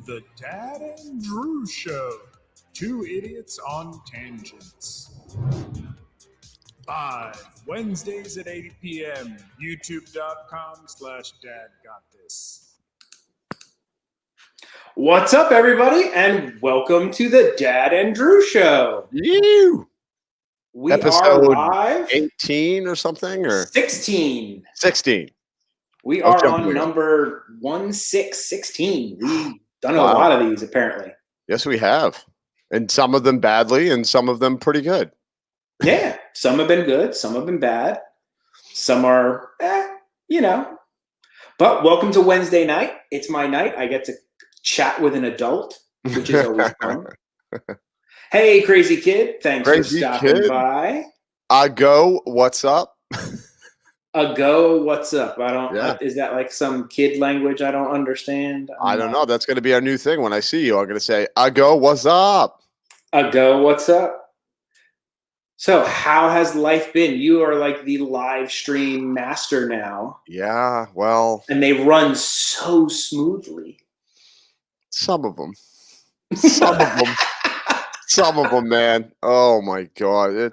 The Dad and Drew Show. Two idiots on tangents. 5 Wednesdays at 8 p.m. YouTube.com/dadgotthis. What's up, everybody, and welcome to the Dad and Drew Show. You. We Episode are live. 18 or something, or 16. 16. We I was are jumping on the gun. number 1616. We've done a Wow. lot of these, apparently. Yes, we have. And some of them badly, and some of them pretty good. Yeah, some have been good, some have been bad. Some are, But welcome to Wednesday night. It's my night. I get to chat with an adult, which is always fun. Hey, crazy kid. Thanks Crazy for stopping kid. by. What's up? What's up? I don't. Yeah. Is that like some kid language I don't understand? I don't know. That's going to be our new thing. When I see you, I'm going to say, what's up? What's up? So, how has life been? You are like the live stream master now. Yeah, well. And they run so smoothly. Some of them. Some of them. Some of them, man. Oh my God.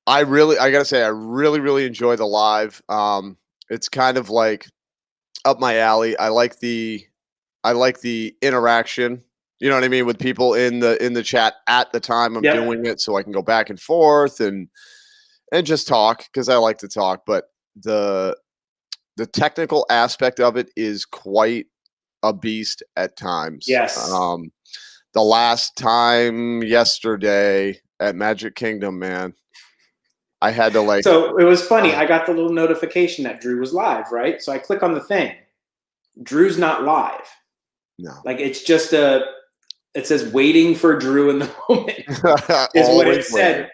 I gotta say, I really enjoy the live. It's kind of like up my alley. I like the interaction. You know what I mean, with people in the chat at the time I'm doing it, so I can go back and forth and just talk, because I like to talk. But the technical aspect of it is quite a beast at times. Yes. The last time yesterday at Magic Kingdom, man, I had to So it was funny. I got the little notification that Drew was live, right? So I click on the thing. Drew's not live. No. Like, it's just it says waiting for Drew in the moment is what it said. Waiting.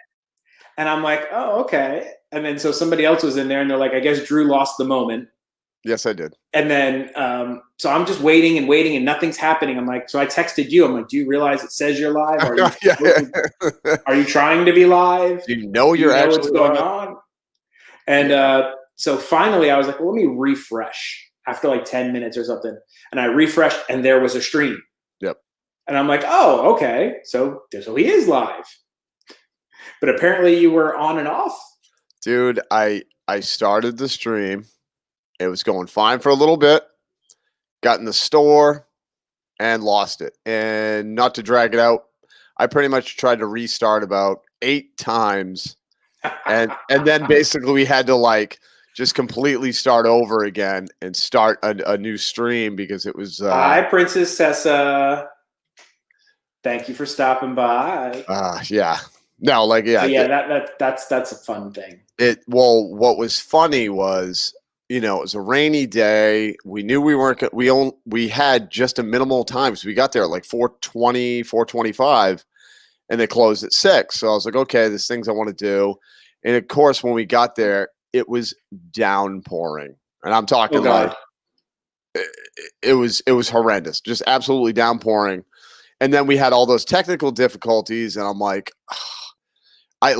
And I'm like, oh, okay. And then so somebody else was in there and they're like, I guess Drew lost the moment. Yes, I did. And then, so I'm just waiting and nothing's happening. I'm like, so I texted you. I'm like, do you realize it says you're live? Are you trying to be live? Do you know you're actually what's going on? And so finally I was like, well, let me refresh after like 10 minutes or something. And I refreshed and there was a stream. Yep. And I'm like, oh, okay. So he is live. But apparently you were on and off. Dude, I started the stream. It was going fine for a little bit. Got in the store and lost it. And not to drag it out, I pretty much tried to restart about 8 times. And then basically we had to just completely start over again and start a new stream, because it was Hi, Princess Tessa. Thank you for stopping by. Yeah. No, that's a fun thing. What was funny was, it was a rainy day. We knew we had just a minimal time. So we got there at like 4:20, 4:25, and they closed at 6. So I was like, okay, there's things I want to do. And of course, when we got there, it was downpouring. And I'm talking it was horrendous, just absolutely downpouring. And then we had all those technical difficulties, and I'm like, I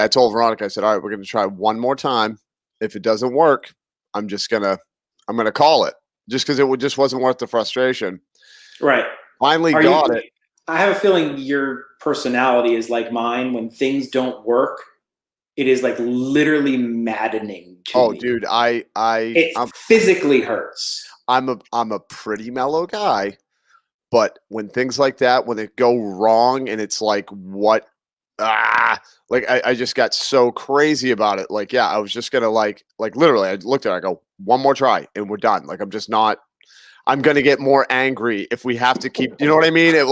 told Veronica, I said, all right, we're going to try one more time. If it doesn't work, I'm going to call it, just because it just wasn't worth the frustration. Right. Finally got it. I have a feeling your personality is like mine. When things don't work, it is like literally maddening to me. Dude, it physically hurts. I'm a pretty mellow guy, but when things like that, when they go wrong and it's like, what? I just got so crazy about it. I was just gonna literally, I looked at it, I go, one more try and we're done. I'm gonna get more angry if we have to keep, you know what I mean? It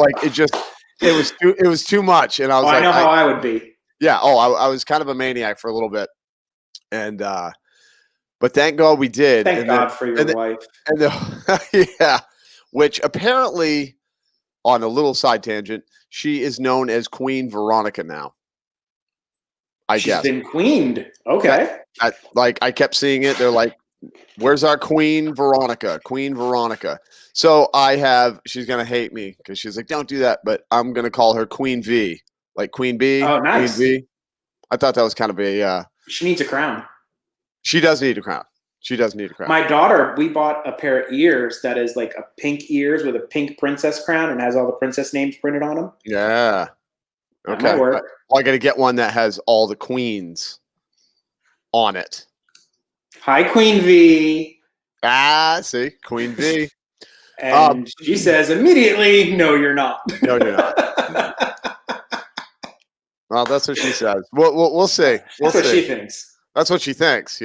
was too much. And I was I know how I would be. Yeah. I was kind of a maniac for a little bit. And but thank God we did. Thank God for your wife. Yeah. Which apparently, on a little side tangent, she is known as Queen Veronica now. I guess. She's been queened. Okay. I kept seeing it. They're like, where's our Queen Veronica? Queen Veronica. So she's going to hate me because she's like, don't do that. But I'm going to call her Queen V. Like Queen Bee. Oh, nice. Queen V. I thought that was kind of she needs a crown. She does need a crown. She does need a crown. My daughter, we bought a pair of ears that is like a pink ears with a pink princess crown and has all the princess names printed on them. Yeah. That Okay. might work. I got to get one that has all the queens on it. Hi, Queen V. See, Queen V. And she says immediately, no, you're not. No, you're not. Well, that's what she says. We'll see. That's what she thinks. That's what she thinks,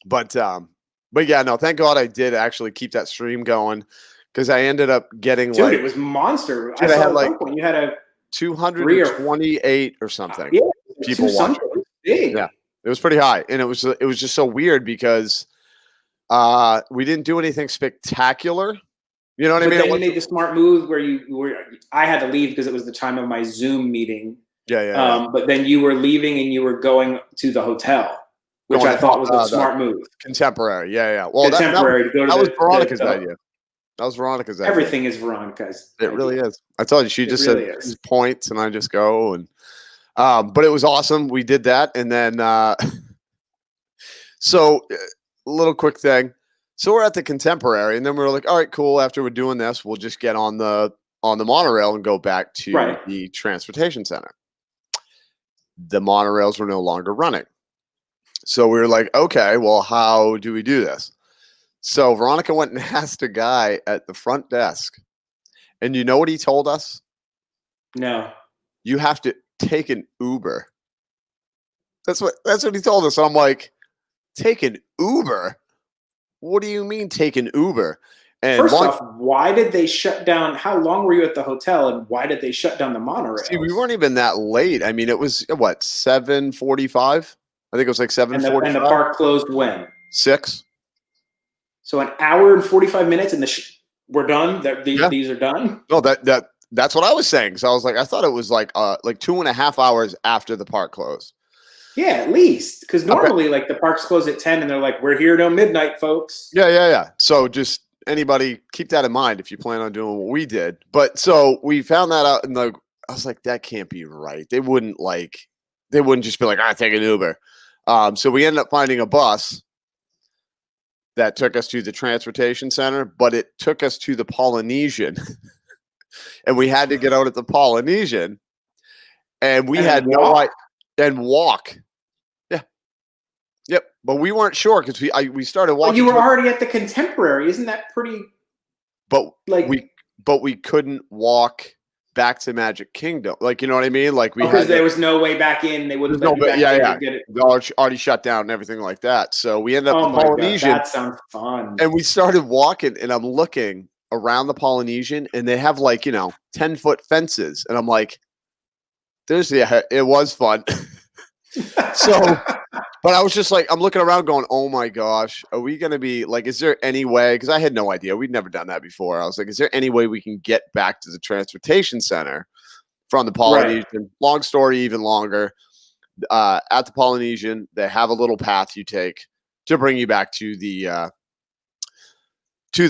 But yeah, no, thank God I did actually keep that stream going because I ended up getting it was monster. I saw at like one point you had a 228 or something. Yeah, people watching. Big. Yeah, it was pretty high, and it was just so weird because we didn't do anything spectacular. You know what I mean? Then you made the smart move where I had to leave because it was the time of my Zoom meeting. Yeah. But then you were leaving and you were going to the hotel, which I thought was a smart move. Contemporary, yeah. Well, Contemporary. that was Veronica's idea. That was Veronica's idea. Everything is Veronica's. It really is. I told you, she just really said these points, and I just go and. But it was awesome. We did that, and then so a little quick thing. So we're at the Contemporary, and then we were like, all right, cool. After we're doing this, we'll just get on the monorail and go back to the transportation center. The monorails were no longer running. So we were like, okay, well, how do we do this? So Veronica went and asked a guy at the front desk. And you know what he told us? No. You have to take an Uber. That's what he told us. And I'm like, take an Uber? What do you mean take an Uber? And first off, why did they shut down? How long were you at the hotel, and why did they shut down the monorail? See, we weren't even that late. I mean, it was what, 7:45? I think it was like 7:45. And the park closed when? 6. So an hour and 45 minutes, and we're done. These are done. No, that's what I was saying. So I was like, I thought it was like 2.5 hours after the park closed. Yeah, at least, because normally like the parks close at 10, and they're like, we're here till midnight, folks. Yeah. So just anybody keep that in mind if you plan on doing what we did. But so we found that out, and I was like, that can't be right. They wouldn't just be like, take an Uber. So we ended up finding a bus that took us to the transportation center, but it took us to the Polynesian. And we had to get out at the Polynesian, and we had no idea. And walk. Yeah. Yep. But we weren't sure because we started walking. Well, you were already at the Contemporary. Isn't that pretty? But we couldn't walk back to Magic Kingdom. Like, you know what I mean? Like because there was no way back in. They wouldn't let you back in to get it. Already shut down and everything like that. So we ended up at the Polynesian. God, that sounds fun. And we started walking, and I'm looking around the Polynesian, and they have 10-foot fences, and I'm like, it was fun. So, but I was just like, I'm looking around going, oh my gosh, are we going to be like, is there any way? Because I had no idea. We'd never done that before. I was like, is there any way we can get back to the transportation center from the Polynesian? Right. Long story, even longer. At the Polynesian, they have a little path you take to bring you back to the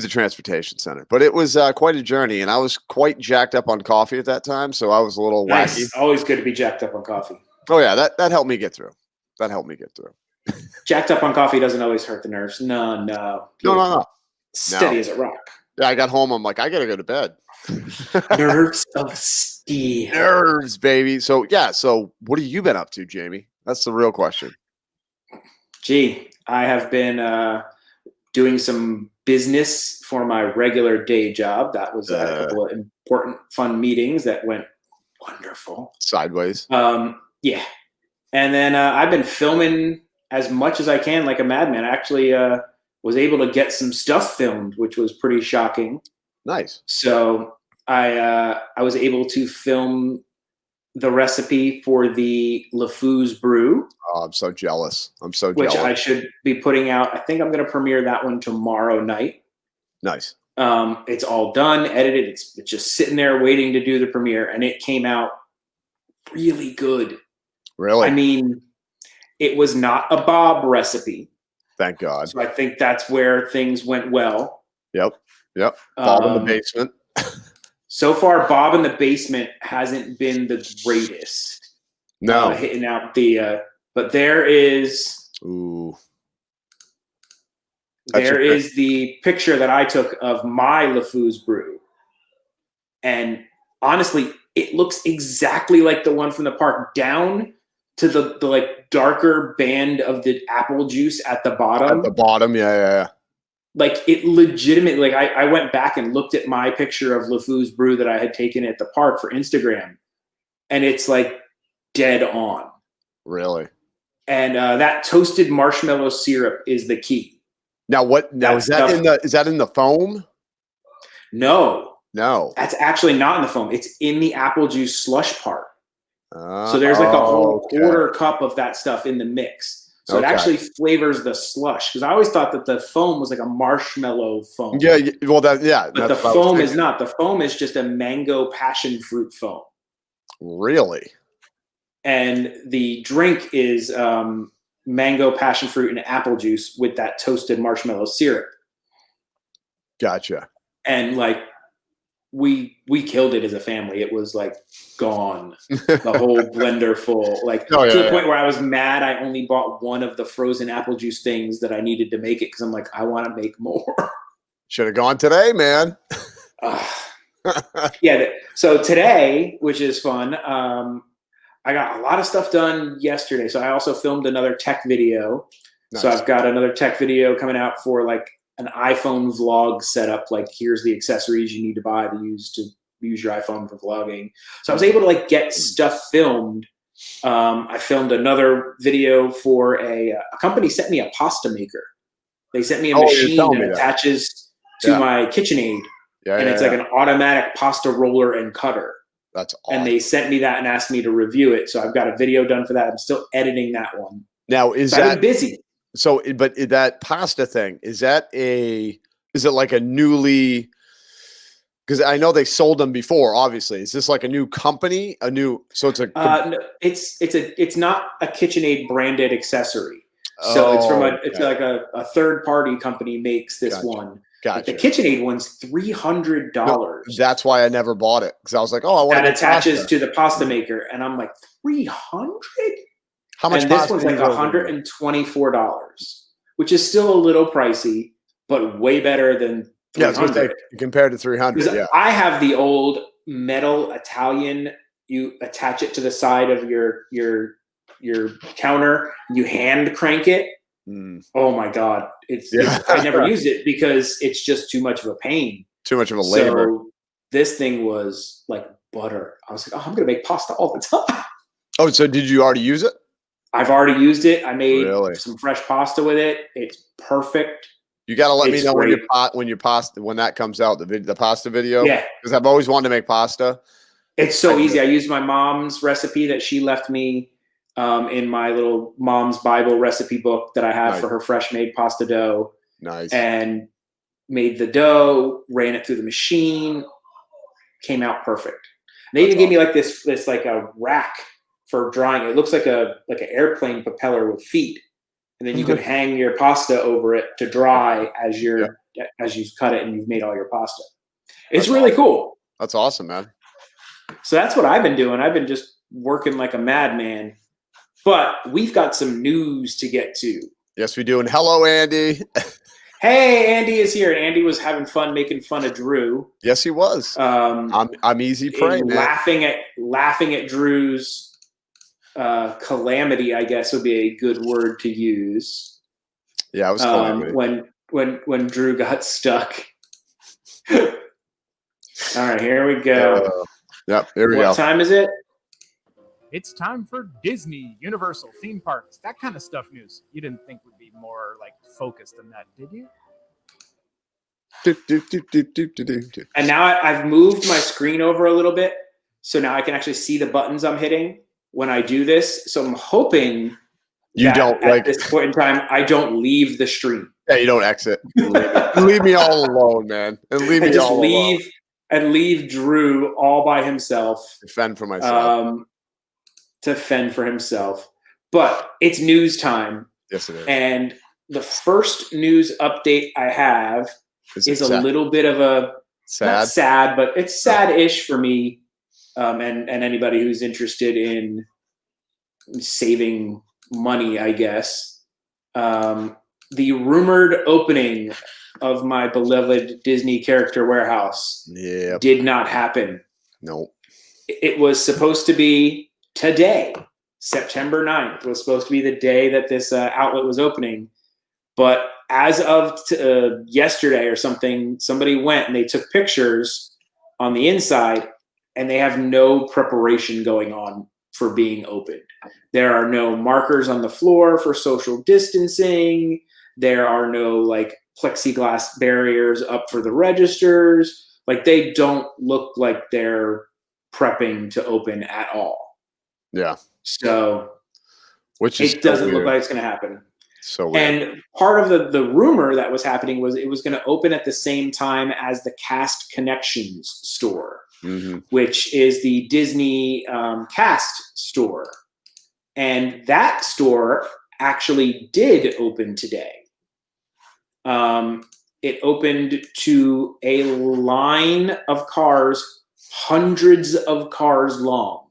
transportation center. But it was quite a journey, and I was quite jacked up on coffee at that time, so I was a little wacky. Always good to be jacked up on coffee. Oh yeah, that helped me get through. Jacked up on coffee doesn't always hurt the nerves. No. Steady as a rock. Yeah, I got home. I'm like, I gotta go to bed. Nerves of steel. Nerves, baby. So yeah. So what have you been up to, Jamie? That's the real question. Gee, I have been doing some business for my regular day job. That was a couple of important, fun meetings that went wonderful. Sideways. Yeah. And then I've been filming as much as I can like a madman. I actually was able to get some stuff filmed, which was pretty shocking. Nice. So I was able to film the recipe for the LeFou's brew. Oh, I'm so jealous. Which I should be putting out. I think I'm going to premiere that one tomorrow night. Nice. It's all done, edited. It's just sitting there waiting to do the premiere, and it came out really good. Really? I mean, it was not a Bob recipe. Thank God. So I think that's where things went well. Yep. Bob in the basement. So far, Bob in the basement hasn't been the greatest. No. Hitting out the but there is. Ooh. there is the picture that I took of my LeFou's brew. And honestly, it looks exactly like the one from the park, down to the like darker band of the apple juice at the bottom. At the bottom, yeah. Like it legitimately, like I went back and looked at my picture of LeFou's brew that I had taken at the park for Instagram, and it's like dead on. Really? And that toasted marshmallow syrup is the key. Now what? Now is that in the foam? No, that's actually not in the foam. It's in the apple juice slush part. So there's like a whole quarter cup of that stuff in the mix. So it actually flavors the slush, because I always thought that the foam was like a marshmallow foam. Yeah, well, but the foam is not. The foam is just a mango passion fruit foam. Really? And the drink is mango passion fruit and apple juice with that toasted marshmallow syrup. Gotcha. And like we killed it as a family. It was like gone, the whole blender full. Like to the point where I was mad I only bought one of the frozen apple juice things that I needed to make it, because I'm like, I want to make more. Should have gone today, man. Yeah. So today, which is fun, I got a lot of stuff done yesterday. So I also filmed another tech video. Nice. So I've got another tech video coming out for like an iPhone vlog setup. Like, here's the accessories you need to buy to use your iPhone for vlogging. So I was able to like get stuff filmed. I filmed another video for a company sent me a pasta maker. They sent me a machine that attaches to my KitchenAid. And it's like an automatic pasta roller and cutter. That's awesome. And they sent me that and asked me to review it. So I've got a video done for that. I'm still editing that one. Now, I've been busy. So, but that pasta thing, is it like a newly, because I know they sold them before, obviously. Is this like a new company? No, no, it's not a KitchenAid branded accessory. So it's like a third party company makes this one. Gotcha. The KitchenAid one's $300. No, that's why I never bought it, because I was like, oh, I want to. That attaches to the pasta maker, and I'm like, $300? How much? And this one's like $124, which is still a little pricey, but way better than $300. Compared to $300. Yeah. I have the old metal Italian. You attach it to the side of your counter. You hand crank it. Oh my God. I never used it because it's just too much of a pain. Too much of a labor. So this thing was like butter. I was like, oh, I'm going to make pasta all the time. Oh, so did you already use it? I've already used it. I made some fresh pasta with it. It's perfect. You got to let me know when that comes out, the pasta video. Yeah. Because I've always wanted to make pasta. It's so easy. I used my mom's recipe that she left me in my little mom's Bible recipe book that I have for her fresh made pasta dough. Nice. And made the dough, ran it through the machine, came out perfect. They even gave me like this like a rack for drying. It looks like an airplane propeller with feet, and then you can hang your pasta over it to dry as you've cut it and you've made all your pasta. It's really cool. That's awesome, man. So that's what I've been doing. I've been just working like a madman. But we've got some news to get to. Yes, we do. And hello, Andy. Hey, Andy is here. And Andy was having fun making fun of Drew. Yes, he was. I'm easy prey, man. Laughing at Drew's calamity, I guess would be a good word to use. Yeah, it was calamity. When Drew got stuck. All right, here we go. Yep, here we go. What time is it? It's time for Disney, Universal, theme parks, that kind of stuff news. You didn't think would be more like focused than that, did you? And now I've moved my screen over a little bit, so now I can actually see the buttons I'm hitting when I do this. So I'm hoping at this point in time I don't leave the stream. Yeah, you don't exit. Leave me all alone, man, and leave Drew all by himself. Fend for myself. To fend for himself. But it's news time. Yes, it is. And the first news update I have is a little bit of not sad, but it's sad-ish for me and anybody who's interested in saving money, I guess. the rumored opening of my beloved Disney character warehouse did not happen. Nope. It was supposed to be today. September 9th was supposed to be the day that this outlet was opening. But as of yesterday or something, somebody went and they took pictures on the inside, and they have no preparation going on for being opened. There are no markers on the floor for social distancing. There are no like plexiglass barriers up for the registers. Like, they don't look like they're prepping to open at all. Yeah. So which is it doesn't weird. look like it's going to happen. So weird. And part of the rumor that was happening was it was going to open at the same time as the Cast Connections store, which is the Disney Cast store. And that store actually did open today. It opened to a line of cars, hundreds of cars long.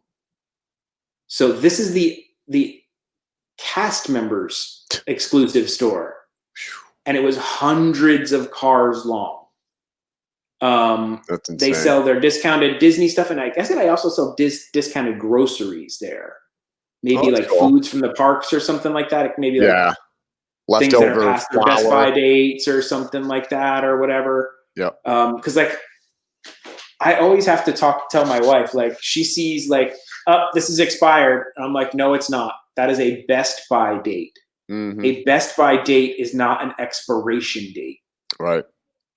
So this is the cast members exclusive store, and it was hundreds of cars long. That's insane. They sell their discounted Disney stuff, and I guess that I also sell discounted groceries there. Maybe like cool. foods from the parks or something like that. Maybe like things that are leftover past their Best Buy dates or something like that or whatever. Yeah. Because like I always have to tell my wife, like, she sees like, oh, this is expired. And I'm like, no, it's not. That is a Best Buy date. A Best Buy date is not an expiration date. Right.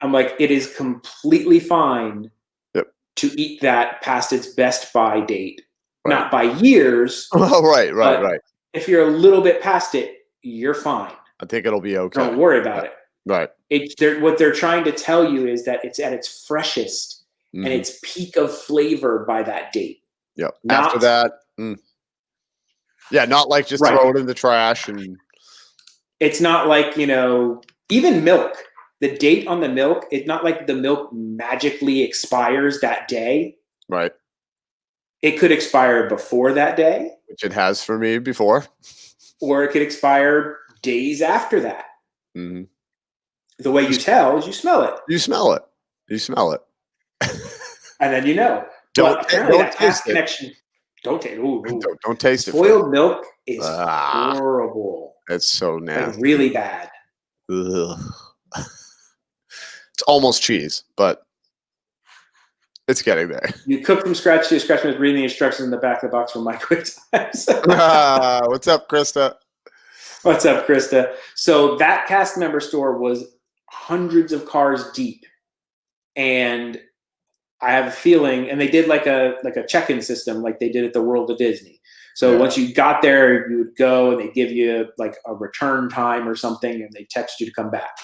I'm like, it is completely fine to eat that past its Best Buy date. Right. Not by years. Oh, right. If you're a little bit past it, you're fine. I think it'll be okay. Don't worry about it. Right. What they're trying to tell you is that it's at its freshest and its peak of flavor by that date. Yep. After that, not like just throw it in the trash. And it's not like, even milk. The date on the milk, it's not like the milk magically expires that day. Right. It could expire before that day. Which it has for me before. Or it could expire days after that. The way you tell is you smell it. You smell it. And then you know. Don't taste connection. Don't taste it. Don't taste it. Spoiled milk is horrible. It's so nasty. Like really bad. Ugh. It's almost cheese, but it's getting there. You cook from scratch. You scratch with reading the instructions in the back of the box from my quick times. What's up, Krista? What's up, Krista? So that cast member store was hundreds of cars deep, and I have a feeling, and they did like a check-in system, like they did at the World of Disney. So once you got there, you would go, and they give you like a return time or something, and they text you to come back.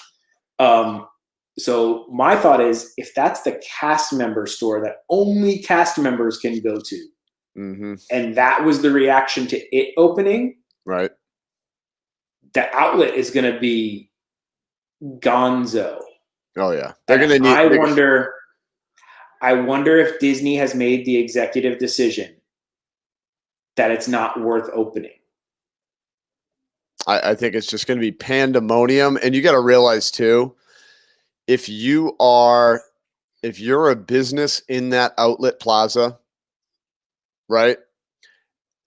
So my thought is, if that's the cast member store that only cast members can go to, and that was the reaction to it opening, right? The outlet is going to be gonzo. Oh yeah, they're going to need. I wonder if Disney has made the executive decision that it's not worth opening. I think it's just going to be pandemonium, and you got to realize too, if you're a business in that outlet plaza, right,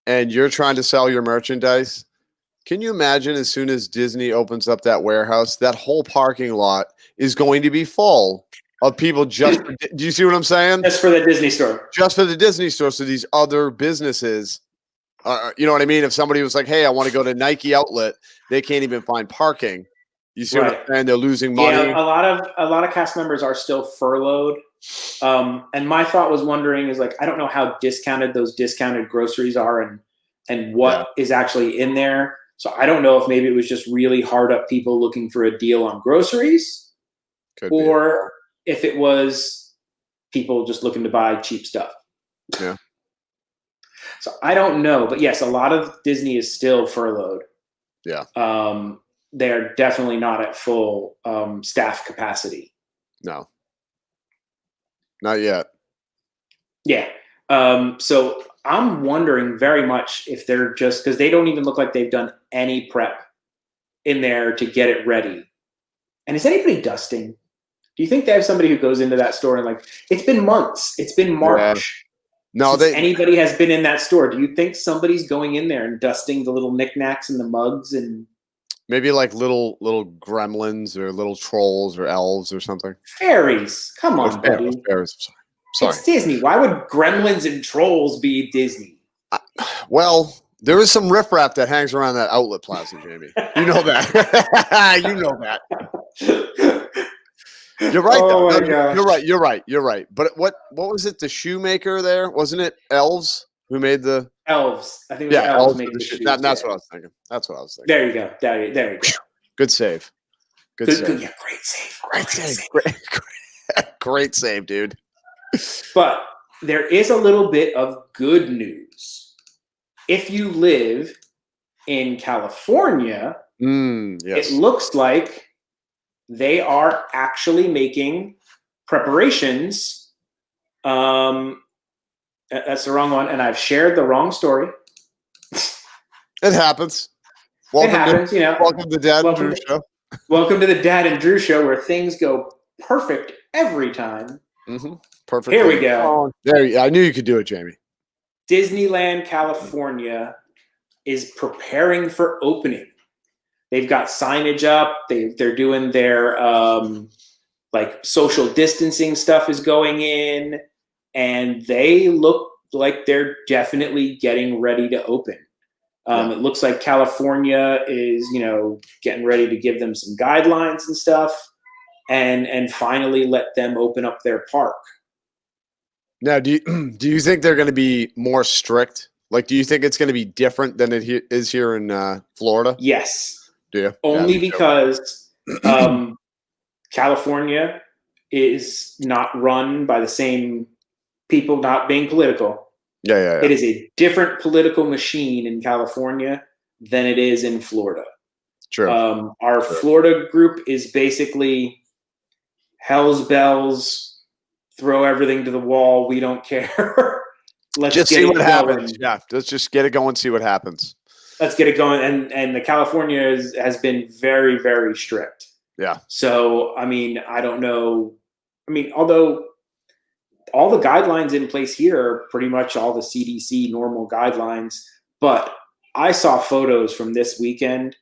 and you're trying to sell your merchandise. Can you imagine as soon as Disney opens up that warehouse, that whole parking lot is going to be full of people do you see what I'm saying? Just for the Disney store. Just for the Disney store. So these other businesses, you know what I mean? If somebody was like, hey, I want to go to Nike outlet, they can't even find parking. You see what I'm saying? They're losing money. Yeah, a lot of cast members are still furloughed. And my thought was wondering is like, I don't know how discounted those discounted groceries are and what is actually in there. So I don't know if maybe it was just really hard up people looking for a deal on groceries, or if it was people just looking to buy cheap stuff. Yeah. So I don't know, but yes, a lot of Disney is still furloughed. Yeah. They're definitely not at full staff capacity. No. Not yet. Yeah. So I'm wondering very much if they're just, because they don't even look like they've done any prep in there to get it ready. And is anybody dusting? Do you think they have somebody who goes into that store and like, it's been months, it's been March. No, since anybody has been in that store. Do you think somebody's going in there and dusting the little knickknacks and the mugs and maybe like little gremlins or little trolls or elves or something? Fairies. Come on, buddy. Fairies. Sorry. It's Disney. Why would gremlins and trolls be Disney? Well, there is some riffraff that hangs around that outlet plaza, Jamie. You know that. You know that. You're right. Oh my gosh. You're right. But what was it? The shoemaker there? Wasn't it elves who made the elves? I think it was elves making the shoes. That's what I was thinking. That's what I was thinking. There you go. There you go. Good save. Good save. Yeah, great save. Great save. Great save, dude. But there is a little bit of good news. If you live in California, yes. it looks like they are actually making preparations. That's the wrong one, and I've shared the wrong story. It happens. Welcome to the Dad and Drew Show. Welcome to the Dad and Drew Show, where things go perfect every time. Perfect. Here we go. I knew you could do it, Jamie. Disneyland, California is preparing for opening. They've got signage up. They're doing their like social distancing stuff is going in, and they look like they're definitely getting ready to open. It looks like California is, getting ready to give them some guidelines and stuff, and finally let them open up their park. Now, do you think they're going to be more strict? Like, do you think it's going to be different than it is here in Florida? Yes. Do you? Only because California is not run by the same people, not being political. Yeah. It is a different political machine in California than it is in Florida. True. Our Florida group is basically hell's bells, throw everything to the wall. We don't care. Let's just get see it what going. happens. Yeah, let's just get it going, see what happens. Let's get it going. And the California has been very, very strict. Yeah. So, I mean, I don't know. I mean, although all the guidelines in place here are pretty much all the CDC normal guidelines, but I saw photos from this weekend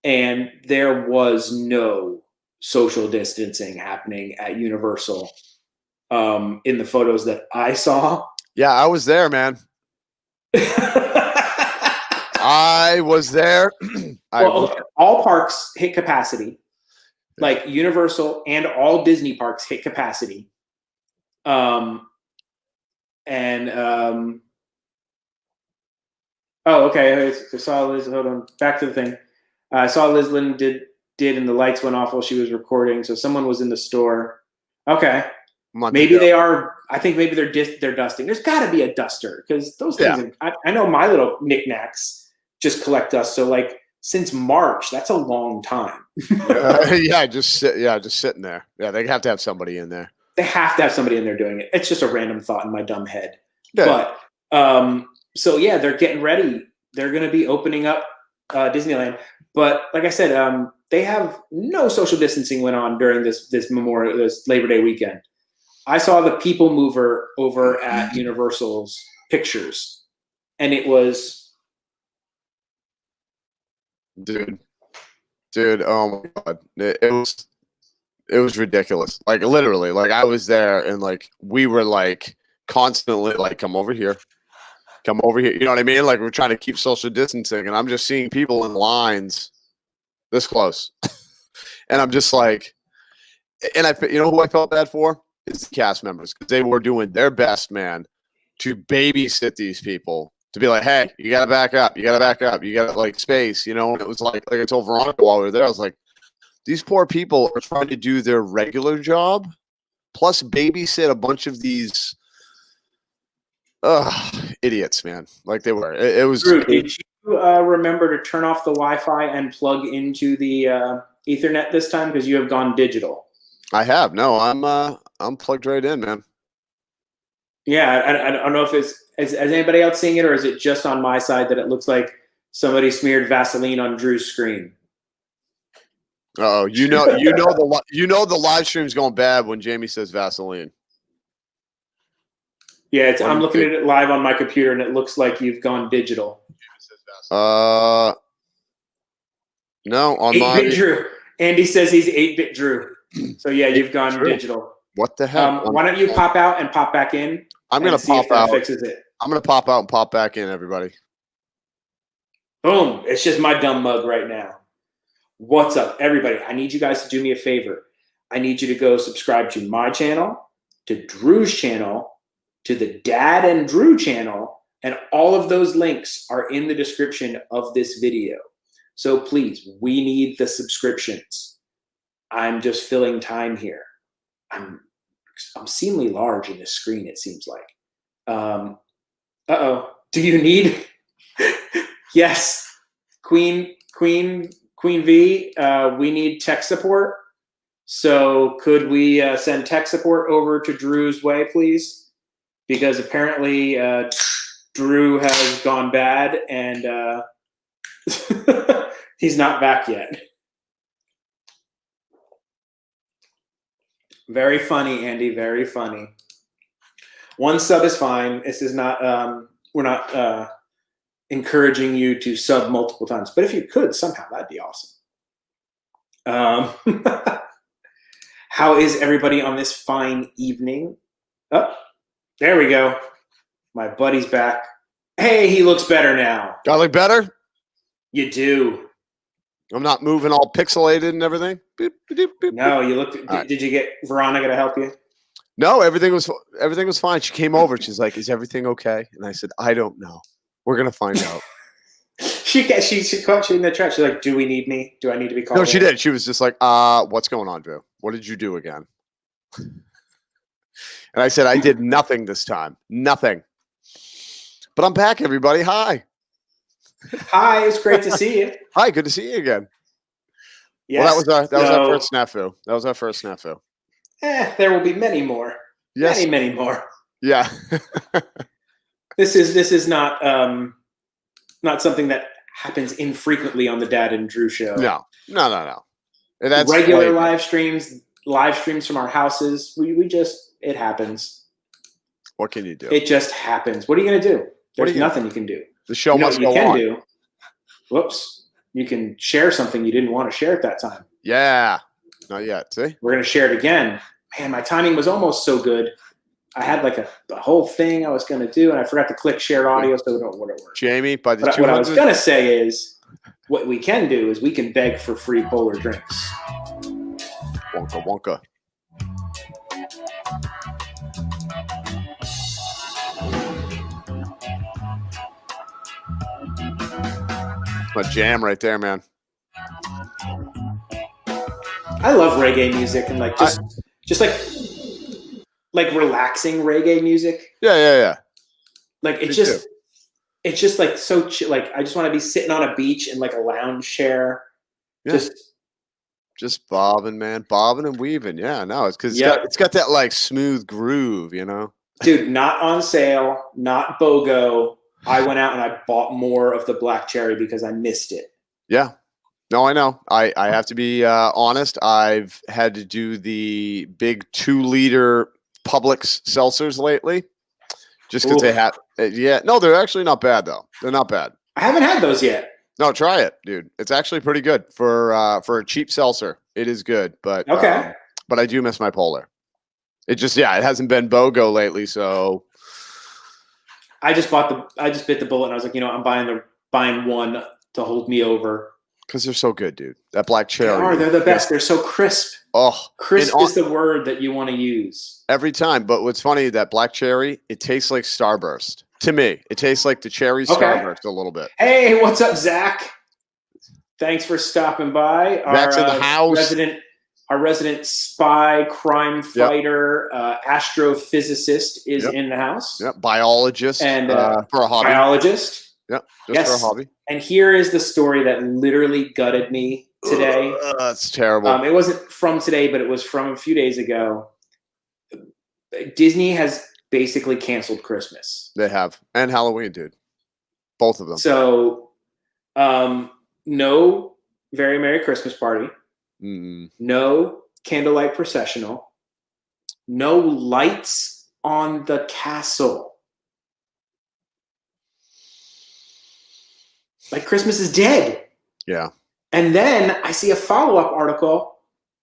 and there was no social distancing happening at Universal in the photos that I saw. Yeah, I was there, man. I was there. All parks hit capacity, like Universal and all Disney parks hit capacity. Okay. I saw Liz. Hold on. Back to the thing. I saw Liz Lynn did, and the lights went off while she was recording. So someone was in the store. Okay. Maybe they are. I think maybe they're dusting. There's got to be a duster because those things. Yeah. I know my little knickknacks just collect dust. So like since March, that's a long time. just sitting there. Yeah, they have to have somebody in there. They have to have somebody in there doing it. It's just a random thought in my dumb head. Yeah. But so yeah, they're getting ready. They're going to be opening up Disneyland. But like I said, they have no social distancing went on during this Labor Day weekend. I saw the people mover over at Universal's pictures, and it was dude, oh my God. It was ridiculous. Like literally, like I was there and like we were like constantly like come over here. You know what I mean? Like we're trying to keep social distancing and I'm just seeing people in lines this close. And I'm just like, and you know who I felt bad for? It's the cast members because they were doing their best, man, to babysit these people. To be like, hey, you gotta back up. You gotta like space, you know. And it was like I told Veronica while we were there, I was like, these poor people are trying to do their regular job, plus babysit a bunch of these idiots, man. Like they were. It was. Drew, did you remember to turn off the Wi-Fi and plug into the Ethernet this time because you have gone digital? I have. No, I'm plugged right in, man. Yeah, I don't know if is anybody else seeing it or is it just on my side that it looks like somebody smeared Vaseline on Drew's screen? Oh, the live stream's going bad when Jamie says Vaseline. Yeah, I'm looking at it live on my computer, and it looks like you've gone digital. No, on 8-bit Drew. Andy says he's 8-bit Drew. So yeah, you've gone digital. What the heck? Why don't you pop out and pop back in? I'm gonna pop out. Fixes it. I'm gonna pop out and pop back in, everybody. Boom! It's just my dumb mug right now. What's up, everybody? I need you guys to do me a favor. I need you to go subscribe to my channel, to Drew's channel, to the Dad and Drew channel, and all of those links are in the description of this video. So please, we need the subscriptions. I'm just filling time here. I'm obscenely large in this screen, it seems like. Uh-oh. Do you need? Yes. Queen V, we need tech support. So could we send tech support over to Drew's way, please? Because apparently Drew has gone bad and he's not back yet. Very funny, Andy. Very funny. One sub is fine. This is not. We're not encouraging you to sub multiple times. But if you could somehow, that'd be awesome. How is everybody on this fine evening? Oh, there we go. My buddy's back. Hey, he looks better now. Do I look better? You do. I'm not moving all pixelated and everything. Boop, boop, boop, no, you looked. Did you get Veronica to help you? No, everything was fine. She came over. She's like, "Is everything okay?" And I said, "I don't know. We're gonna find out." she caught you in the chat. She's like, "Do we need me? Do I need to be called?" No, she did. She was just like, what's going on, Drew? What did you do again?" And I said, "I did nothing this time. Nothing." But I'm back, everybody. Hi. Hi, it's great to see you. Hi, good to see you again. Yes, well, that was our first snafu. That was our first snafu. There will be many more. Yes. Many more. Yeah. This is not something that happens infrequently on the Dad and Drew show. No. That's regular live streams from our houses. We just, it happens. What can you do? It just happens. What are you going to do? There's nothing you can do. The show must go on. Whoops. You can share something you didn't want to share at that time. Yeah. Not yet. See? We're going to share it again. Man, my timing was almost so good. I had like a whole thing I was going to do, and I forgot to click share audio, so it wouldn't work. Jamie, what I was going to say is, what we can do is we can beg for free polar drinks. Wonka wonka. My jam right there, man. I love reggae music and like just like relaxing reggae music. Yeah. Like it's just like so like I just want to be sitting on a beach in like a lounge chair, just bobbing and weaving. Yeah, no, it's because it's got that like smooth groove, you know. Dude, not on sale, not BOGO. I went out and I bought more of the black cherry because I missed it. Yeah. No, I know. I have to be honest. I've had to do the big 2-liter Publix seltzers lately just because they have. No, they're actually not bad, though. They're not bad. I haven't had those yet. No, try it, dude. It's actually pretty good for a cheap seltzer. It is good, but okay. But I do miss my Polar. It just, it hasn't been BOGO lately, so. I just bit the bullet and I was like, I'm buying one to hold me over. Because they're so good, dude. That black cherry. They're the best. They're so crisp. Oh, crisp is the word that you want to use. Every time. But what's funny, that black cherry, it tastes like Starburst. To me, it tastes like the cherry Starburst a little bit. Hey, what's up, Zach? Thanks for stopping by. Zach's in the house. Our resident spy, crime fighter, astrophysicist is in the house. Yep, biologist and for a hobby. Biologist. Yep, just for a hobby. And here is the story that literally gutted me today. That's terrible. It wasn't from today, but it was from a few days ago. Disney has basically canceled Christmas. They have. And Halloween, dude. Both of them. So, no Very Merry Christmas Party. no candlelight processional, no lights on the castle. Like Christmas is dead. Yeah. And then I see a follow-up article.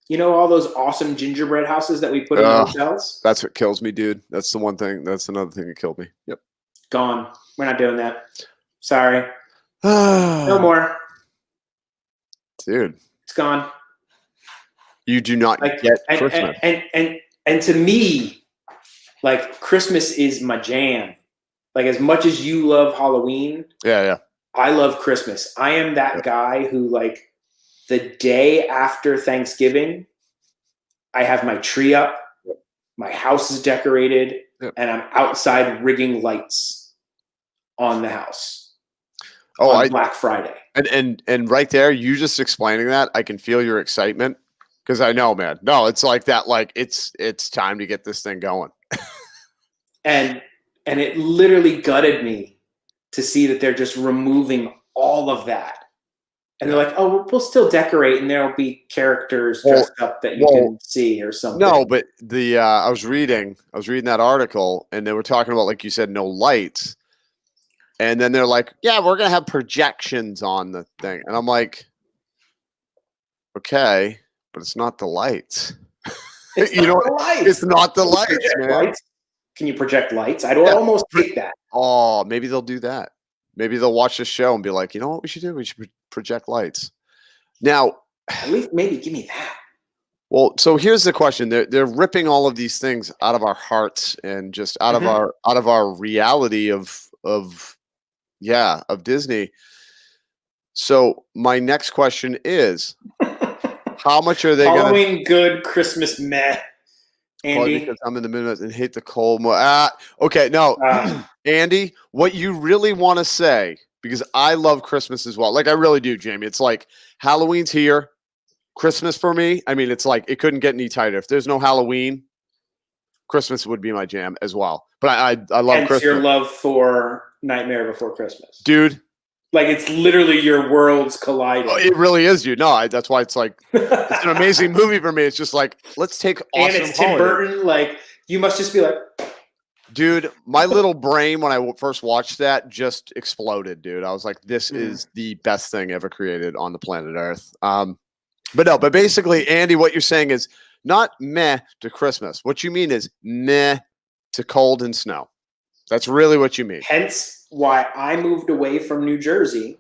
You know all those awesome gingerbread houses that we put in the hotels? That's what kills me, dude. That's the one thing. That's another thing that killed me. Yep. Gone. We're not doing that. Sorry. No more. Dude. It's gone. You do not get Christmas. And to me, like, Christmas is my jam. Like, as much as you love Halloween, yeah, I love Christmas. I am that guy who, like, the day after Thanksgiving, I have my tree up, my house is decorated, and I'm outside rigging lights on the house. On Black Friday. And right there, you just explaining that, I can feel your excitement. Because I know, man. No, it's like that. Like it's time to get this thing going. and it literally gutted me to see that they're just removing all of that. And they're like, "Oh, we'll still decorate, and there'll be characters dressed up that you can see or something." No, but the I was reading that article, and they were talking about, like you said, no lights, and then they're like, "Yeah, we're gonna have projections on the thing," and I'm like, "Okay." But it's not the lights. It's not the lights. It's not the lights, man. Lights? Can you project lights? I'd almost take that. Oh, maybe they'll do that. Maybe they'll watch the show and be like, you know what we should do? We should project lights. Now, at least maybe give me that. Well, so here's the question: they're ripping all of these things out of our hearts and just out of our reality of Disney. So my next question is, how much are they going to Halloween good, Christmas meh? Andy, because I'm in the Midwest and hate the cold. Okay, no, Andy, what you really want to say, because I love Christmas as well. Like I really do, Jamie. It's like Halloween's here. Christmas for me, I mean, it's like it couldn't get any tighter. If there's no Halloween, Christmas would be my jam as well. But I love hence Christmas. Your love for Nightmare Before Christmas, dude. Like it's literally your worlds colliding. Oh, it really is, dude. No, that's why it's like it's an amazing movie for me. It's just like let's take awesome. And it's Tim Burton. Like you must just be like, dude. My little brain when I first watched that just exploded, dude. I was like, this is the best thing ever created on the planet Earth. But basically, Andy, what you're saying is not meh to Christmas. What you mean is meh to cold and snow. That's really what you mean. Hence why I moved away from New Jersey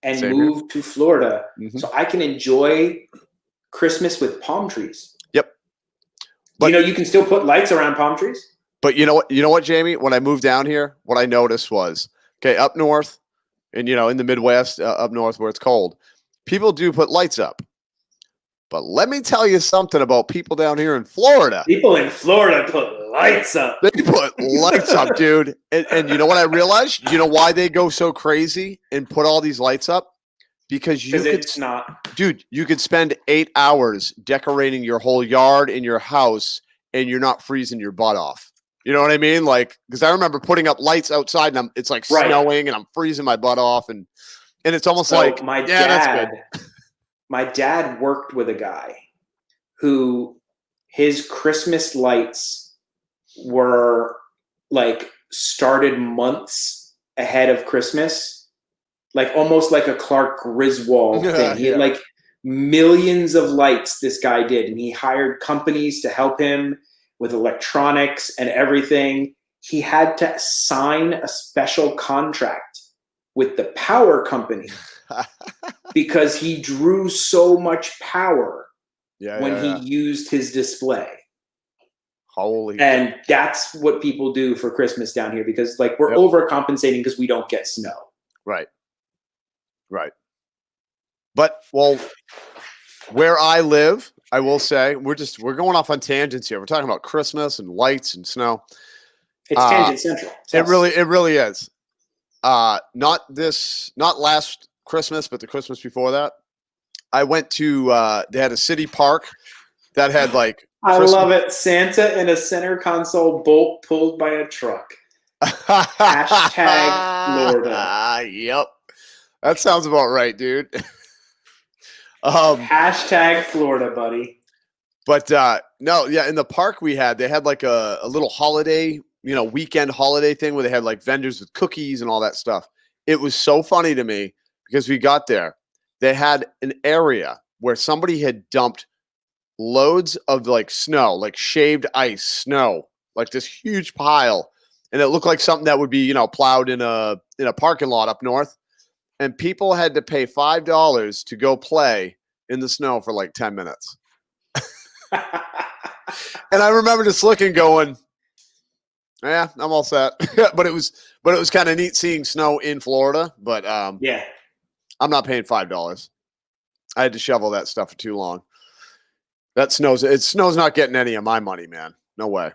and moved to Florida so I can enjoy Christmas with palm trees. Yep. But you can still put lights around palm trees. But you know what, Jamie? When I moved down here, what I noticed was, okay, up north and, in the Midwest, up north where it's cold, people do put lights up. But let me tell you something about people down here in Florida. People in Florida put lights up. They put lights up, dude. And you know what I realized? You know why they go so crazy and put all these lights up? Because you could spend 8 hours decorating your whole yard and your house and you're not freezing your butt off. You know what I mean? Like, because I remember putting up lights outside and it's like snowing and I'm freezing my butt off. And it's almost like, that's good. My dad worked with a guy who his Christmas lights were like started months ahead of Christmas, like almost like a Clark Griswold thing. He had like millions of lights this guy did, and he hired companies to help him with electronics and everything. He had to sign a special contract with the power company because he drew so much power when he used his display. And that's what people do for Christmas down here because like we're overcompensating because we don't get snow. Right. But where I live, I will say we're going off on tangents here. We're talking about Christmas and lights and snow. It's tangent central. It really is. Not last Christmas, but the Christmas before that. I went to they had a city park that had like I love it. Santa in a center console bolt pulled by a truck. Hashtag Florida. Yep. That sounds about right, dude. Hashtag Florida, buddy. But no, yeah, in the park they had like a little holiday, weekend holiday thing where they had like vendors with cookies and all that stuff. It was so funny to me because we got there. They had an area where somebody had dumped loads of like snow, like shaved ice, snow, like this huge pile. And it looked like something that would be, plowed in a parking lot up north. And people had to pay $5 to go play in the snow for like 10 minutes. And I remember just looking, going, "Yeah, I'm all set." but it was kind of neat seeing snow in Florida. But yeah, I'm not paying $5. I had to shovel that stuff for too long. That snow's not getting any of my money, man. No way.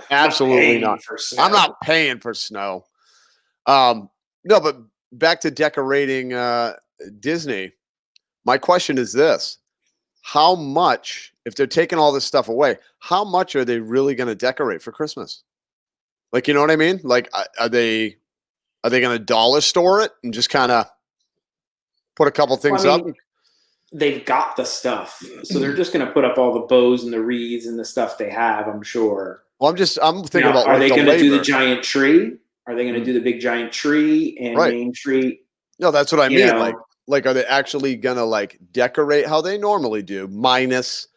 Absolutely not. I'm not paying for snow. No, but back to decorating Disney. My question is this: how much, if they're taking all this stuff away, how much are they really going to decorate for Christmas? Like, you know what I mean? Like, are they going to dollar store it and just kind of put a couple things up? They've got the stuff, so they're just going to put up all the bows and the wreaths and the stuff they have, I'm sure. Well, I'm thinking about, are they going to do the giant tree? Are they going to do the big giant tree in Main Street? No, that's what I mean. Like, are they actually going to like decorate how they normally do, minus,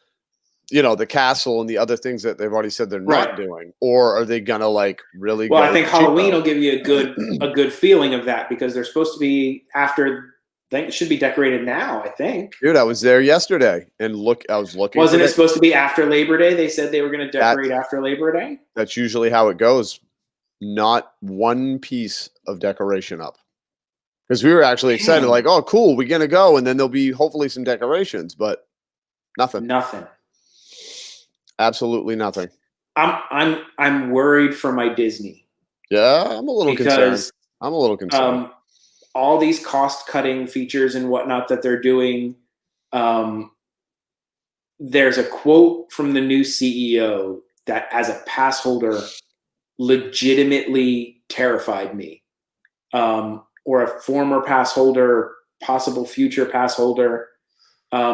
the castle and the other things that they've already said they're not doing? Or are they going to like really? Well, I think Halloween will give you a good feeling of that, because they're supposed to be after. It should be decorated now, I think. Dude, I was there yesterday and I was looking. Wasn't it supposed to be after Labor Day? They said they were going to decorate after Labor Day. That's usually how it goes. Not one piece of decoration up. Because we were actually excited, like, oh, cool, we're going to go. And then there'll be hopefully some decorations, but nothing. Nothing. Absolutely nothing. I'm worried for my Disney. Yeah, I'm a little concerned. All these cost-cutting features and whatnot that they're doing. There's a quote from the new CEO that, as a pass holder, legitimately terrified me. Or a former pass holder, possible future pass holder.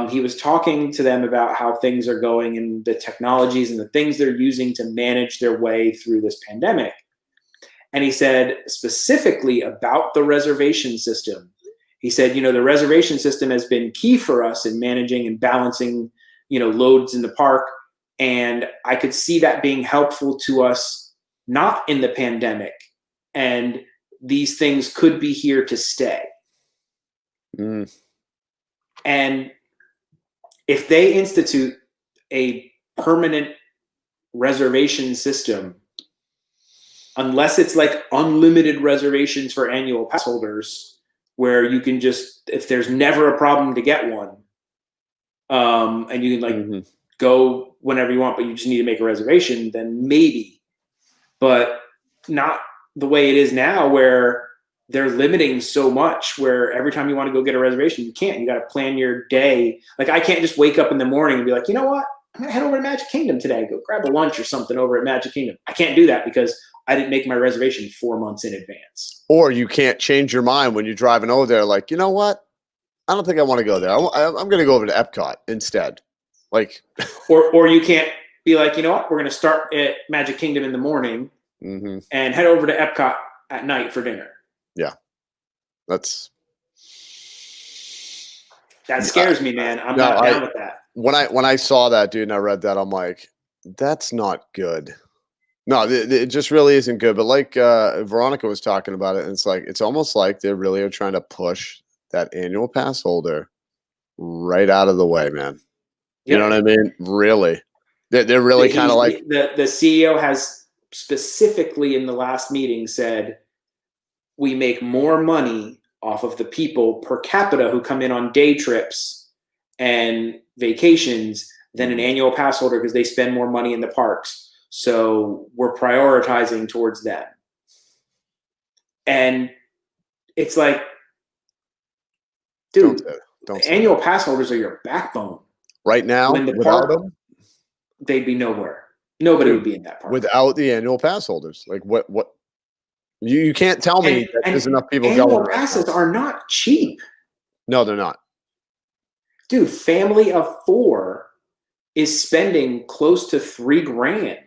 He was talking to them about how things are going and the technologies and the things they're using to manage their way through this pandemic. And he said specifically about the reservation system. He said, the reservation system has been key for us in managing and balancing, loads in the park. And I could see that being helpful to us, not in the pandemic. And these things could be here to stay. Mm. And if they institute a permanent reservation system, unless it's like unlimited reservations for annual pass holders, where you can just, if there's never a problem to get one, and you can go whenever you want, but you just need to make a reservation, then maybe. But not the way it is now, where they're limiting so much, where every time you want to go get a reservation, you can't. You got to plan your day. Like, I can't just wake up in the morning and be like, you know what? I'm going to head over to Magic Kingdom today. Go grab a lunch or something over at Magic Kingdom. I can't do that because I didn't make my reservation 4 months in advance. Or you can't change your mind when you're driving over there. Like, you know what? I don't think I want to go there. I'm going to go over to Epcot instead. Like, or you can't be like, you know what? We're going to start at Magic Kingdom in the morning and head over to Epcot at night for dinner. Yeah, that scares me, man. I'm not down with that. When I saw that, dude, and I read that, I'm like, that's not good. No, it just really isn't good. But like Veronica was talking about it, and it's almost like they really are trying to push that annual pass holder right out of the way, man. You know what I mean? Really, they're really kind of like the CEO has specifically in the last meeting said, we make more money off of the people per capita who come in on day trips and vacations than an annual pass holder, because they spend more money in the parks. So we're prioritizing towards them. And it's like, dude, don't annual pass holders are your backbone. Right now, when without them, they'd be nowhere. Nobody would be in that park. Without the annual pass holders. Like what you can't tell me that there's enough people going. Annual passes are not cheap. No, they're not. dude, family of 4 is spending close to $3,000.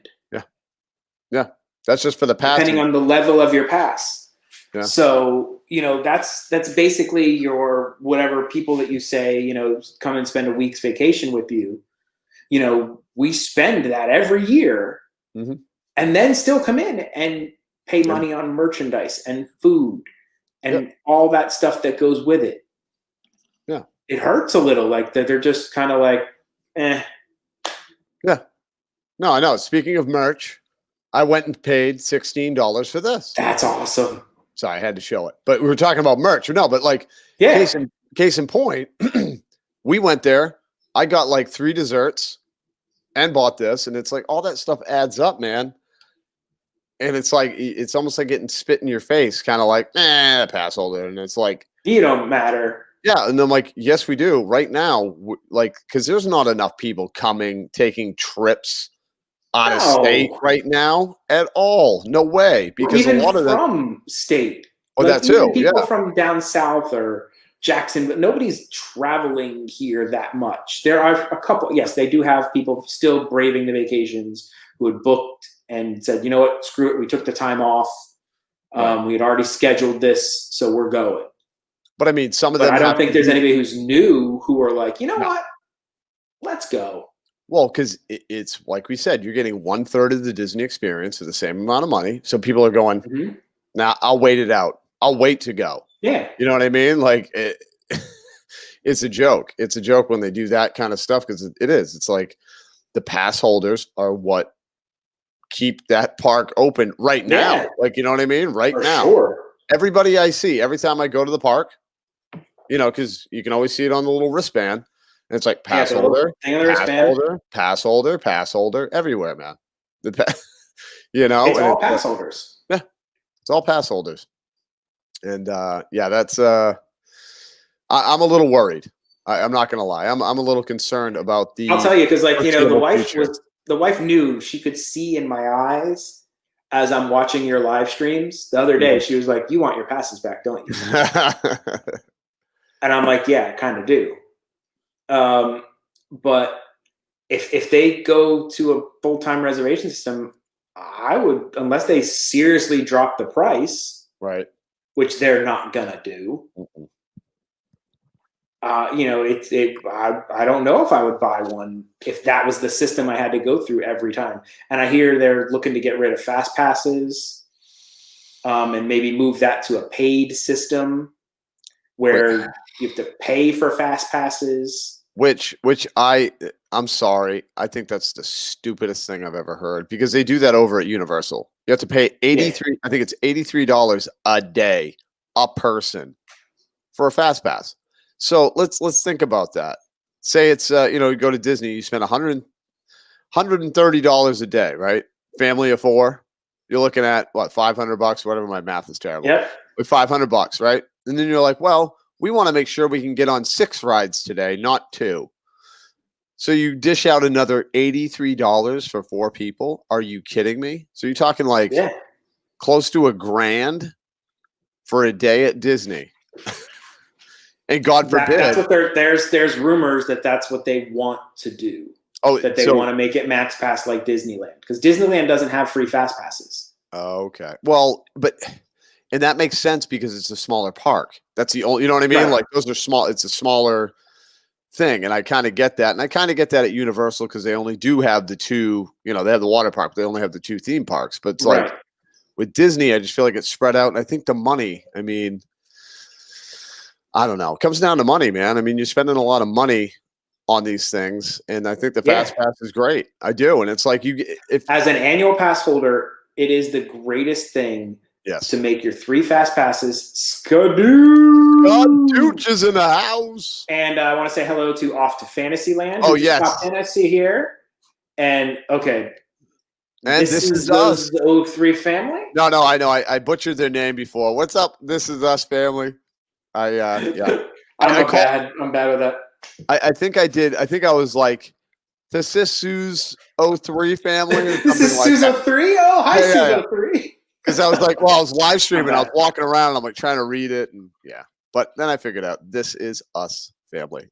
Yeah. That's just for the pass. Depending on the level of your pass. Yeah. So, that's basically your whatever people that you say, come and spend a week's vacation with you. We spend that every year and then still come in and pay money on merchandise and food and all that stuff that goes with it. Yeah. It hurts a little, like that they're just kind of like, eh. Yeah. No, I know. Speaking of merch, I went and paid $16 for this. That's awesome. So I had to show it. But we were talking about merch. No, but like case in point, we went there. I got like 3 desserts and bought this. And it's like all that stuff adds up, man. And it's like it's almost like getting spit in your face, kind of like, pass holder. And it's like, you don't matter. Yeah. And I'm like, yes, we do right now. Like, because there's not enough people taking trips out of state right now at all. No way. Because even a lot of them from state. Oh, that too. People from down south or Jackson, but nobody's traveling here that much. There are a couple. Yes, they do have people still braving the vacations who had booked and said, you know what, screw it. We took the time off. We had already scheduled this, so we're going. But I mean, some of them. I don't think there's anybody who's new who are like, you know what, let's go. Well, because it's like we said, you're getting 1/3 of the Disney experience for the same amount of money. So people are going, nah, I'll wait it out. I'll wait to go. Yeah. You know what I mean? Like, it's a joke. It's a joke when they do that kind of stuff because it is. It's like the pass holders are what keep that park open right now. Like, you know what I mean? Right now. Sure. Everybody I see, every time I go to the park, because you can always see it on the little wristband. And it's like pass holder, pass holder, everywhere, man. It's all pass holders. Yeah, it's all pass holders. And that's I'm a little worried. I'm not gonna lie. I'm a little concerned about the. I'll tell you because the wife knew, she could see in my eyes as I'm watching your live streams. The other day, she was like, "You want your passes back, don't you?" And I'm like, "Yeah, I kind of do." But if they go to a full-time reservation system, I would, unless they seriously drop the price, right? Which they're not gonna do. I don't know if I would buy one if that was the system I had to go through every time. And I hear they're looking to get rid of fast passes, and maybe move that to a paid system where you have to pay for fast passes. Which I'm sorry, I think that's the stupidest thing I've ever heard because they do that over at Universal. You have to pay $83. I think it's $83 a day a person for a fast pass. So let's think about that. Say it's you go to Disney, you spend $130 a day, right? Family of 4, you're looking at what, $500? Whatever, my math is terrible. Yep. Like $500, right? And then you're like, well, we want to make sure we can get on 6 rides today, not 2. So you dish out another $83 for 4 people. Are you kidding me? So you're talking like close to $1,000 for a day at Disney. And God forbid. That's what there's rumors that that's what they want to do. Oh, that they want to make it max pass like Disneyland, because Disneyland doesn't have free fast passes. Okay. Well, and that makes sense because it's a smaller park. That's the only, you know what I mean? Right. Like those are small. It's a smaller thing. And I kind of get that. And I kind of get that at Universal because they only do have the 2, they have the water park, but they only have the 2 theme parks. But it's like with Disney, I just feel like it's spread out. And I think the money, I mean, I don't know. It comes down to money, man. I mean, you're spending a lot of money on these things. And I think the fast pass is great. I do. And it's like as an annual pass holder, it is the greatest thing. Yes. To make your 3 fast passes. Skadooch is in the house. And I want to say hello to Off to Fantasyland. Oh, yes. I see here. And okay. And this is us. The O3 family? No, I know. I butchered their name before. What's up? This is us family. I'm bad with that. I think I did. I think I was like, this is Sue's O3 family. This is Sue's O3? Oh, hi, Sue's O3. Because I was like, well, I was live streaming. I was walking around. And I'm like trying to read it. And but then I figured out this is us family.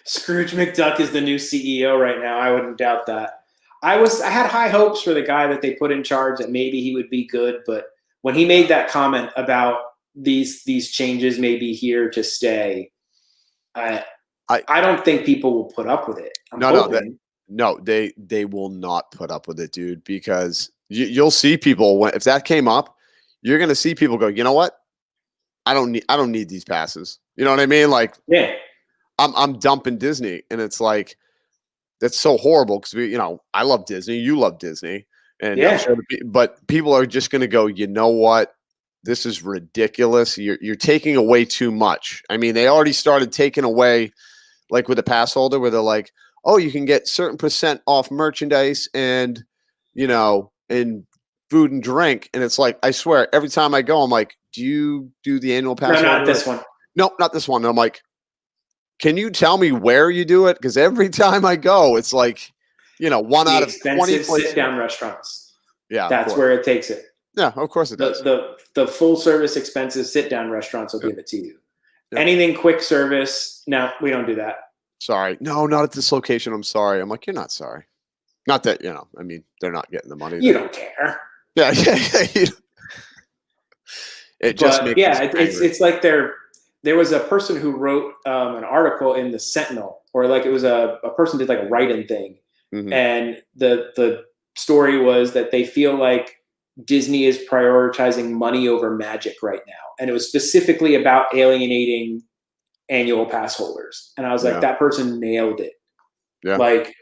Scrooge McDuck is the new CEO right now. I wouldn't doubt that. I had high hopes for the guy that they put in charge, that maybe he would be good, but when he made that comment about these changes may be here to stay, I don't think people will put up with it. They will not put up with it, dude, because you'll see people if that came up, you're going to see people go, you know what? I don't need these passes. You know what I mean? Like, yeah, I'm dumping Disney, and it's like, that's so horrible because I love Disney, you love Disney, and yeah. I'm sure but people are just going to go, you know what? This is ridiculous. You're taking away too much. I mean, they already started taking away, like with a pass holder, where they're like, oh, you can get certain % off merchandise and and food and drink, and it's like, I swear, every time I go, I'm like, do you do the annual pass? No, not this one. No, not this one. And I'm like, can you tell me where you do it? Because every time I go, it's like, one out of 20 places. Sit-down restaurants. Yeah, that's where it takes it. Yeah, of course it does. The full service expensive sit-down restaurants will give it to you. Yep. Anything quick service, no, we don't do that. Sorry, no, not at this location. I'm sorry. I'm like, you're not sorry. Not that I mean, they're not getting the money. You don't care. Yeah. It just makes it's like there was a person who wrote an article in the Sentinel, or like it was a person did like a write-in thing, and the story was that they feel like Disney is prioritizing money over magic right now, and it was specifically about alienating annual pass holders. And I was like, that person nailed it. Yeah, like.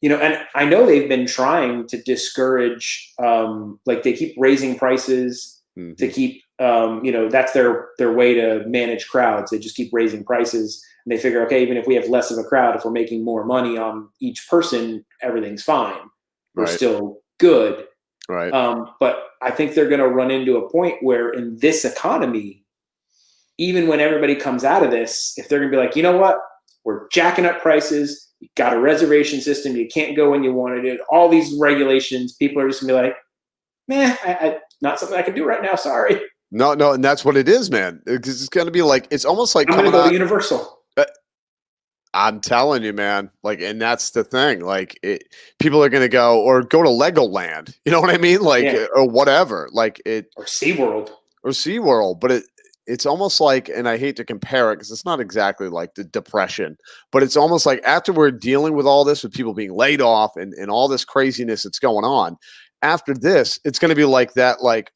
And I know they've been trying to discourage, like they keep raising prices to keep, that's their way to manage crowds. They just keep raising prices, and they figure, okay, even if we have less of a crowd, if we're making more money on each person, everything's fine. We're still good. Right. But I think they're going to run into a point where in this economy, even when everybody comes out of this, if they're going to be like, you know what, we're jacking up prices. You got a reservation system. You can't go when you want to do all these regulations. People are just gonna be like, I not something I can do right now. Sorry. No, and that's what it is, man. Because it's gonna be like, it's almost like I'm gonna go to Universal. I'm telling you, man. Like, and that's the thing. Like, people are gonna go or go to Legoland. You know what I mean? Like, or whatever. Like or SeaWorld. But it's almost like, and I hate to compare it because it's not exactly like the Depression, but it's almost like after we're dealing with all this, with people being laid off and all this craziness that's going on, after this, it's going to be like that, like,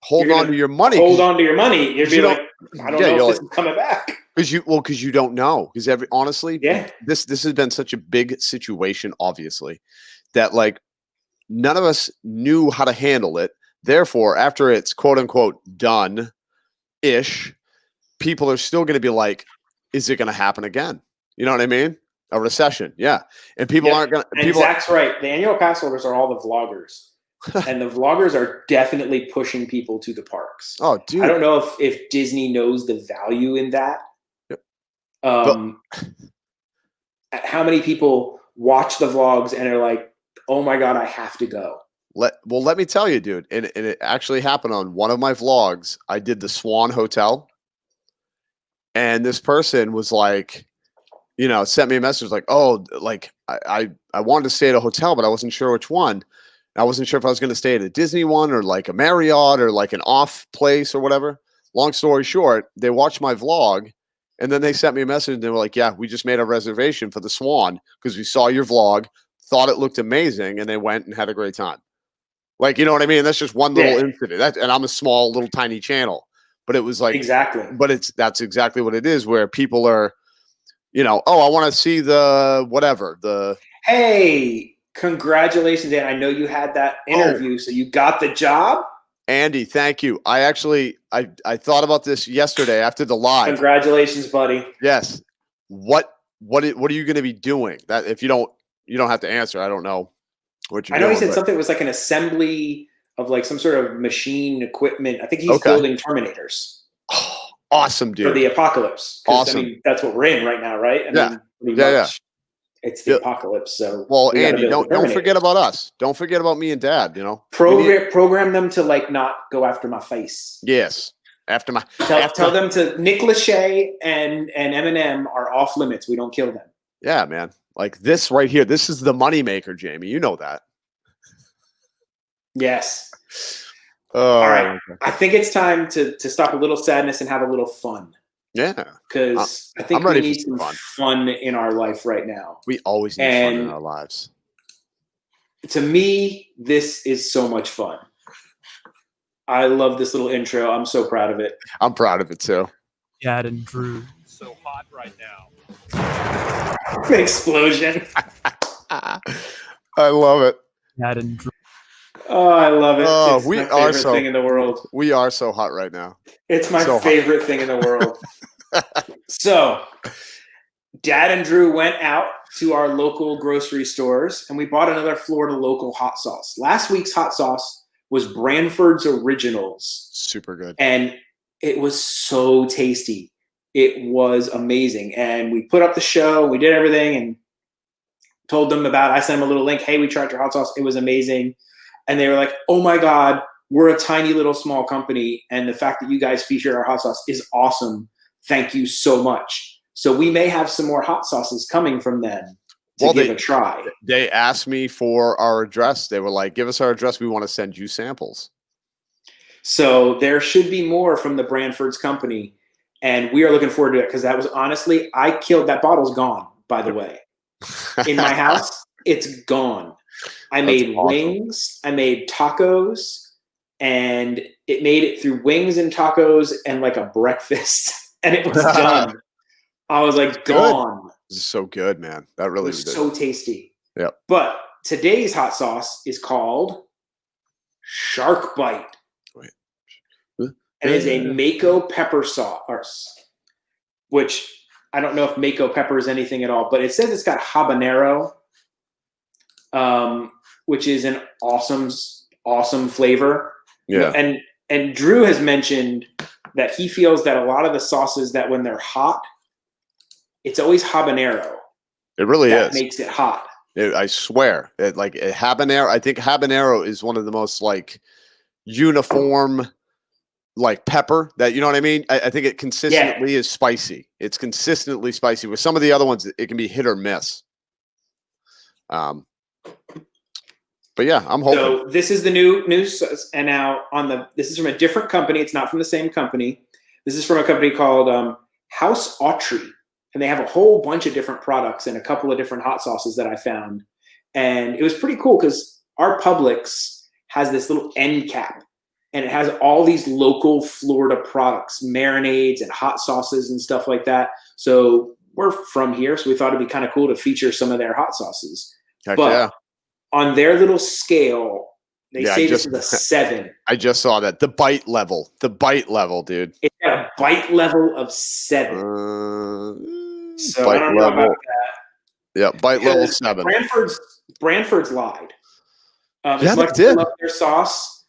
hold on to your money. Hold on to your money. You'd be like, I don't know if this is coming back. Because you don't know. Because honestly, this has been such a big situation, obviously, that like none of us knew how to handle it. Therefore, after it's quote unquote done-ish, people are still going to be like, is it going to happen again? You know what I mean? A recession. Yeah. And people aren't going to. And Zach's right. The annual pass holders are all the vloggers. And the vloggers are definitely pushing people to the parks. Oh, dude. I don't know if Disney knows the value in that. Yep. How many people watch the vlogs and are like, oh my God, I have to go. Let me tell you, dude, and it actually happened on one of my vlogs. I did the Swan Hotel, and this person was like, sent me a message like, oh, like I wanted to stay at a hotel, but I wasn't sure which one. I wasn't sure if I was going to stay at a Disney one or like a Marriott or like an off place or whatever. Long story short, they watched my vlog, and then they sent me a message, and they were like, yeah, we just made a reservation for the Swan because we saw your vlog, thought it looked amazing, and they went and had a great time. Like, you know what I mean? That's just one little incident. And I'm a small, little, tiny channel. But it was like, exactly. But that's exactly what it is, where people are, oh, I want to see the whatever. Hey, congratulations, Dan. I know you had that interview, so you got the job. Andy, thank you. I actually, I thought about this yesterday after the live. Congratulations, buddy. Yes. What are you going to be doing? That if you don't have to answer. I don't know. I know he said something was like an assembly of like some sort of machine equipment. I think he's building Terminators. Oh, awesome, dude. For the apocalypse. Awesome. I mean, that's what we're in right now, right? I mean, it's the apocalypse. So Andy, don't forget about us. Don't forget about me and Dad. Program them to like not go after my face. Yes. After my Tell them to Nick Lachey and Eminem are off limits. We don't kill them. Yeah, man. Like this right here. This is the moneymaker, Jamie. You know that. Yes. Oh, all right. Okay. I think it's time to stop a little sadness and have a little fun. Yeah. Because I think we need some fun in our life right now. We always need fun in our lives. To me, this is so much fun. I love this little intro. I'm so proud of it. I'm proud of it too. Dad and Drew. So hot right now. Explosion. I love it. Dad and Drew. Oh, I love it. Oh, it's my favorite thing in the world. We are so hot right now. It's my favorite thing in the world. So, Dad and Drew went out to our local grocery stores and we bought another Florida local hot sauce. Last week's hot sauce was Branford's Originals. Super good. And it was so tasty. It was amazing. And we put up the show, we did everything and told them about it. I sent them a little link. Hey, we tried your hot sauce. It was amazing. And they were like, oh my God, we're a tiny little small company. And the fact that you guys featured our hot sauce is awesome. Thank you so much. So we may have some more hot sauces coming from them to give a try. They asked me for our address. They were like, give us our address. We want to send you samples. So there should be more from the Branford's company. And we are looking forward to it because that was honestly, that bottle's gone, by the way. In my house, it's gone. I made wings, I made tacos, and it made it through wings and tacos and like a breakfast. And it was done. I was like, gone. This is so good, man. That really was so tasty. Yep. But today's hot sauce is called Shark Bite. It is a Mako pepper sauce, which I don't know if Mako pepper is anything at all, but it says it's got habanero, which is an awesome flavor. Yeah. And Drew has mentioned that he feels that a lot of the sauces that when they're hot, it's always habanero. It really is. That makes it hot. I swear. Habanero, I think habanero is one of the most like uniform like pepper that, you know what I mean? I think it consistently is spicy. It's consistently spicy. With some of the other ones, it can be hit or miss. But yeah, I'm hoping. So this is the new news, and now this is from a different company. It's not from the same company. This is from a company called House Autry, and they have a whole bunch of different products and a couple of different hot sauces that I found, and it was pretty cool because our Publix has this little end cap, and it has all these local Florida products, marinades and hot sauces and stuff like that. So we're from here, so we thought it'd be kind of cool to feature some of their hot sauces. Heck yeah. On their little scale, they say this is a 7. I just saw that. The bite level, dude. It's got a bite level of 7. So I don't know about that. Yeah, bite level 7. Brantford's lied. Yeah, they did. Love their sauce.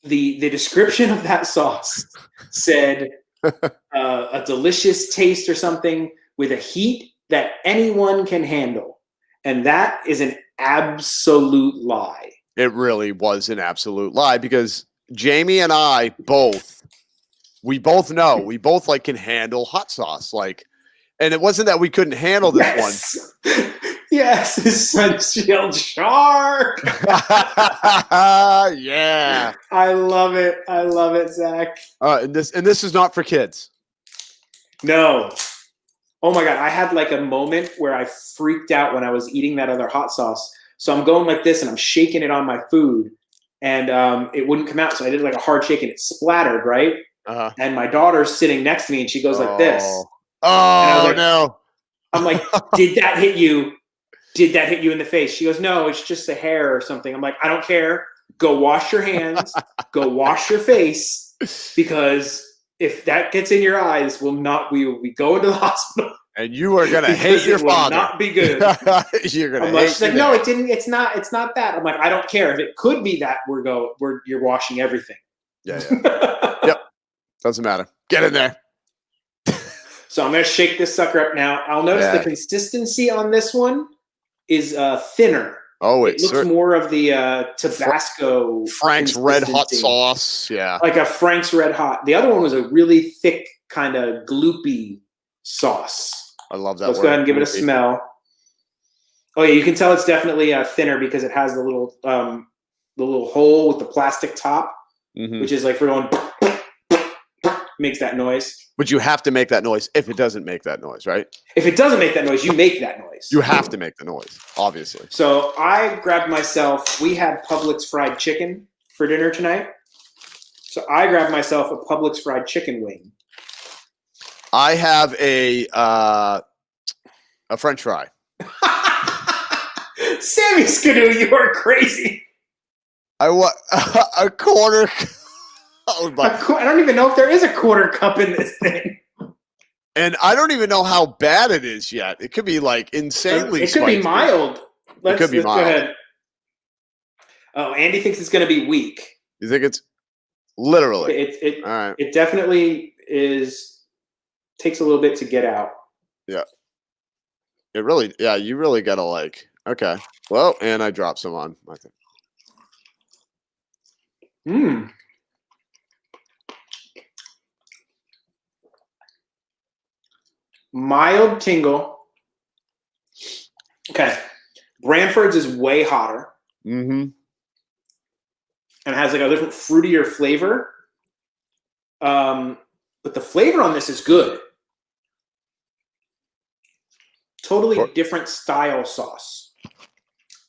The description of that sauce said a delicious taste or something with a heat that anyone can handle. And that is an absolute lie. It really was an absolute lie because Jamie and I both know we both like can handle hot sauce. Like, and it wasn't that we couldn't handle this one. Yes, his son's yelled shark. Yeah. I love it, Zach. And this is not for kids. No. Oh my God, I had like a moment where I freaked out when I was eating that other hot sauce. So I'm going like this and I'm shaking it on my food and it wouldn't come out. So I did like a hard shake and it splattered, right? Uh-huh. And my daughter's sitting next to me and she goes like this. Oh, like, no. I'm like, did that hit you? Did that hit you in the face? She goes, no, it's just the hair or something. I'm like, I don't care. Go wash your hands. Go wash your face because if that gets in your eyes, we will be going to the hospital. And you are gonna hate your father. Not be good. You're gonna. She's like, no, it didn't. It's not that. I'm like, I don't care if it could be that. You're washing everything. Yeah. Yep. Doesn't matter. Get in there. So I'm gonna shake this sucker up now. I'll notice the consistency on this one is thinner Oh, It looks more of the Tabasco. Frank's Red Hot consistency. sauce. Yeah. Like a Frank's Red Hot. The other one was a really thick, kind of gloopy sauce. I love that. Let's go ahead and give it a smell. Oh yeah, you can tell it's definitely thinner because it has the little hole with the plastic top, which is like for going makes that noise. But you have to make that noise if it doesn't make that noise, right? If it doesn't make that noise, you make that noise. You have to make the noise, obviously. So I grabbed myself. We had Publix fried chicken for dinner tonight. So I grabbed myself a Publix fried chicken wing. I have a French fry. Sammy Skidoo, you are crazy. I want a quarter. Oh, I don't even know if there is a quarter cup in this thing. And I don't even know how bad it is yet. It could be like insanely. It could be mild. It could be mild. Go ahead. Oh, Andy thinks it's going to be weak. You think it's literally? All right. It definitely is. Takes a little bit to get out. Yeah. It really. Yeah. You really gotta like. Okay. Well, and I dropped some on. I think. Mild tingle. Okay. Branford's is way hotter. And has like a different fruitier flavor. But the flavor on this is good. Totally different style sauce.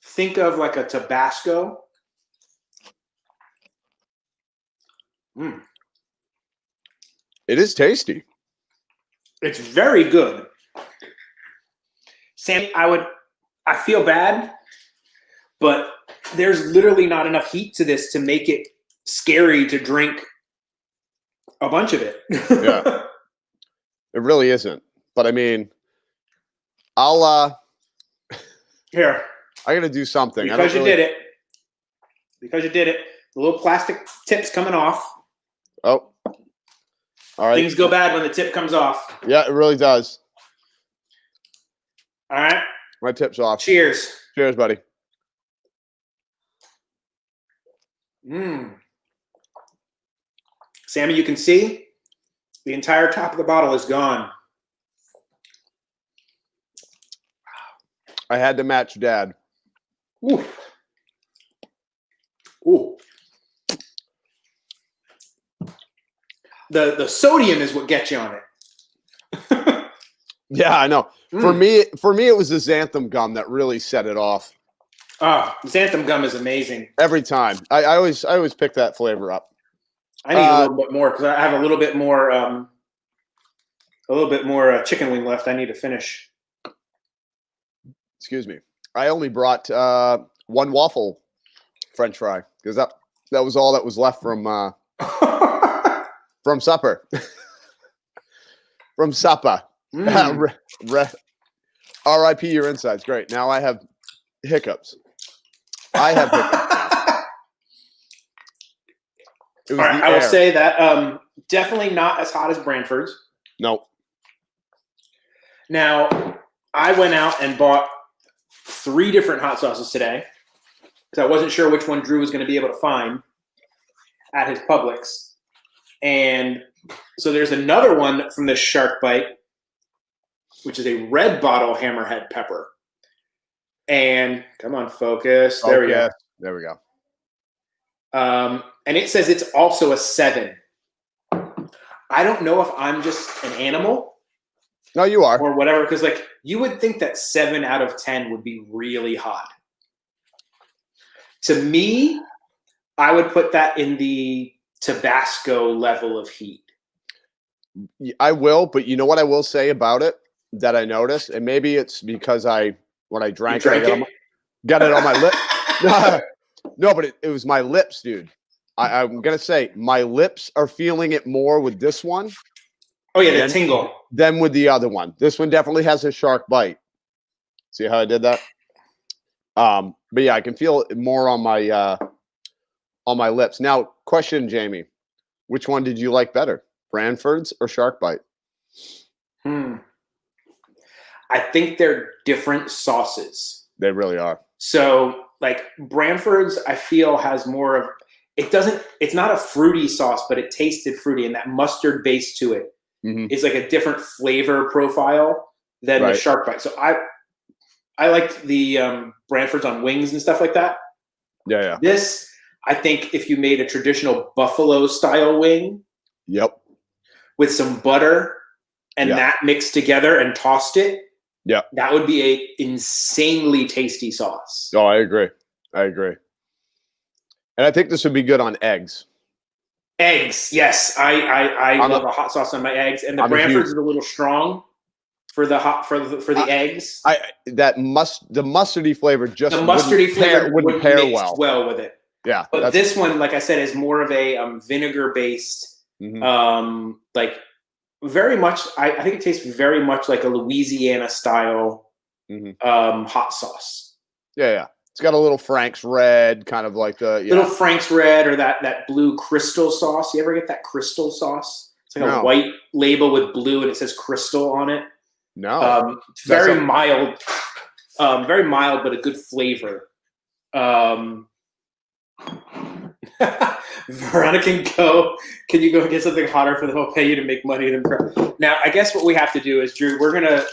Think of like a Tabasco. It is tasty. It's very good. Sammy, I feel bad, but there's literally not enough heat to this to make it scary to drink a bunch of it. Yeah. It really isn't. But I mean, I'll here. I gotta do something. Because you did it. Because you did it. The little plastic tip's coming off. Oh. All right. Things go bad when the tip comes off. Yeah, it really does. All right. My tip's off. Cheers. Cheers, buddy. Sammy, you can see the entire top of the bottle is gone. I had to match Dad. Ooh. Ooh. The sodium is what gets you on it. Yeah, I know. For me, it was the xanthan gum that really set it off. Oh, xanthan gum is amazing. Every time. I always pick that flavor up. I need a little bit more because I have a little bit more chicken wing left. I need to finish. Excuse me. I only brought one waffle French fry because that was all that was left from supper. From supper. R.I.P. your insides. Great. Now I have hiccups. I have hiccups. All right, I will say that definitely not as hot as Branford's. Nope. Now, I went out and bought 3 different hot sauces today because I wasn't sure which one Drew was going to be able to find at his Publix. And so there's another one from this Shark Bite, which is a red bottle hammerhead pepper. And come on, focus. There we go. There we go. And it says it's also a 7. I don't know if I'm just an animal. No, you are. Or whatever, because like you would think that 7 out of 10 would be really hot. To me, I would put that in the Tabasco level of heat. I will, but you know what I will say about it that I noticed, and maybe it's because when I drank it, got it on my lip. No, but it was my lips, dude. I'm gonna say my lips are feeling it more with this one. Oh yeah, the tingle. Than with the other one. This one definitely has a shark bite. See how I did that? But yeah, I can feel it more on my lips. Now, question, Jamie, which one did you like better, Branford's or Shark Bite? I think they're different sauces. They really are. So like Branford's, I feel has more of it's not a fruity sauce, but it tasted fruity, and that mustard base to it is like a different flavor profile than the Shark Bite. So I liked the Branford's on wings and stuff like that. Yeah. This, I think, if you made a traditional buffalo style wing, with some butter and that mixed together and tossed it, that would be a insanely tasty sauce. Oh, I agree. And I think this would be good on eggs. Eggs, yes. I love a hot sauce on my eggs, and the Branford's is a little strong for the eggs. The mustardy flavor wouldn't pair well with it. Yeah, but this one, like I said, is more of a vinegar based, like very much. I think it tastes very much like a Louisiana style hot sauce. Yeah. It's got a little Frank's Red, kind of like the little Frank's Red, or that blue Crystal sauce. You ever get that Crystal sauce? It's like a white label with blue, and it says Crystal on it. No, very mild, but a good flavor. Veronica can you go get something hotter for them? I'll pay you to make money. Now, I guess what we have to do is, Drew, we're gonna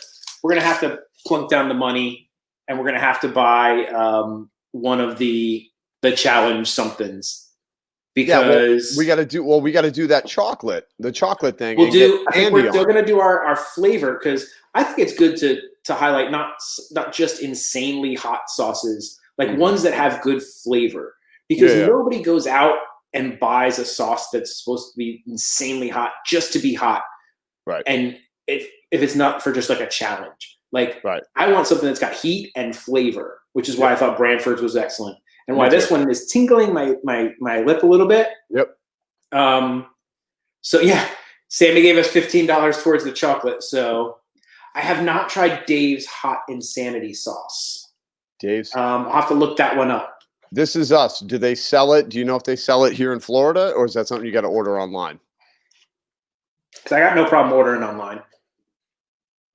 have to plunk down the money, and we're gonna have to buy one of the challenge somethings, because we got to do that chocolate, the chocolate thing. I think we're still gonna do our flavor, because I think it's good to highlight not just insanely hot sauces, like ones that have good flavor, because nobody goes out and buys a sauce that's supposed to be insanely hot just to be hot. Right. And if it's not for just like a challenge, I want something that's got heat and flavor, which is why I thought Branford's was excellent, and why this one is tingling my lip a little bit. So yeah, Sammy gave us $15 towards the chocolate. So I have not tried Dave's Hot Insanity sauce. I'll have to look that one up. This is us. Do they sell it? Do you know if they sell it here in Florida, or is that something you got to order online? Because I got no problem ordering online.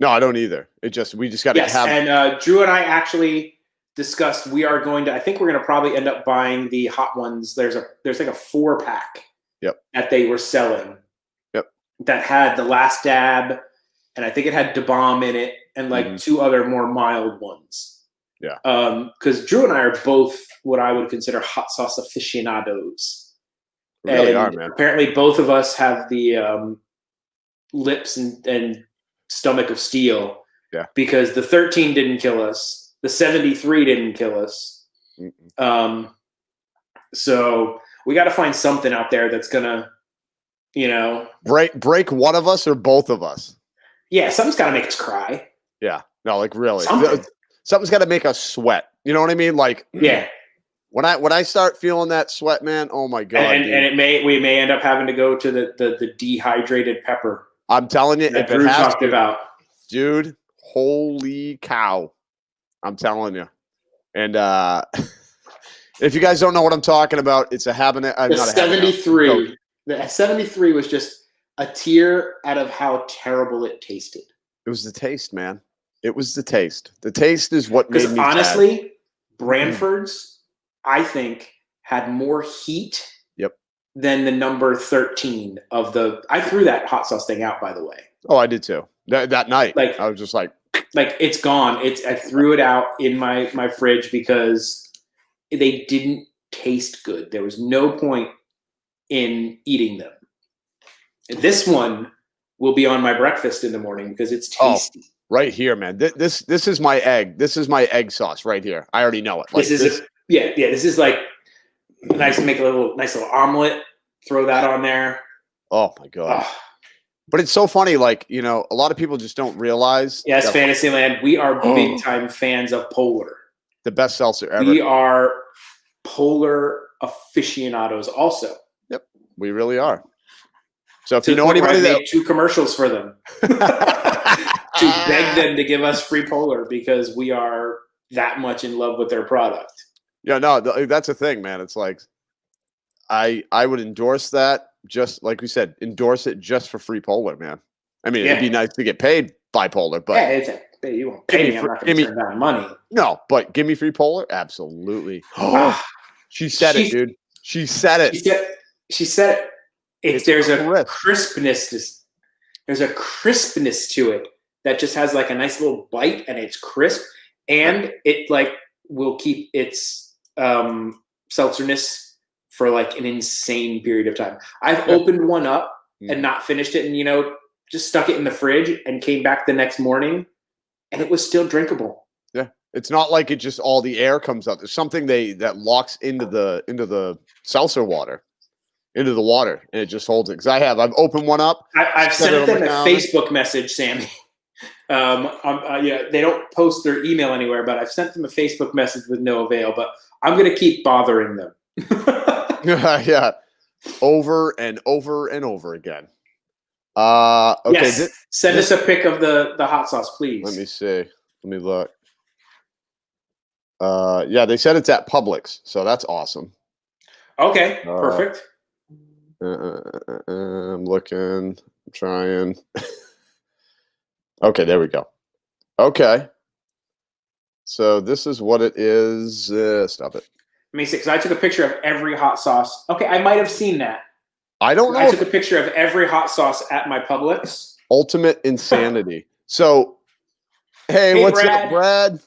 No, I don't either. We just got to have. And Drew and I actually discussed I think we're going to probably end up buying the hot ones. There's like a 4-pack that they were selling that had the Last Dab, and I think it had Da Bomb in it, and like 2 other more mild ones. Because Drew and I are both what I would consider hot sauce aficionados. We really are, man. Apparently both of us have the lips and stomach of steel. Yeah. Because the 13 didn't kill us. The 73 didn't kill us. So we got to find something out there that's going to, break one of us or both of us. Yeah, something's got to make us cry. Yeah. No, like really. Something's got to make us sweat. You know what I mean? Like, when I start feeling that sweat, man, oh my God. And we may end up having to go to the dehydrated pepper. I'm telling you, if Drew talked about, dude, holy cow. I'm telling you. And if you guys don't know what I'm talking about, it's a habanero. The 73. The 73 was just a tear out of how terrible it tasted. It was the taste, man. It was the taste. The taste is what made me honestly, sad. Branford's, I think, had more heat than the number 13 of the. I threw that hot sauce thing out, by the way. Oh, I did too. That night, I was just like it's gone. I threw it out in my fridge because they didn't taste good. There was no point in eating them. This one will be on my breakfast in the morning because it's tasty. Right here, man. This is my egg. This is my egg sauce right here. I already know it. Like, this is like nice to make a nice little omelet. Throw that on there. Oh my God. But it's so funny. Like, a lot of people just don't realize. Yes, Fantasyland. We are big time fans of Polar. The best seltzer ever. We are Polar aficionados also. Yep. We really are. So if you know anybody that made 2 commercials for them. To beg them to give us free Polar because we are that much in love with their product. Yeah, no, that's the thing, man. It's like I would endorse that, just like we said, endorse it just for free Polar, man. I mean, it'd be nice to get paid by Polar, but Hey, you won't pay me. I'm not going to turn down money. No, but give me free Polar? Absolutely. Ah, She said it, dude. She said it. She said it. There's crisp. a crispness. There's a crispness to it that just has like a nice little bite, and it's crisp, and it like will keep its seltzerness for like an insane period of time. I've opened one up and not finished it, and just stuck it in the fridge and came back the next morning, and it was still drinkable. Yeah, it's not like it just all the air comes out. There's something that locks into the seltzer water, into the water, and it just holds it. Because I've opened one up. I've sent them a Facebook message, Sammy. They don't post their email anywhere, but I've sent them a Facebook message with no avail. But I'm gonna keep bothering them. Yeah, over and over and over again. Okay. Yes. Send us a pic of the hot sauce, please. Let me see. Let me look. Yeah, they said it's at Publix, so that's awesome. Okay, perfect. I'm looking. I'm trying. Okay, there we go. Okay. So this is what it is. Stop it. Let me see, because I took a picture of every hot sauce. Okay, I might have seen that. I don't know. I took a picture of every hot sauce at my Publix. Ultimate insanity. So, hey, what's Brad. up, Brad?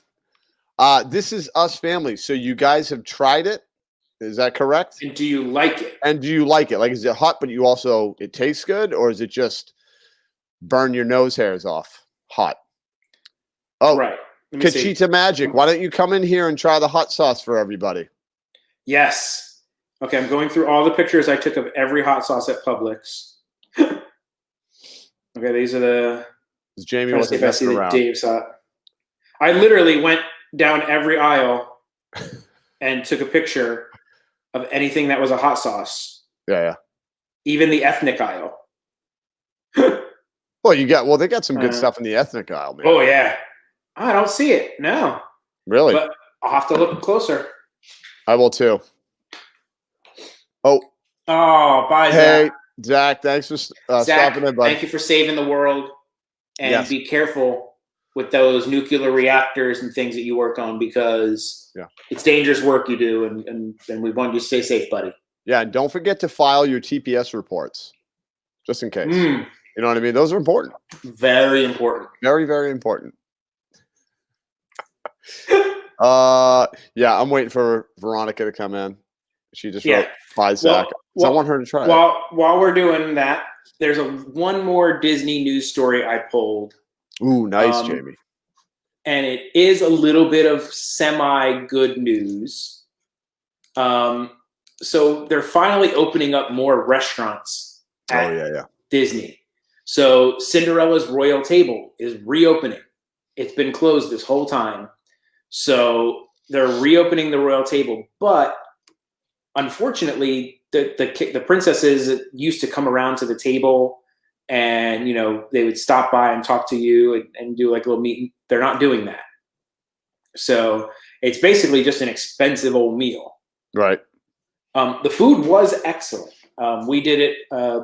This is Us Family. So you guys have tried it. Is that correct? And do you like it? And do you like it? Like, is it hot, but you also, it tastes good? Or is it just burn your nose hairs off hot? Oh, right. Kachita Magic. Why don't you come in here and try the hot sauce for everybody? Yes. Okay, I'm going through all the pictures I took of every hot sauce at Publix. Okay, these are the. Jamie wasn't messing around. Dave saw it. I literally went down every aisle and took a picture of anything that was a hot sauce. Yeah. Even the ethnic aisle. Well, they got some good stuff in the ethnic aisle, man. Oh yeah. I don't see it. No. Really? But I'll have to look closer. I will too. Oh, bye, hey, Zach. Thanks for stopping in, bud. Thank you for saving the world. And Be careful with those nuclear reactors and things that you work on, because it's dangerous work you do, and we want you to stay safe, buddy. Yeah, and don't forget to file your TPS reports, just in case. You know what I mean? Those are important. Very important. Very, very important. Yeah, I'm waiting for Veronica to come in. She just wrote, bye, Zach. I want her to try it. While we're doing that, there's one more Disney news story I pulled. Ooh, nice, Jamie. And it is a little bit of semi-good news. So they're finally opening up more restaurants at Disney. So Cinderella's Royal Table is reopening. It's been closed this whole time. So they're reopening the Royal Table, but unfortunately, the princesses used to come around to the table, and they would stop by and talk to you and do like a little meeting. They're not doing that. So it's basically just an expensive old meal. Right. The food was excellent. We did it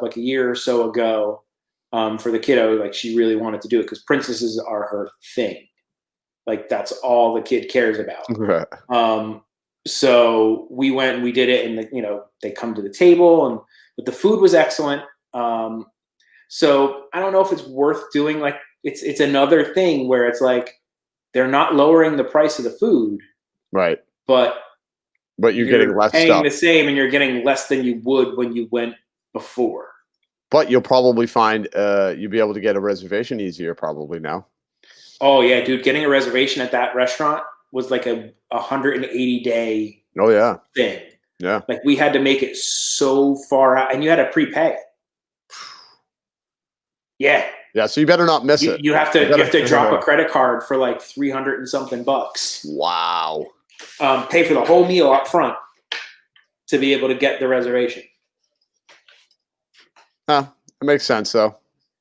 like a year or so ago for the kiddo. Like, she really wanted to do it because princesses are her thing. Like, that's all the kid cares about. Right. So we went and we did it, and they come to the table, but the food was excellent. So I don't know if it's worth doing. Like, it's another thing where it's like they're not lowering the price of the food, right? But you're getting less paying stuff. The same, and you're getting less than you would when you went before. But you'll probably find you'll be able to get a reservation easier probably now. Oh yeah, dude, getting a reservation at that restaurant was like a 180-day thing. Yeah. Like, we had to make it so far out, and you had to prepay. Yeah. Yeah, so you better not miss it. You have to drop a credit card for like $300 and something bucks. Wow. Pay for the whole meal up front to be able to get the reservation. It makes sense though.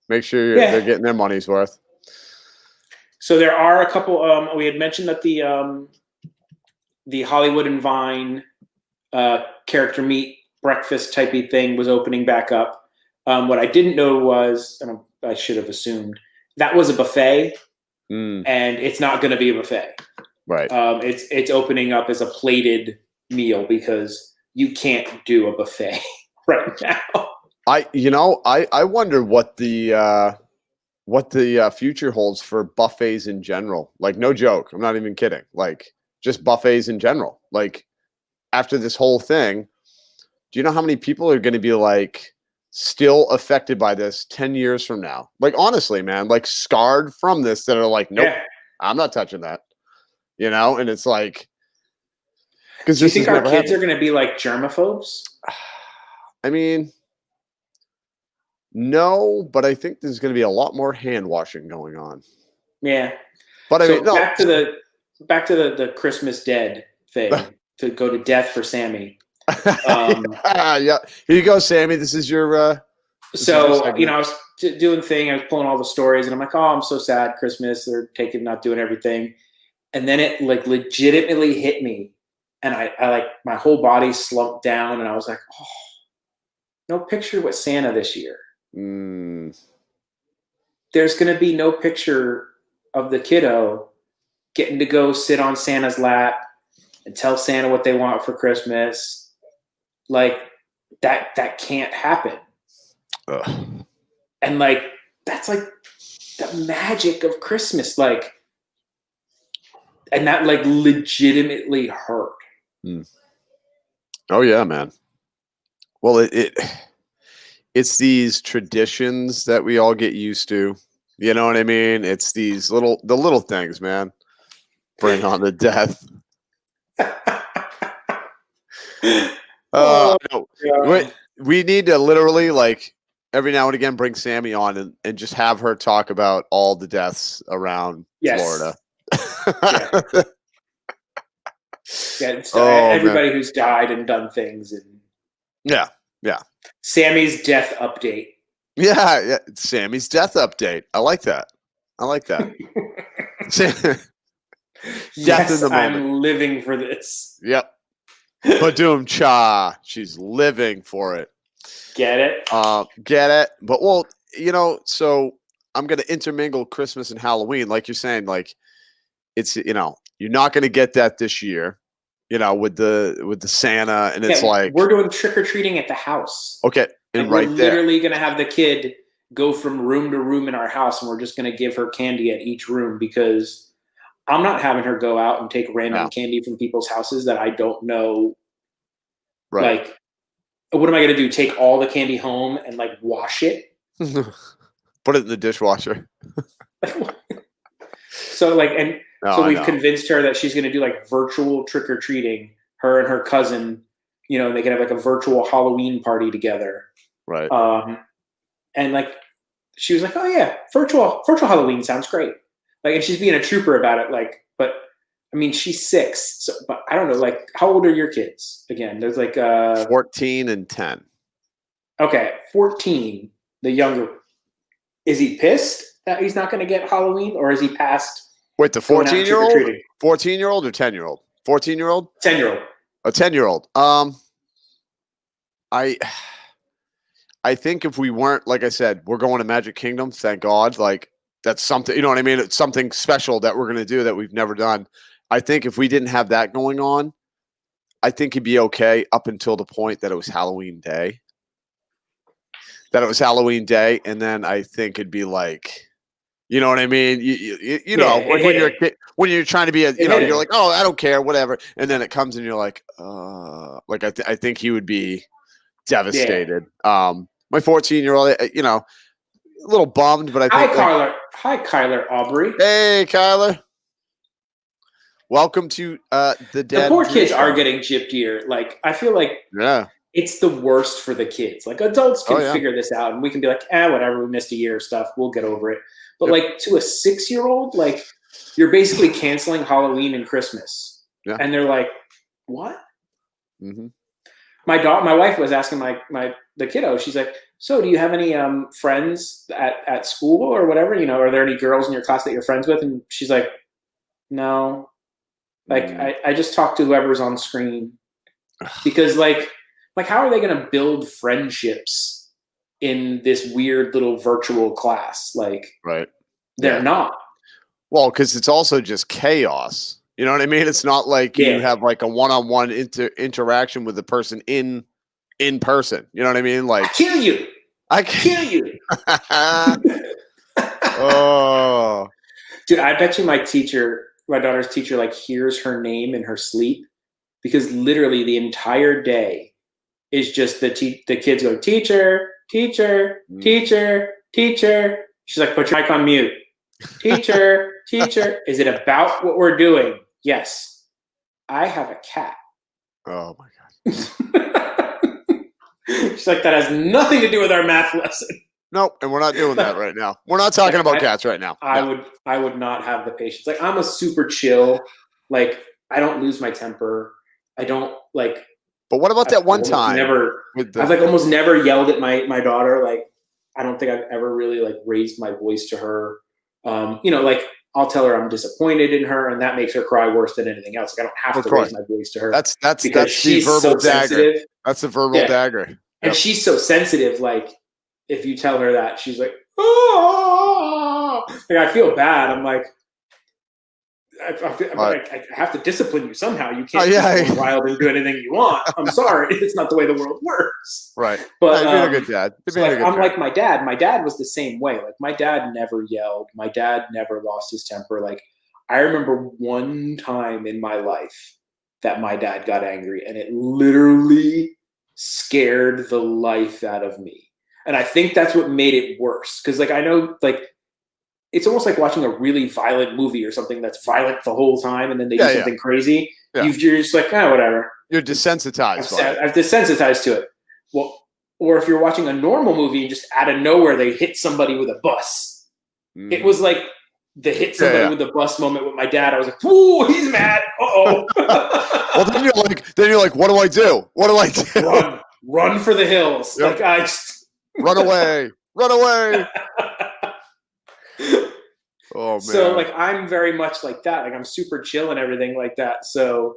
Make sure they're getting their money's worth. So there are a couple. We had mentioned that the Hollywood and Vine character meet breakfast typey thing was opening back up. What I didn't know was, and I should have assumed, that was a buffet. Mm, and it's not going to be a buffet. right. It's opening up as a plated meal because you can't do a buffet right now. I wonder what the future holds for buffets in general. Like, no joke. I'm not even kidding. Like, just buffets in general. Like, after this whole thing, do you know how many people are going to be like still affected by this 10 years from now? Like, honestly, man, like scarred from this that are like, nope, Yeah. I'm not touching that. And it's like, because Do you this think has our never kids are happened. going to be like germaphobes? I mean, no, but I think there's going to be a lot more hand washing going on. Yeah. But I So mean, no. back to the Christmas Dead thing, to go to death for Sammy. Yeah, here you go, Sammy. This is your. So I was doing thing. I was pulling all the stories, and I'm like, oh, I'm so sad. Christmas, they're not doing everything, and then it like legitimately hit me, and I like my whole body slumped down, and I was like, oh, no picture with Santa this year. Mm. There's going to be no picture of the kiddo getting to go sit on Santa's lap and tell Santa what they want for Christmas. Like that can't happen. Ugh. And like that's like the magic of Christmas. Like, and that like legitimately hurt. Mm. Oh yeah, man. Well, it's these traditions that we all get used to. You know what I mean? It's these the little things, man. Bring on the death. Oh, No. God. We need to literally, like, every now and again bring Sammy on and just have her talk about all the deaths around Yes. Florida. Yeah. Yeah, Oh, everybody man. who's died and done things, and Yeah. Sammy's death update. Yeah. Sammy's death update. I like that. Death in the moment. I'm living for this. Yep. Badoom cha. She's living for it. Get it? Get it? But so I'm gonna intermingle Christmas and Halloween, like you're saying, like it's you're not gonna get that this year, with the Santa, and it's like we're doing trick or treating at the house. Okay, and we're right there. literally gonna have the kid go from room to room in our house, and we're just gonna give her candy at each room because I'm not having her go out and take random candy from people's houses that I don't know. Right. Like, what am I going to do? Take all the candy home and like wash it? Put it in the dishwasher. So we've convinced her that she's going to do like virtual trick or treating. Her and her cousin, and they can have like a virtual Halloween party together. Right. And like she was like, "Oh yeah, virtual Halloween sounds great." Like, and she's being a trooper about it. Like, but I mean, she's 6, so, but I don't know. Like, how old are your kids? Again, there's like 14 and 10. Okay, 14, the younger. Is he pissed that he's not going to get Halloween, or is he past? Wait, the 14-year-old? 14-year-old or 10-year-old? 14-year-old? 10-year-old. A 10-year-old. I think if we weren't, like I said, we're going to Magic Kingdom. Thank God. Like, that's something, you know what I mean? It's something special that we're going to do that we've never done. I think if we didn't have that going on, I think it'd be okay up until the point that it was Halloween Day. And then I think it'd be like, you know what I mean? You know, like when you're a kid, when you're trying to be you're like, oh, I don't care, whatever. And then it comes and you're like, I think he would be devastated. Yeah. My 14-year-old, a little bummed, but I think. Hi, Kyler Aubrey. Hey, Kyler. Welcome to the Dad. The poor kids are getting gypped here. Like, I feel like it's the worst for the kids. Like, adults can figure this out, and we can be like, whatever, we missed a year of stuff. We'll get over it. But like to a 6-year-old, like you're basically canceling Halloween and Christmas. Yeah. And they're like, what? Mm-hmm. My wife was asking the kiddo, she's like, so do you have any friends at school or whatever? Are there any girls in your class that you're friends with? And she's like, no. Like, I just talk to whoever's on screen. Because like how are they going to build friendships in this weird little virtual class? Like, right. They're not. Well, because it's also just chaos. You know what I mean? It's not like you have like a one-on-one interaction with the person in person. You know what I mean? Like, I kill you. I kill you. Oh, dude, I bet you my daughter's teacher, like hears her name in her sleep, because literally the entire day is just the kids going, teacher, teacher, teacher, teacher. She's like, put your mic on mute. Teacher, teacher. Is it about what we're doing? Yes. I have a cat. Oh my God. She's like, that has nothing to do with our math lesson. Nope, and we're not doing that right now. We're not talking about cats right now. I would not have the patience. Like, I'm a super chill. Like, I don't lose my temper. I don't like. But what about that one time? I've like almost never yelled at my daughter. Like, I don't think I've ever really like raised my voice to her. Like I'll tell her I'm disappointed in her, and that makes her cry worse than anything else. Like, I don't have to raise my voice to her. That's the verbal dagger. Sensitive. That's the verbal dagger. Yep. And she's so sensitive. Like, if you tell her that, she's like, oh, like, I feel bad. I'm like, I have to discipline you somehow. You can't just go wild and do anything you want. I'm sorry. It's not the way the world works. Right. But you're being a good dad. I'm like my dad. My dad was the same way. Like, my dad never yelled. My dad never lost his temper. Like, I remember one time in my life that my dad got angry, and it literally scared the life out of me. And I think that's what made it worse. Because, like, I know, like, it's almost like watching a really violent movie or something that's violent the whole time, and then they do something crazy. Yeah. You're just like, whatever. You're desensitized. I've desensitized to it. Well, or if you're watching a normal movie and just out of nowhere they hit somebody with a bus. It was like the hit somebody with a bus moment with my dad. I was like, "Ooh, he's mad. Uh-oh." Well, then you're like, what do I do? What do I do? Run for the hills. Yep. Like, run away. Run away. Oh man. So like, I'm very much like that. Like, I'm super chill and everything like that. So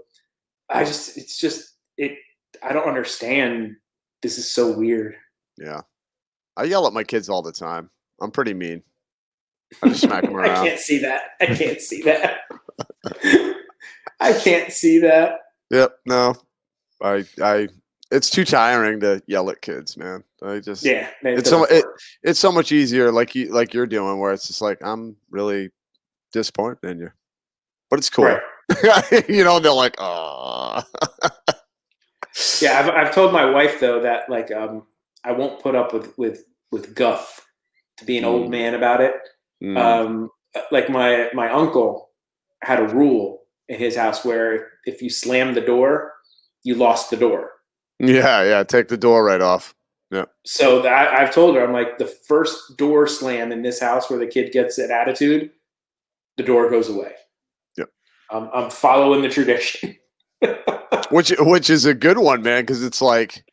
I don't understand. This is so weird. Yeah. I yell at my kids all the time. I'm pretty mean. I just smack them around. I can't see that. I can't see that. Yep. No. It's too tiring to yell at kids, man. It's so much easier, like you're doing, where it's just like, I'm really disappointed in you, but it's cool. Right. They're like, oh. Yeah, I've told my wife though that like I won't put up with guff to be an old man about it. Like my uncle had a rule in his house where if you slammed the door, you lost the door. Yeah, take the door right off. Yeah. So I've told her, I'm like, the first door slam in this house where the kid gets an attitude, the door goes away. Yep. I'm following the tradition. Which is a good one, man, because it's like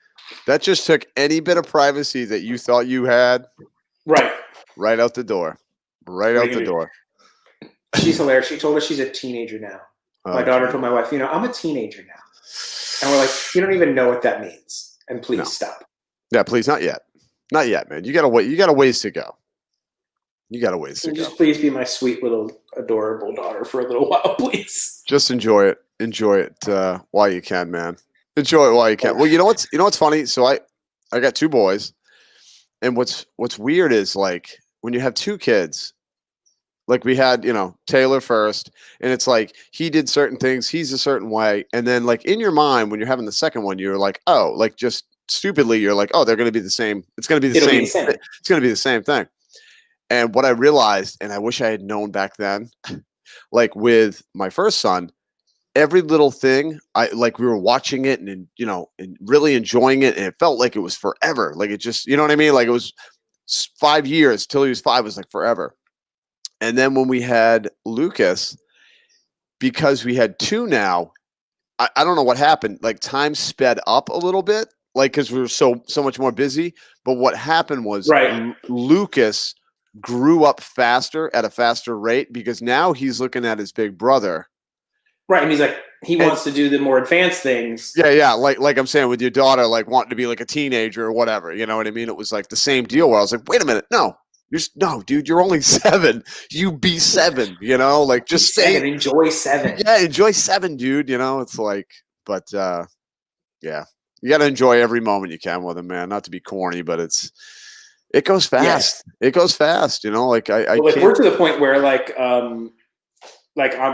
that just took any bit of privacy that you thought you had. Right out the door. Right out the door. She's hilarious. She told us she's a teenager now. My daughter told my wife, I'm a teenager now. And we're like, you don't even know what that means. And please stop. Yeah, please, not yet. Not yet, man. You gotta wait. You got a ways to go. Just please be my sweet little adorable daughter for a little while, please. Just enjoy it. Enjoy it while you can, man. Enjoy it while you can. Well, you know what's funny? So I got two boys, and what's weird is like when you have two kids. Like we had, Taylor first, and it's like he did certain things, he's a certain way, and then like in your mind when you're having the second one, you're like, oh, like just stupidly, you're like, oh, they're going to be the same. It's going to be the same. It's going to be the same thing. And what I realized, and I wish I had known back then, like with my first son, every little thing, we were watching it and really enjoying it, and it felt like it was forever. Like it just, you know what I mean? Like it was 5 years till he was 5 was like forever. And then when we had Lucas, because we had two now, I don't know what happened. Like time sped up a little bit, like because we were so much more busy. But what happened was Lucas grew up faster at a faster rate because now he's looking at his big brother. Right, and he's like, he wants to do the more advanced things. Yeah. Like I'm saying with your daughter, like wanting to be like a teenager or whatever. You know what I mean? It was like the same deal where I was like, wait a minute, no. No, dude, you're only 7. You be 7, you know, like just Seven, enjoy 7. Yeah, enjoy 7, dude. You know, it's like, but yeah, you got to enjoy every moment you can with him, man. Not to be corny, but it goes fast. Yes. It goes fast, you know. Like I Well, like can't. we're to the point where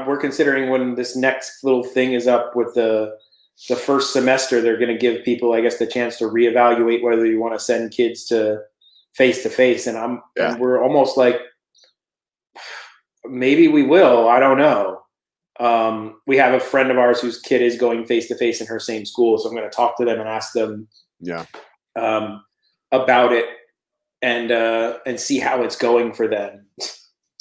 we're considering when this next little thing is up with the first semester, they're going to give people, I guess, the chance to reevaluate whether you want to send kids to face, and we're almost like, maybe we will. I don't know. We have a friend of ours whose kid is going face to face in her same school, so I'm going to talk to them and ask them, about it and see how it's going for them.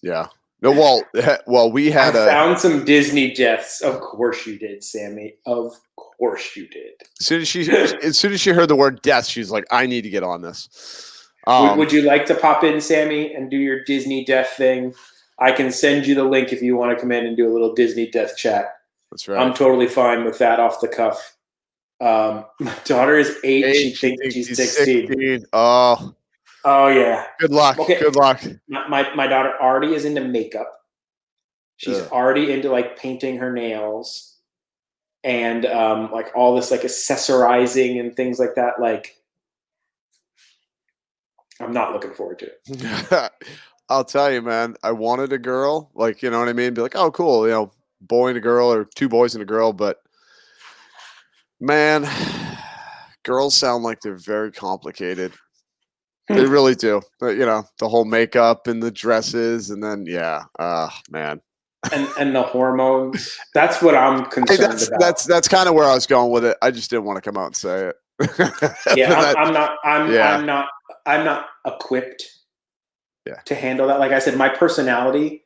Yeah. No. Well, we had found some Disney deaths. Of course you did, Sammy. Of course you did. As soon as she heard the word death, she's like, I need to get on this. Would you like to pop in, Sammy, and do your Disney death thing? I can send you the link if you want to come in and do a little Disney death chat. That's right. I'm totally fine with that off the cuff. My daughter is 8. She thinks she's 16. Oh yeah. Good luck. Okay. Good luck. My daughter already is into makeup. She's already into like painting her nails and like all this like accessorizing and things like that. Like, I'm not looking forward to it. I'll tell you, man, I wanted a girl, like, you know what I mean? Be like, oh, cool, you know, boy and a girl or 2 boys and a girl. But, man, girls sound like they're very complicated. They really do. But, you know, the whole makeup and the dresses and then, man. And the hormones. That's what I'm concerned about. That's kind of where I was going with it. I just didn't want to come out and say it. Yeah, I'm not equipped to handle that. Like I said, my personality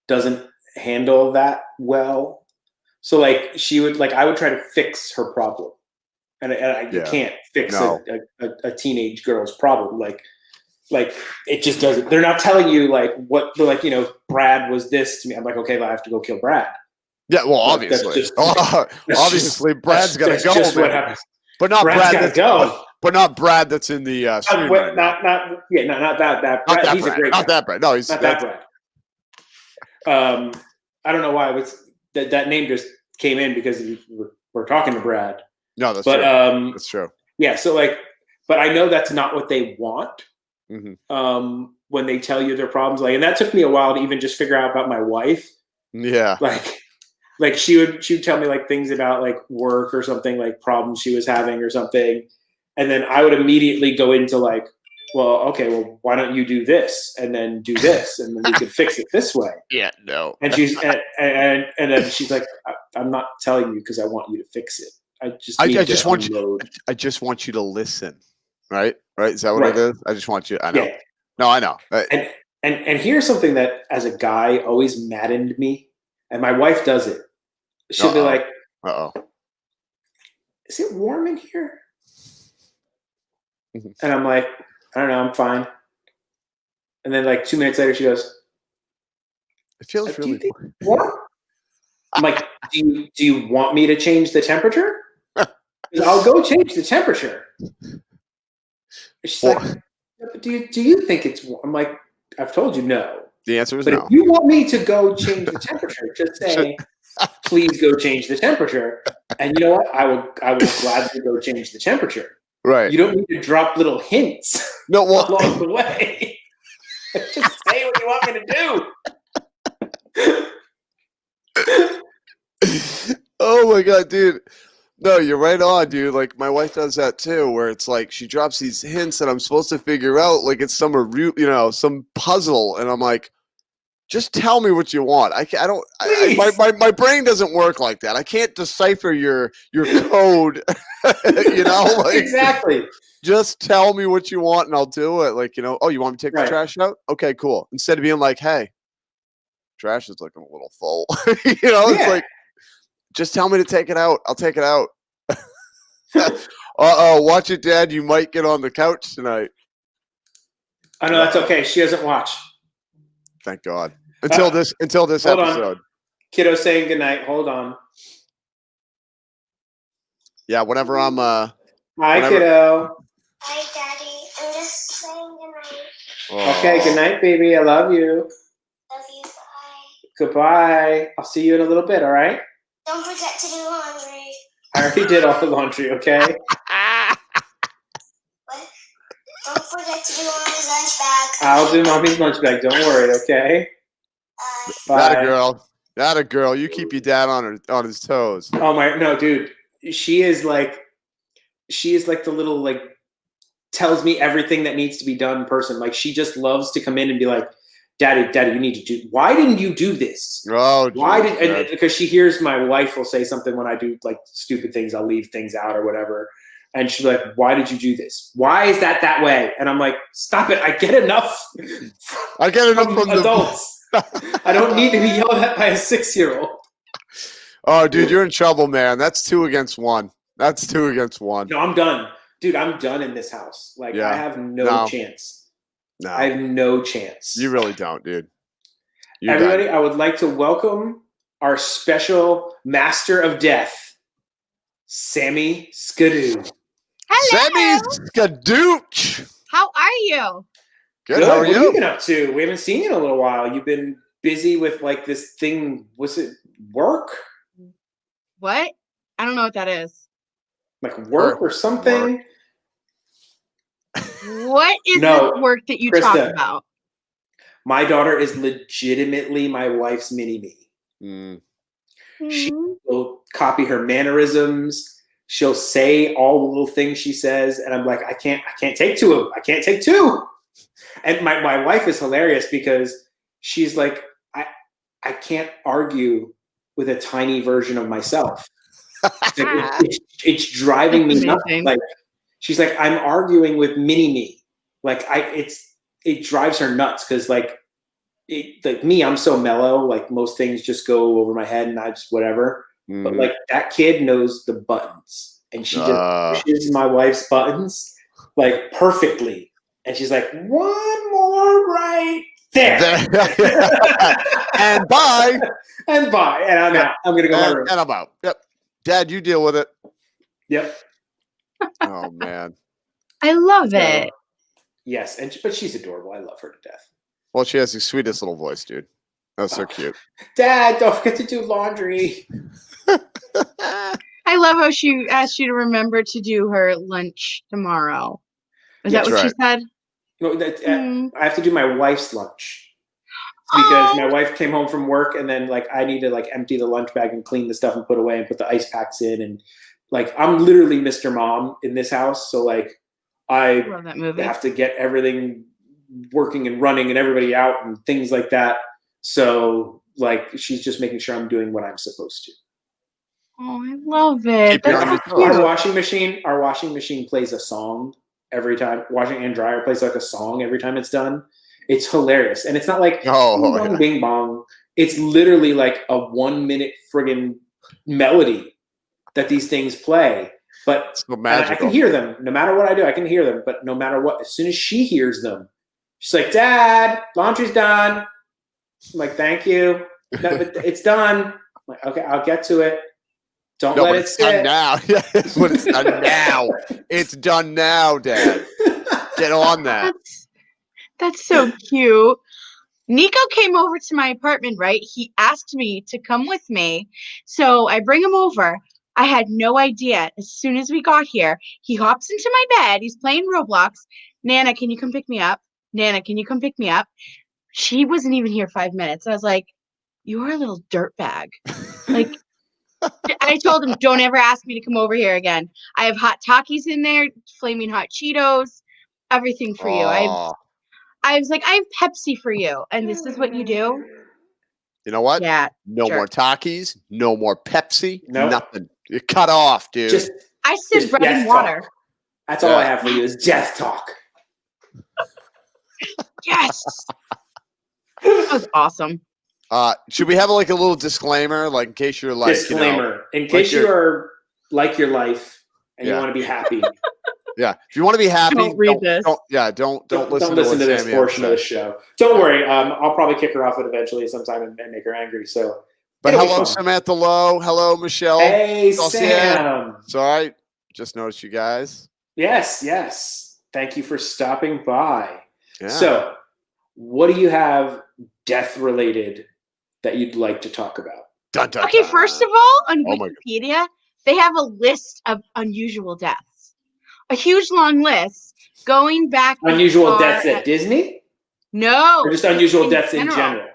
doesn't handle that well. So like I would try to fix her problem, and you can't fix a teenage girl's problem. Like it just doesn't. They're not telling you like what, like, you know, Brad was this to me. I'm like, okay, well, I have to go kill Brad. Yeah, well, obviously, obviously, Brad's got to go. Just what happens. But not Brad's Brad. Go. But not Brad. That's in the not that. Brad. Not He's a great Not guy. that Brad. No, he's not that Brad. I don't know why that name just came in because we're talking to Brad. No, that's true. That's true. Yeah. So like, but I know that's not what they want. Mm-hmm. When they tell you their problems, like, and that took me a while to even just figure out about my wife. Yeah. Like she would tell me like things about like work or something, like problems she was having or something. And then I would immediately go into like, well, okay, well, why don't you do this and then do this and then we could fix it this way. Yeah, no. And she's and then she's like, I'm not telling you because I want you to fix it. I just want you to listen. Right? Right? Is that what it is? I just want you. I know. Yeah. No, I know. And here's something that as a guy always maddened me, and my wife does it. She'll be like, is it warm in here? Mm-hmm. And I'm like, I don't know, I'm fine. And then like 2 minutes later, she goes, it feels really warm. I'm like, do you want me to change the temperature? I'll go change the temperature. She's like, do you think it's warm? I'm like, I've told you no. The answer is no. But if you want me to go change the temperature, just say, please go change the temperature. And you know what? I will gladly go change the temperature. Right. You don't need to drop little hints along the way. Just say what you want me to do. Oh my God, dude. No, you're right on, dude. Like my wife does that too, where it's like she drops these hints that I'm supposed to figure out, like it's some puzzle, and I'm like, just tell me what you want. My brain doesn't work like that. I can't decipher your code. Like, exactly. Just tell me what you want and I'll do it. Like, you know, oh, you want me to take the trash out? Okay, cool. Instead of being like, hey, trash is looking a little full. It's like, just tell me to take it out. I'll take it out. Watch it, Dad. You might get on the couch tonight. Oh no, that's okay. She doesn't watch. Thank God. Until this episode. On. Kiddo saying goodnight. Hold on. Yeah, whenever I'm Hi, kiddo. Hi, Daddy. I'm just saying goodnight. Okay, good night, baby. I love you. Love you. Bye. Goodbye. I'll see you in a little bit, all right? Don't forget to do laundry. I already did all the laundry, okay? What? Don't forget to do mommy's lunch bag. I'll do mommy's lunch bag. Don't worry, okay? Bye. That a Bye. girl. That a girl. You keep your dad on his toes. Oh my no, dude. She is like the little like tells me everything that needs to be done person. Like she just loves to come in and be like, Daddy, you need to do. Why didn't you do this? Oh, Why geez, did? And because she hears my wife will say something when I do like stupid things, I'll leave things out or whatever, and she's like, "Why did you do this? Why is that way?" And I'm like, "Stop it! I get enough. I get enough from adults. I don't need to be yelled at by a 6-year-old." Oh, dude, you're in trouble, man. That's 2 against 1. That's 2 against 1. No, I'm done, dude. I'm done in this house. Like Yeah. I have no chance. No, I have no chance. you really don't, dude. You're Everybody, done. I would like to welcome our special master of death, Sammy Skidoo. Sammy Skadooch. How are you? Good. How are What have you? you been up to? We haven't seen you in a little while. You've been busy with like this thing. Was it work? What? I don't know what that is. Like work or something? What is No, this work that you Krista. talk about? My daughter is legitimately my wife's mini-me. She will copy her mannerisms. She'll say all the little things she says, and I'm like, I can't take 2 of them. I can't take 2. And my wife is hilarious because she's like, I can't argue with a tiny version of myself. It's driving me nuts. Like she's like, I'm arguing with mini me. Like it drives her nuts because like me, I'm so mellow. Like most things just go over my head and I just whatever. But like that kid knows the buttons, and she just pushes my wife's buttons like perfectly. And she's like, 1 more right there. And bye. And bye. And I'm out. I'm gonna go to my room. And I'm out. Yep. Dad, you deal with it. Yep. Oh man. I love it. Yes, but she's adorable. I love her to death. Well, she has the sweetest little voice, dude. That's so cute. Dad, don't forget to do laundry. I love how she asked you to remember to do her lunch tomorrow. Is that what she said? No, I have to do my wife's lunch because my wife came home from work, and then like I need to like empty the lunch bag and clean the stuff and put away and put the ice packs in, and like I'm literally Mr. Mom in this house, so like I love that movie. have to get everything working and running and everybody out and things like that. So like she's just making sure I'm doing what I'm supposed to. Oh, I love it. Our washing machine plays a song every time. Washing and dryer plays like a song every time it's done. It's hilarious. And it's not like bing bong, bing bong. It's literally like a 1-minute friggin' melody that these things play. But so magical. I can hear them. No matter what I do, I can hear them. But no matter what, as soon as she hears them, she's like, Dad, laundry's done. I'm like, thank you. No, it's done. I'm like, okay, I'll get to it. Don't let it sit. Done now. But it's done now. It's done now, Dad. Get on that. That's so cute. Nico came over to my apartment, right? He asked me to come with me. So I bring him over. I had no idea. As soon as we got here, he hops into my bed. He's playing Roblox. Nana, can you come pick me up? Nana, can you come pick me up? She wasn't even here 5 minutes. I was like, you're a little dirtbag. Like, I told him, don't ever ask me to come over here again. I have hot Takis in there, flaming hot Cheetos, everything for you. I was like, I have Pepsi for you. And this is what you do? You know what? Yeah. No more Takis, no more Pepsi, Nope. nothing. You're cut off, dude. I said bread and water. Talk. That's all I have for you is death talk. Yes. That was awesome. Should we have like a little disclaimer, like in case you're like disclaimer, in case you are like your life and you want to be happy. Yeah, if you want to be happy, don't read this. Don't listen to this portion of the show. Don't worry. I'll probably kick her off it eventually sometime and make her angry. So, but hello, Samantha Lowe. Hello, Michelle. Hey, Sam. Sorry, just noticed you guys. Yes. Thank you for stopping by. Yeah. So, what do you have death related that you'd like to talk about? Dun, dun, Okay, dun. first of all, on Oh my God. Wikipedia, they have a list of unusual deaths. A huge long list going back. as Unusual far deaths at as- Disney? No. Or just unusual in deaths in general?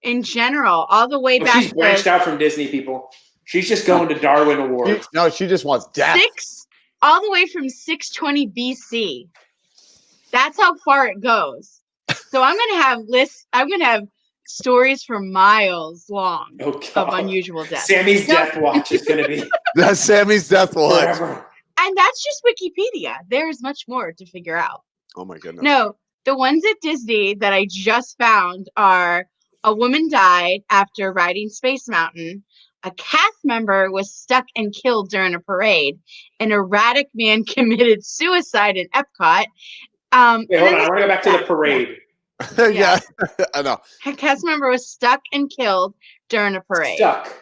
In general, all the way Oh, back she's branched to out from Disney, people. She's just going to Darwin Awards. No, she just wants death. all the way from 620 BC. That's how far it goes. So I'm gonna have lists. I'm gonna have stories for miles long Oh, of God. unusual deaths. Sammy's No. death watch is going to be That's Sammy's death watch. forever. And that's just Wikipedia. There's much more to figure out. Oh my goodness. No, the ones at Disney that I just found are a woman died after riding Space Mountain. A cast member was stuck and killed during a parade. An erratic man committed suicide in Epcot. Wait, and hold on. then I want to go back to the yeah. parade. Yeah, I know. A cast member was stuck and killed during a parade. Stuck.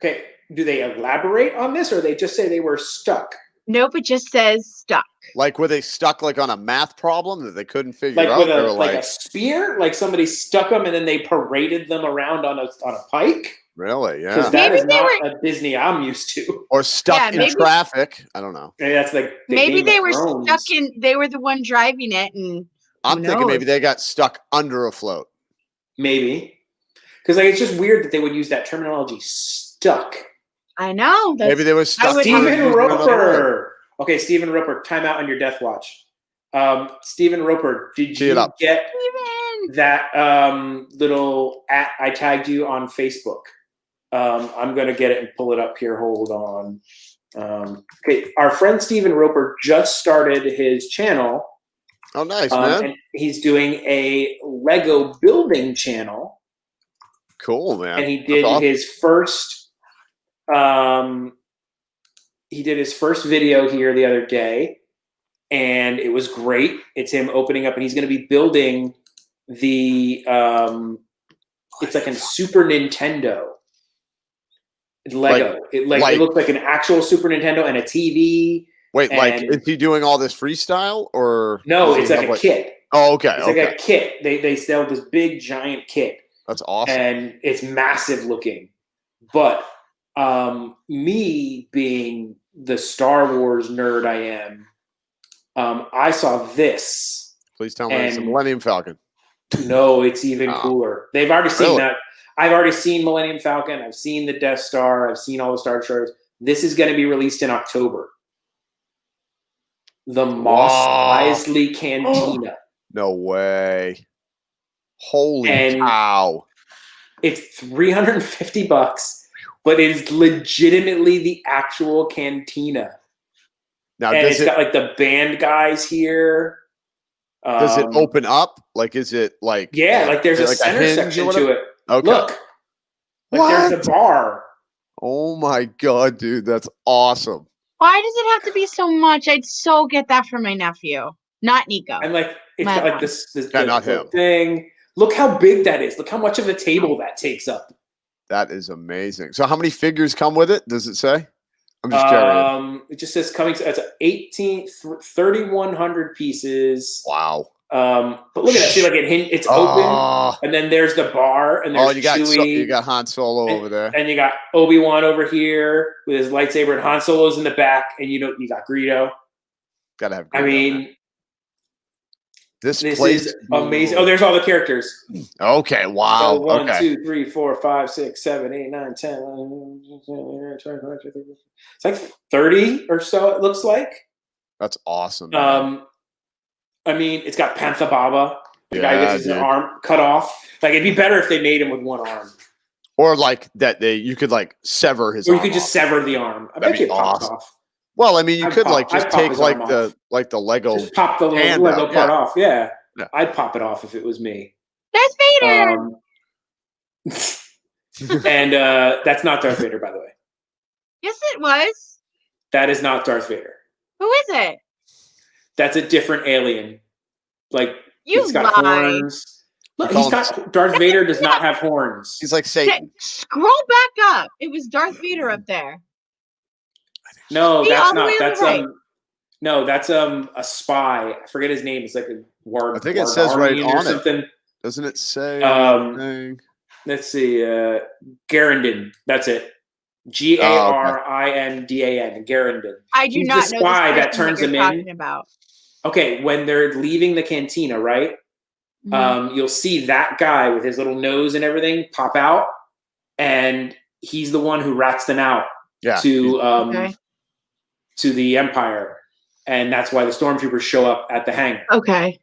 Okay. Do they elaborate on this, or they just say they were stuck? Nope, it just says stuck. Like, were they stuck like on a math problem that they couldn't figure Like out? with They a were like a spear? Like somebody stuck them and then they paraded them around on a pike? really? Because Yeah. that Maybe is they not a Disney I'm used to. Or stuck Yeah, in maybe- traffic. I don't know. Maybe that's like the Maybe Game they of were Thrones. stuck in. They were the one driving it, and I'm Who thinking maybe knows? they got stuck under a float. Maybe. Because like it's just weird that they would use that terminology, stuck. I know. That's, Maybe they were stuck. would- Stephen under another word. Roper. Okay, Stephen Roper, time out on your death watch. Stephen Roper, did Tee it you up. get Steven. that little @ I tagged you on Facebook? I'm going to get it and pull it up here. Hold on. Okay, our friend Stephen Roper just started his channel. Oh, nice, man. And he's doing a Lego building channel. Cool, man. And he That's did awesome. his first video here the other day, and it was great. It's him opening up, and he's going to be building the it's like a Super Nintendo Lego. It looks like an actual Super Nintendo and a TV. Wait, like, and- is he doing all this freestyle or No, does he it's like have, a kit. Oh, okay. It's like a kit. They sell this big giant kit. That's awesome. And it's massive looking. But me being the Star Wars nerd I am, I saw this. Please tell me it's a Millennium Falcon. No, it's even Oh. cooler. They've already seen Really? that. I've already seen Millennium Falcon. I've seen the Death Star. I've seen all the Star Destroyers. This is going to be released in October. The Mos Eisley Cantina. No way. Holy And- cow. It's $350, but it is legitimately the actual cantina. Now, And does it's got like the band guys here. does it open up? Like, is it like Yeah, like there's a like center hinge or section whatever? to it. Okay. Look, like there's What? a bar. Oh my god, dude, that's awesome. Why does it have to be so much? I'd so get that for my nephew, not Nico. And like it's My got like one. this Yeah, not the him. thing. Look how big that is. Look how much of a table that takes up. That is amazing. So, how many figures come with it? Does it say? I'm just curious. It just says coming. It's 3,100 pieces. Wow. But look at that. See, like it's open, Oh, and then there's the bar, and there's you got Chewie, you got Han Solo over there. and you got Obi-Wan over here with his lightsaber, and Han Solo's in the back, and you got Greedo. Gotta have. I Greedo, man. mean, this this place is amazing. Oh, there's all the characters. Okay. Wow. So 1, Okay. 2, 3, 4, 5, 6, 7, 8, 9, 10. 11, 12, 13. It's like 30 or so. It looks like. That's awesome. Man. I mean, it's got Panther Baba. The guy Yeah, gets his dude. arm cut off. Like it'd be better if they made him with one arm, Or like that you could like sever his. or you arm could just off. sever the arm. I That'd bet you be it pops awesome. off. Well, I mean, you I'd could pop- like just I'd pop take his like arm the Lego. Just pop the hand Lego out, part yeah. off. Yeah. Yeah. I'd pop it off if it was me. There's Vader. And that's not Darth Vader, by the way. Yes, it was. That is not Darth Vader. Who is it? That's a different alien. Like You he's got lie. horns. Look, You he's call got Darth Vader does not have horns. He's like Satan. Scroll back up. It was Darth Vader up there. No, See, that's all the not. way on the That's right. no, that's a spy. I forget his name. It's like Ward. I think it says right Wardarnian or on it. something. Doesn't it say? Let's see. Garandin. That's it. Garindan. Garandin. I do He's not the know spy this that person turns you're him talking in. about. Okay, when they're leaving the cantina, right? Mhm. You'll see that guy with his little nose and everything pop out, and he's the one who rats them out to the Empire, and that's why the stormtroopers show up at the hangar. Okay.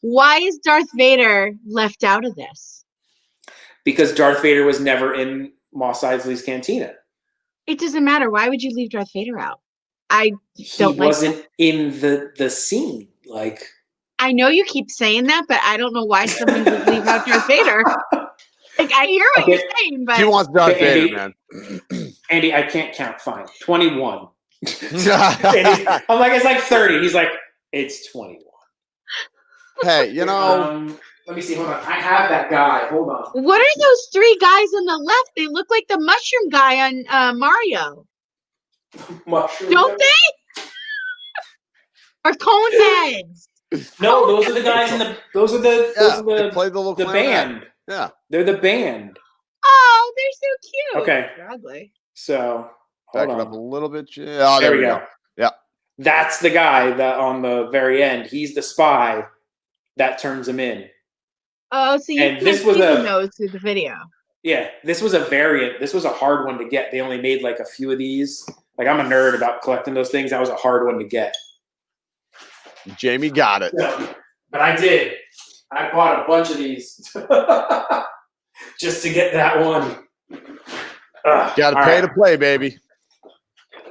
Why is Darth Vader left out of this? Because Darth Vader was never in Mos Eisley's cantina. It doesn't matter. Why would you leave Darth Vader out? I He don't like wasn't in the scene. Like, I know you keep saying that, but I don't know why someone would leave out Darth Vader. Like, I hear what you're saying, but He wants Darth Okay, Vader, man. Andy, I can't count. Fine, 21. I'm like, it's like 30. He's like, it's 21. Hey, you know, Let me see. Hold on. I have that guy. Hold on. what are those three guys on the left? They look like the mushroom guy on Mario. Mushroom. Don't they? Or cone heads. No, those are the guys in the. Those are the. yeah, Those they are the play the little clarinet. band. Yeah. They're the band. Oh, they're so cute. Okay. They're ugly. So Back hold it up a on. little bit. Oh, There we go. Yeah. That's the guy that on the very end. He's the spy that turns him in. Oh, so you And can't this was see a- the nose through the video. Yeah, this was a variant. This was a hard one to get. They only made like a few of these. Like, I'm a nerd about collecting those things. That was a hard one to get. Jamie got it. Yeah, but I did. I bought a bunch of these just to get that one. Got to all pay right. to play, baby.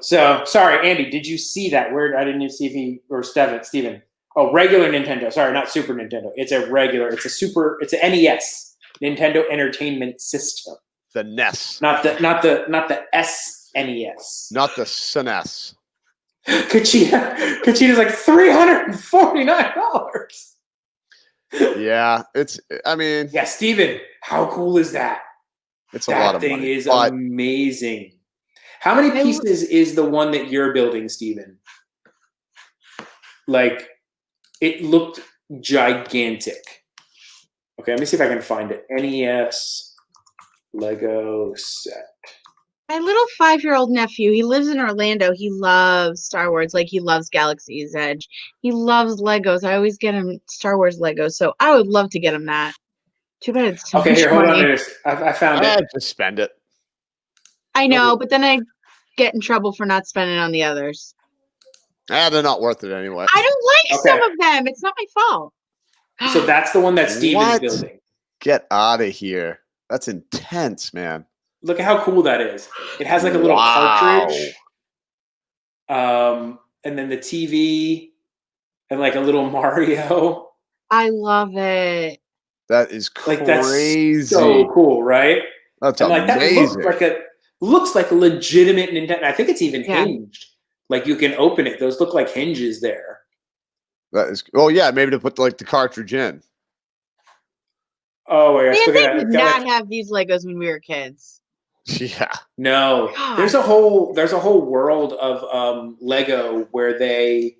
So, sorry, Andy, did you see that? Where I didn't even see if he or Steven. Oh, regular Nintendo. Sorry, not Super Nintendo. It's a regular. It's an NES, Nintendo Entertainment System. The NES, Not the SNES. not the SNES. Kachita's like $349. Yeah, I mean, Yeah, Steven, how cool is that? it's a lot That of thing money. is But amazing. How many pieces is the one that you're building, Steven? Like, it looked gigantic. Okay, let me see if I can find it. NES Lego set. My little 5-year-old nephew, he lives in Orlando. He loves Star Wars, like he loves Galaxy's Edge. He loves Legos. I always get him Star Wars Legos, so I would love to get him that. Too bad it's too Okay, much here, hold money. on. I found it. just spend it. I know, but then I get in trouble for not spending on the others. They're not worth it anyway. I don't like Okay. some of them. It's not my fault. So that's the one that Steven's What? building. Get out of here. That's intense, man. Look at how cool that is. It has like a little cartridge. And then the TV and like a little Mario. I love it. That is Like, crazy. that's so cool, right? That's And like that amazing. looks like a legitimate Nintendo. I think it's even Yeah. hinged. Like, you can open it. Those look like hinges there. That is. Oh yeah, maybe to put like the cartridge in. Oh my gosh! Man, Look they at that. did It's got, not like- have these Legos when we were kids. Yeah. No, God. there's a whole world of Lego where they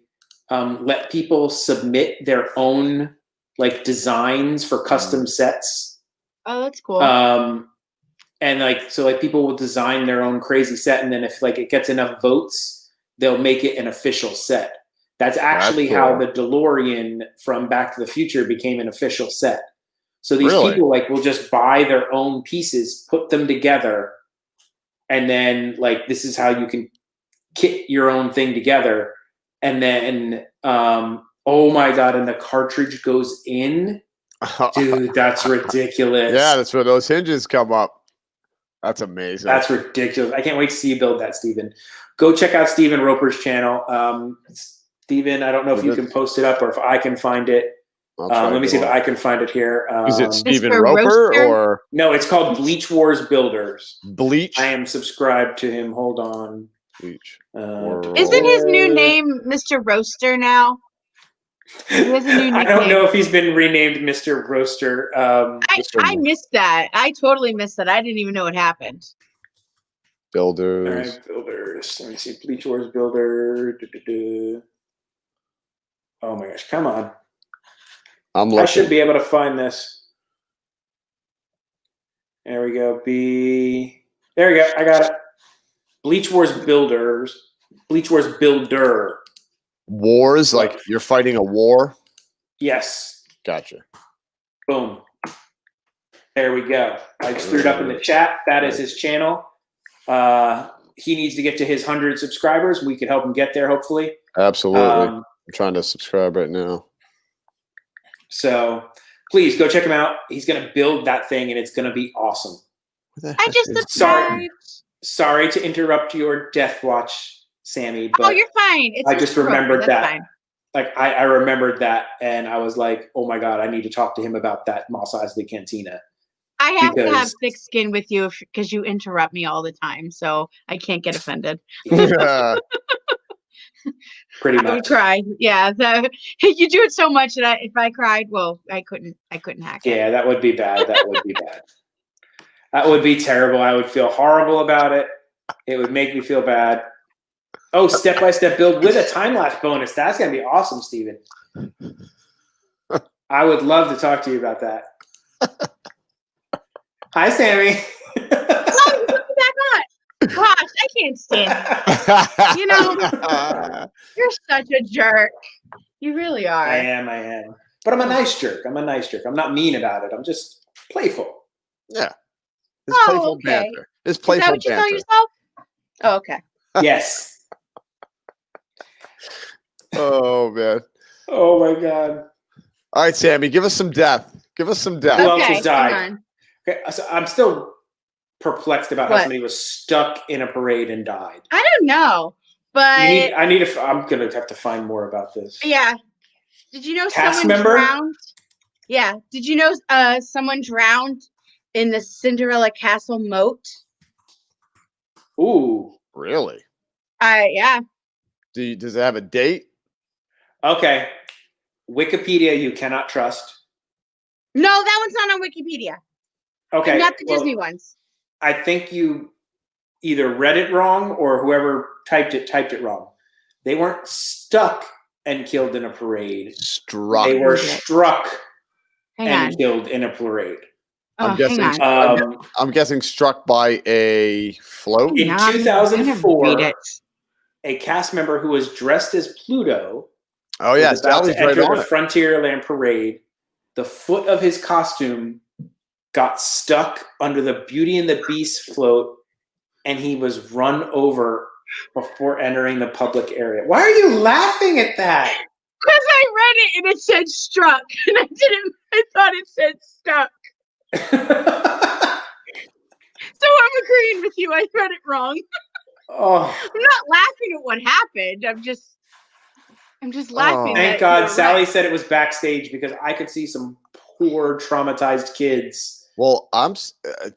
let people submit their own like designs for custom sets. Oh, that's cool. And like, so like people will design their own crazy set, and then if like it gets enough votes, they'll make it an official set. That's actually That's how cool. the DeLorean from Back to the Future became an official set. So these Really? people like will just buy their own pieces, put them together, and then like this is how you can kit your own thing together. And then oh my god, and the cartridge goes in. Dude, that's ridiculous. Yeah, that's where those hinges come up. That's amazing. That's ridiculous. I can't wait to see you build that, Steven. Go check out Steven Roper's channel. Steven, I don't know if you can post it up or if I can find it. I'll try Let me to see if go. I can find it here. Is it Stephen Mr. Roper Roaster? or No, it's called Bleach Wars Builders. Bleach? I am subscribed to him. Hold on. Bleach. Isn't his new name Mr. Roaster now? He has a new I don't nickname. know if he's been renamed Mr. Roaster. I missed that. I totally missed that. I didn't even know what happened. All Builders. right, builders. Let me see. Bleach Wars Builder. Oh my gosh, come on. I'm I should looking. be able to find this. There we go. There we go. I got it. Bleach Wars Builder. Wars, like you're fighting a war? Yes. Gotcha. Boom. There we go. I just threw it up in the chat. That is his channel. He needs to get to his 100 subscribers. We can help him get there, hopefully. Absolutely. I'm trying to subscribe right now. So please go check him out. He's going to build that thing, and it's going to be awesome. I just subscribed. Sorry to interrupt your Death Watch, Sammy. But You're fine. It's I just remembered That's that. fine. Like I remembered that, and I was like, "Oh my god, I need to talk to him about that Moss Eisley Cantina." I have to have thick skin with you because you interrupt me all the time, so I can't get offended. Yeah. Pretty I would much. cry. Yeah, you do it so much that if I cried, well, I couldn't hack it. Yeah, that would be bad. That would be bad. That would be terrible. I would feel horrible about it. It would make me feel bad. Oh, step-by-step build with a time-lapse bonus. That's going to be awesome, Steven. I would love to talk to you about that. Hi, Sammy. Oh, put it back on. Gosh, I can't stand it. You're such a jerk. You really are. I am. But I'm a nice jerk. I'm not mean about it. I'm just playful. Yeah. It's playful okay. banter. It's Is playful that what you banter. call yourself? Oh, okay. Yes. Oh, man. Oh, my God. All right, Sammy, give us some death. Who else else Okay, has died? hang on. Okay, so I'm still perplexed about how What? somebody was stuck in a parade and died. I don't know, but I'm gonna have to find more about this. yeah. Did you know Cast someone member? drowned? Yeah. Did you know someone drowned in the Cinderella castle moat? Ooh. Really? Yeah. Does it have a date? Okay. Wikipedia, you cannot trust. No, that one's not on Wikipedia. Okay. And not the well, Disney ones. I think you either read it wrong or whoever typed it wrong. They weren't stuck and killed in a parade. Struck. They were struck Hang and on. killed in a parade. Oh, I'm hang guessing. on. I'm guessing struck by a float. In No, I'm gonna 2004, read it. a cast member who was dressed as Pluto Oh yeah, was about Sally's to right enter on the it. Frontierland parade. The foot of his costume got stuck under the Beauty and the Beast float, and he was run over before entering the public area. Why are you laughing at that? Because I read it and it said struck, and I thought it said stuck. So I'm agreeing with you. I read it wrong. Oh, I'm not laughing at what happened. I'm just laughing. thank that God you're Sally right. said it was backstage because I could see some poor traumatized kids Well,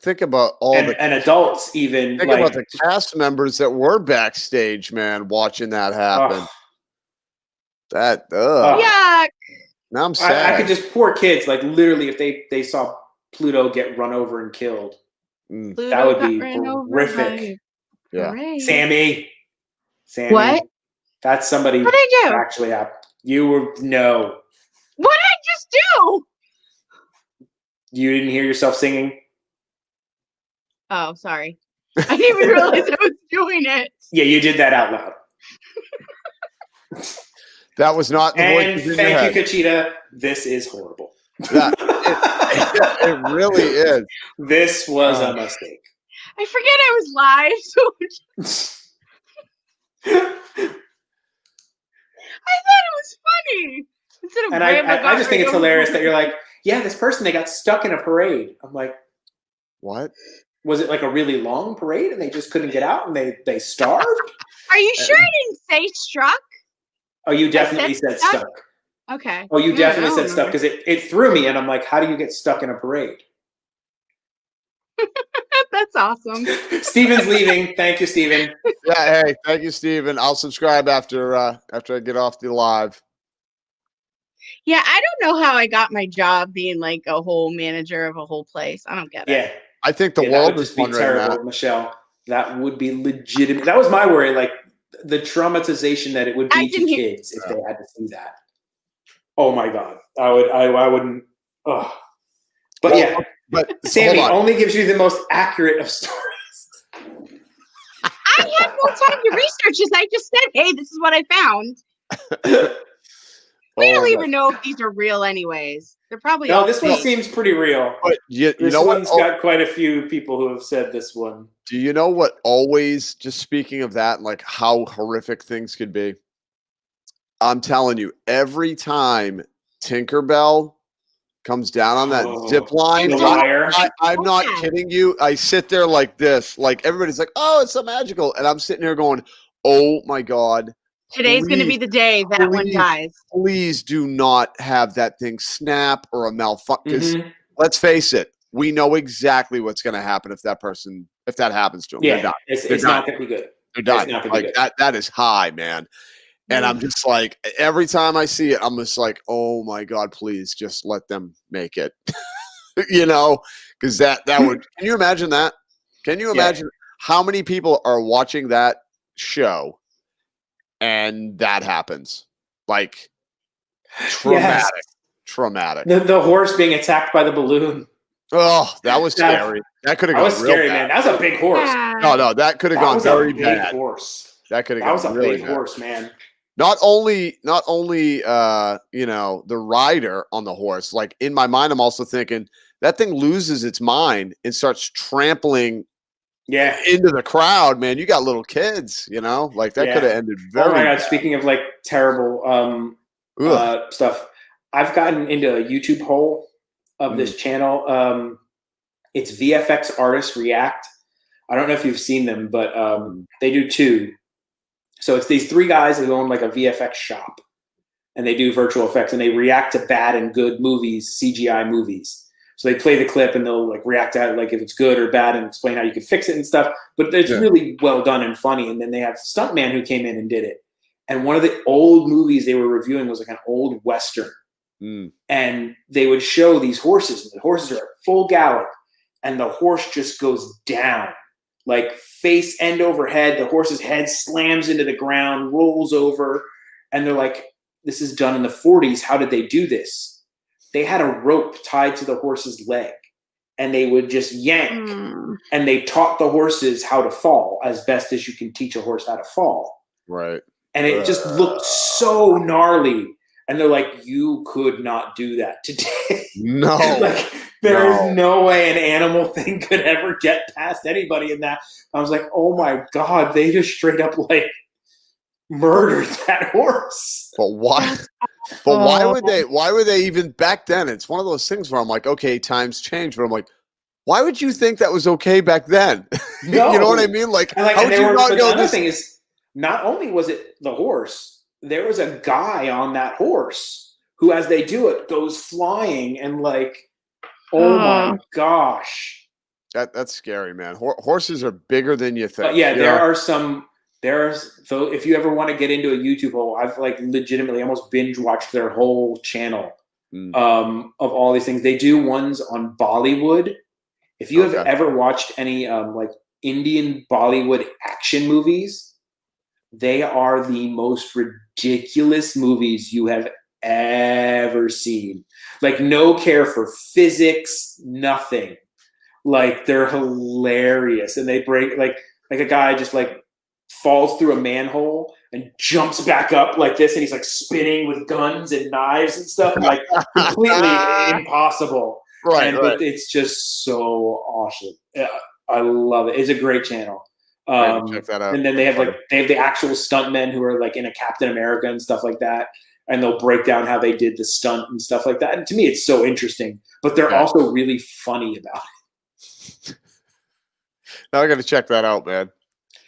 think about all and adults even. think about the cast members that were backstage, man, watching that happen. Yuck. Now I'm sad. I could just poor kids, like literally if they saw Pluto get run over and killed. Mm. That would Pluto be got ran over horrific. by a Yeah. parade. Sammy. What? That's somebody What'd I do? actually happened. You were no. What did I just do? You didn't hear yourself singing? Oh, sorry. I didn't even realize I was doing it. Yeah, you did that out loud. That was not the And voices in your thank head. you, Kachita. This is horrible. Yeah, it really is. This was a mistake. I forget I was live, so I thought it was funny. Instead of And Grandma I got just think ran it's over. hilarious that you're like, yeah, this person, they got stuck in a parade. I'm like, What? was it like a really long parade and they just couldn't get out and they starved? Are you sure I didn't say struck? Oh, you definitely said said stuck? stuck. Okay. Oh, you definitely said know. stuck because it threw me and I'm like, how do you get stuck in a parade? That's awesome. Steven's leaving. Thank you, Steven. Yeah. Hey, thank you, Steven. I'll subscribe after I get off the live. Yeah, I don't know how I got my job being like a whole manager of a whole place. I don't get it. Yeah. I think the that world would is just be fun right terrible, now. Michelle. That would be legitimate. That was my worry, like the traumatization that it would I be to didn't hear- kids if they had to see that. Oh my God. I wouldn't. Ugh. But Well, yeah, But Sammy hold on. only gives you the most accurate of stories. I had no time to research this. I just said, hey, this is what I found. We Oh don't my- even know if these are real anyways. They're probably No, all this one fake. seems pretty real. But you This know what? one's got quite a few people who have said this one. Do you know what always, just speaking of that, like how horrific things could be? I'm telling you, every time Tinkerbell comes down on that zip line, The wire. I'm not Yeah. kidding you. I sit there like this, like everybody's like, oh, it's so magical. And I'm sitting here going, oh my God. Today's going to be please, the day that one please, dies. Please do not have that thing snap or a malfunction. Because Mhm. let's face it, we know exactly what's going to happen if that happens to them. They're Yeah, done. it's They're not done. going to be good. They're done. not gonna be Like good. that is high, man. And I'm just like, every time I see it, I'm just like, oh my God, please just let them make it. You know, because that would, can you imagine that? Can you imagine how many people are watching that show and that happens? Like traumatic, traumatic. The horse being attacked by the balloon. Oh, that was scary. That could have That gone was real scary, bad. man. That was a big horse. Yeah. No, that could have That gone was very a big bad. horse. That could have That was gone a really big bad. horse, man. Not only you know, the rider on the horse, like in my mind I'm also thinking that thing loses its mind and starts trampling into the crowd, man. You got little kids, you know, like that could have ended very Oh my God, bad. speaking of like terrible stuff, I've gotten into a YouTube hole of this channel. It's VFX Artists React. I don't know if you've seen them, but they do two. So it's these three guys who own like a VFX shop, and they do virtual effects, and they react to bad and good movies, CGI movies. So they play the clip and they'll like react to it, like if it's good or bad, and explain how you can fix it and stuff. But it's really well done and funny. And then they have Stuntman who came in and did it. And one of the old movies they were reviewing was like an old Western. And they would show these horses, and the horses are at full gallop, and the horse just goes down, like face end over head. The horse's head slams into the ground, rolls over, and they're like, this is done in the 40s. How did they do this? They had a rope tied to the horse's leg, and they would just yank, and they taught the horses how to fall as best as you can teach a horse how to fall. Right. And it just looked so gnarly. And they're like, you could not do that today. No. Like, there's no way an animal thing could ever get past anybody in that. I was like, oh my God, they just straight up like murdered that horse. But why? But why would they? Why would they even back then? It's one of those things where I'm like, okay, times change, but I'm like, why would you think that was okay back then? No. You know what I mean? Like, And how would you not but go the other this? thing is, not only was it the horse, there was a guy on that horse who, as they do it, goes flying and like, oh my gosh. That's scary, man. Horses are bigger than you think. But yeah, you know? so if you ever want to get into a YouTube hole, I've like legitimately almost binge watched their whole channel of all these things. They do ones on Bollywood. If you have ever watched any like Indian Bollywood action movies, they are the most ridiculous movies you have ever seen. Like no care for physics, nothing. Like they're hilarious, and they break like a guy just like falls through a manhole and jumps back up like this, and he's like spinning with guns and knives and stuff, and like completely impossible. Right, But it's just so awesome. I love it. It's a great channel. Check that out. And then they have the actual stuntmen who are like in a Captain America and stuff like that, and they'll break down how they did the stunt and stuff like that. And to me, it's so interesting. But they're also really funny about it. Now I got to check that out, man.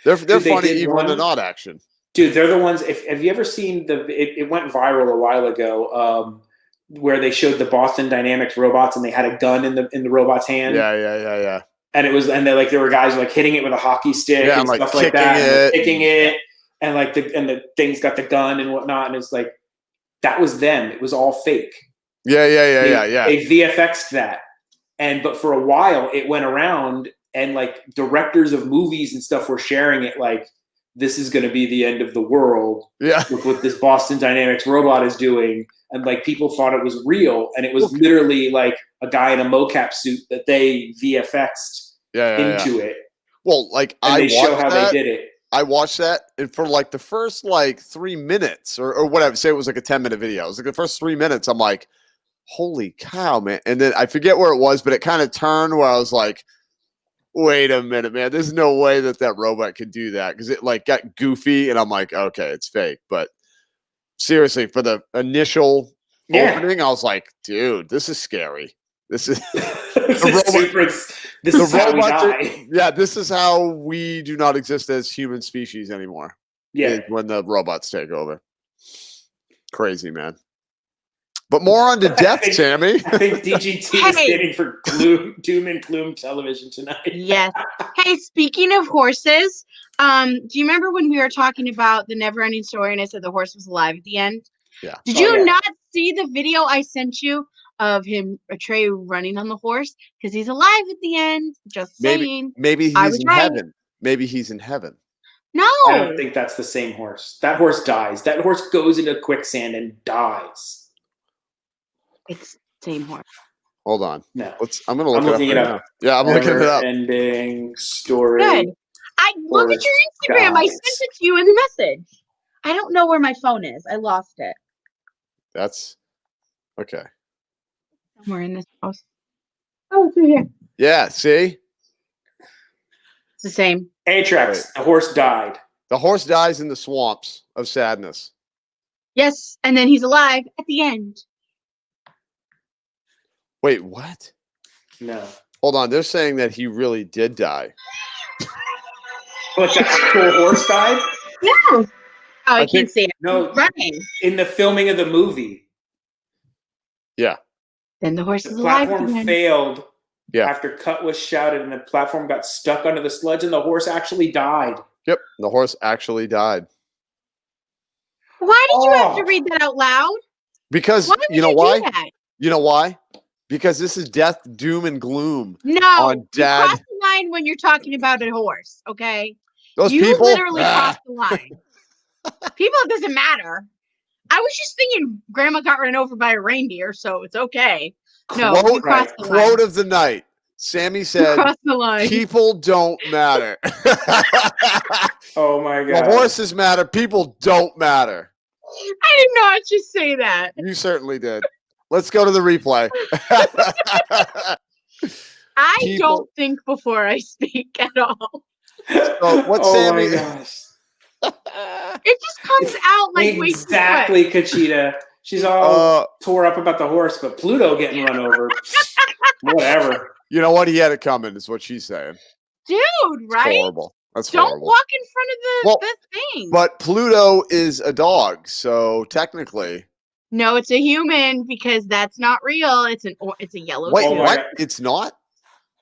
They're funny even when they're not action. Dude, they're the ones. Have you ever seen it went viral a while ago, where they showed the Boston Dynamics robots and they had a gun in the robot's hand. Yeah. And there were guys like hitting it with a hockey stick and like stuff like that, it. kicking it, and like the thing's got the gun and whatnot, and it's like that was them. It was all fake. Yeah. They VFX'd that, but for a while it went around, and like directors of movies and stuff were sharing it, like this is going to be the end of the world. Yeah, with what this Boston Dynamics robot is doing, and like people thought it was real, and it was literally like a guy in a mocap suit that they VFX'd into it. Well, like and I they show watched how that. they did it. I watched that, and for like the first like 3 minutes or whatever, say it was like a 10-minute video. It was like the first 3 minutes, I'm like, holy cow, man. And then I forget where it was, but it kind of turned where I was like, wait a minute, man. There's no way that robot could do that, because it like got goofy, and I'm like, okay, it's fake. But seriously, for the initial opening, I was like, dude, this is scary. This is this is how we die. this is how we do not exist as human species anymore. Yeah, when the robots take over. Crazy, man. But more on to death, Sammy. I think DGT is standing for Doom and Gloom Television tonight. Yes. Hey, speaking of horses, do you remember when we were talking about the never-ending story and I said the horse was alive at the end? Yeah. Did you not see the video I sent you of him, Trey, running on the horse? Because he's alive at the end. Just saying. Maybe he's in heaven. Maybe he's in heaven. No. I don't think that's the same horse. That horse dies. That horse goes into quicksand and dies. It's the same horse. Hold on. No. I'm going to look it up. Yeah, I'm looking it up. Ending story. Good. I look at your Instagram. I sent it to you in the message. I don't know where my phone is. I lost it. That's okay. Somewhere in this house. Oh, it's right here. Yeah, see? It's the same. Atrax, the horse died. The horse dies in the swamps of sadness. Yes, and then he's alive at the end. Wait, what? No. Hold on. They're saying that he really did die. But the actual horse died? Yeah. Oh, I can't see it. No. Running. In the filming of the movie. Yeah. Then the horse The is alive platform again. failed Yeah. after cut was shouted, and the platform got stuck under the sludge, and the horse actually died. Yep. The horse actually died. Why did you have to read that out loud? Because you know why? You know why? Because this is death, doom, and gloom. No, on Dad. You cross the line when you're talking about a horse, okay? Those you people literally crossed the line. People, it doesn't matter. I was just thinking Grandma got run over by a reindeer, so it's okay. No, you crossed the line. Quote of the night. Sammy said, crossed the line. People don't matter. Oh my God. The horses matter. People don't matter. I did not just say that. You certainly did. Let's go to the replay. I don't think before I speak at all. So what's Sammy? My gosh. It just comes out like exactly, Kachita. She's all tore up about the horse, but Pluto getting run over. Whatever. You know what? He had it coming, is what she's saying. Dude, right? It's horrible. That's Don't horrible. walk in front of the thing. But Pluto is a dog, so technically. No, it's a human because that's not real. It's a yellow. Wait, suit. what? It's not?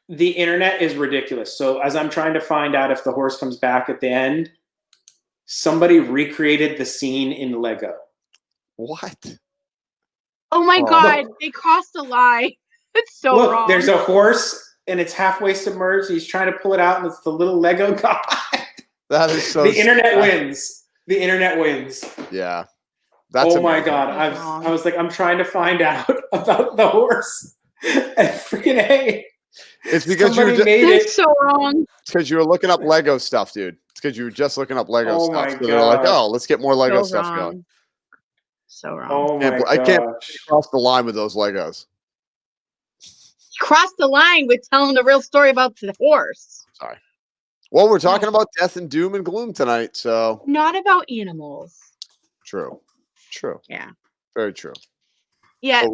The internet is ridiculous. So as I'm trying to find out if the horse comes back at the end, somebody recreated the scene in Lego. What? Oh my God, they crossed the line. It's so wrong. There's a horse and it's halfway submerged. He's trying to pull it out, and it's the little Lego guy. That is so The internet wins. The internet wins. Yeah. That's my God. I was like, I'm trying to find out about the horse. And freaking hey. It's because That's so wrong. It's because you were looking up Lego stuff, dude. It's because you were just looking up Lego stuff. My so God. they're like, oh, let's get more Lego stuff going. So wrong. I can't cross the line with those Legos. You crossed the line with telling the real story about the horse. Sorry. Well, we're talking about death and doom and gloom tonight, so. Not about animals. True. Yeah. Very true. Yeah.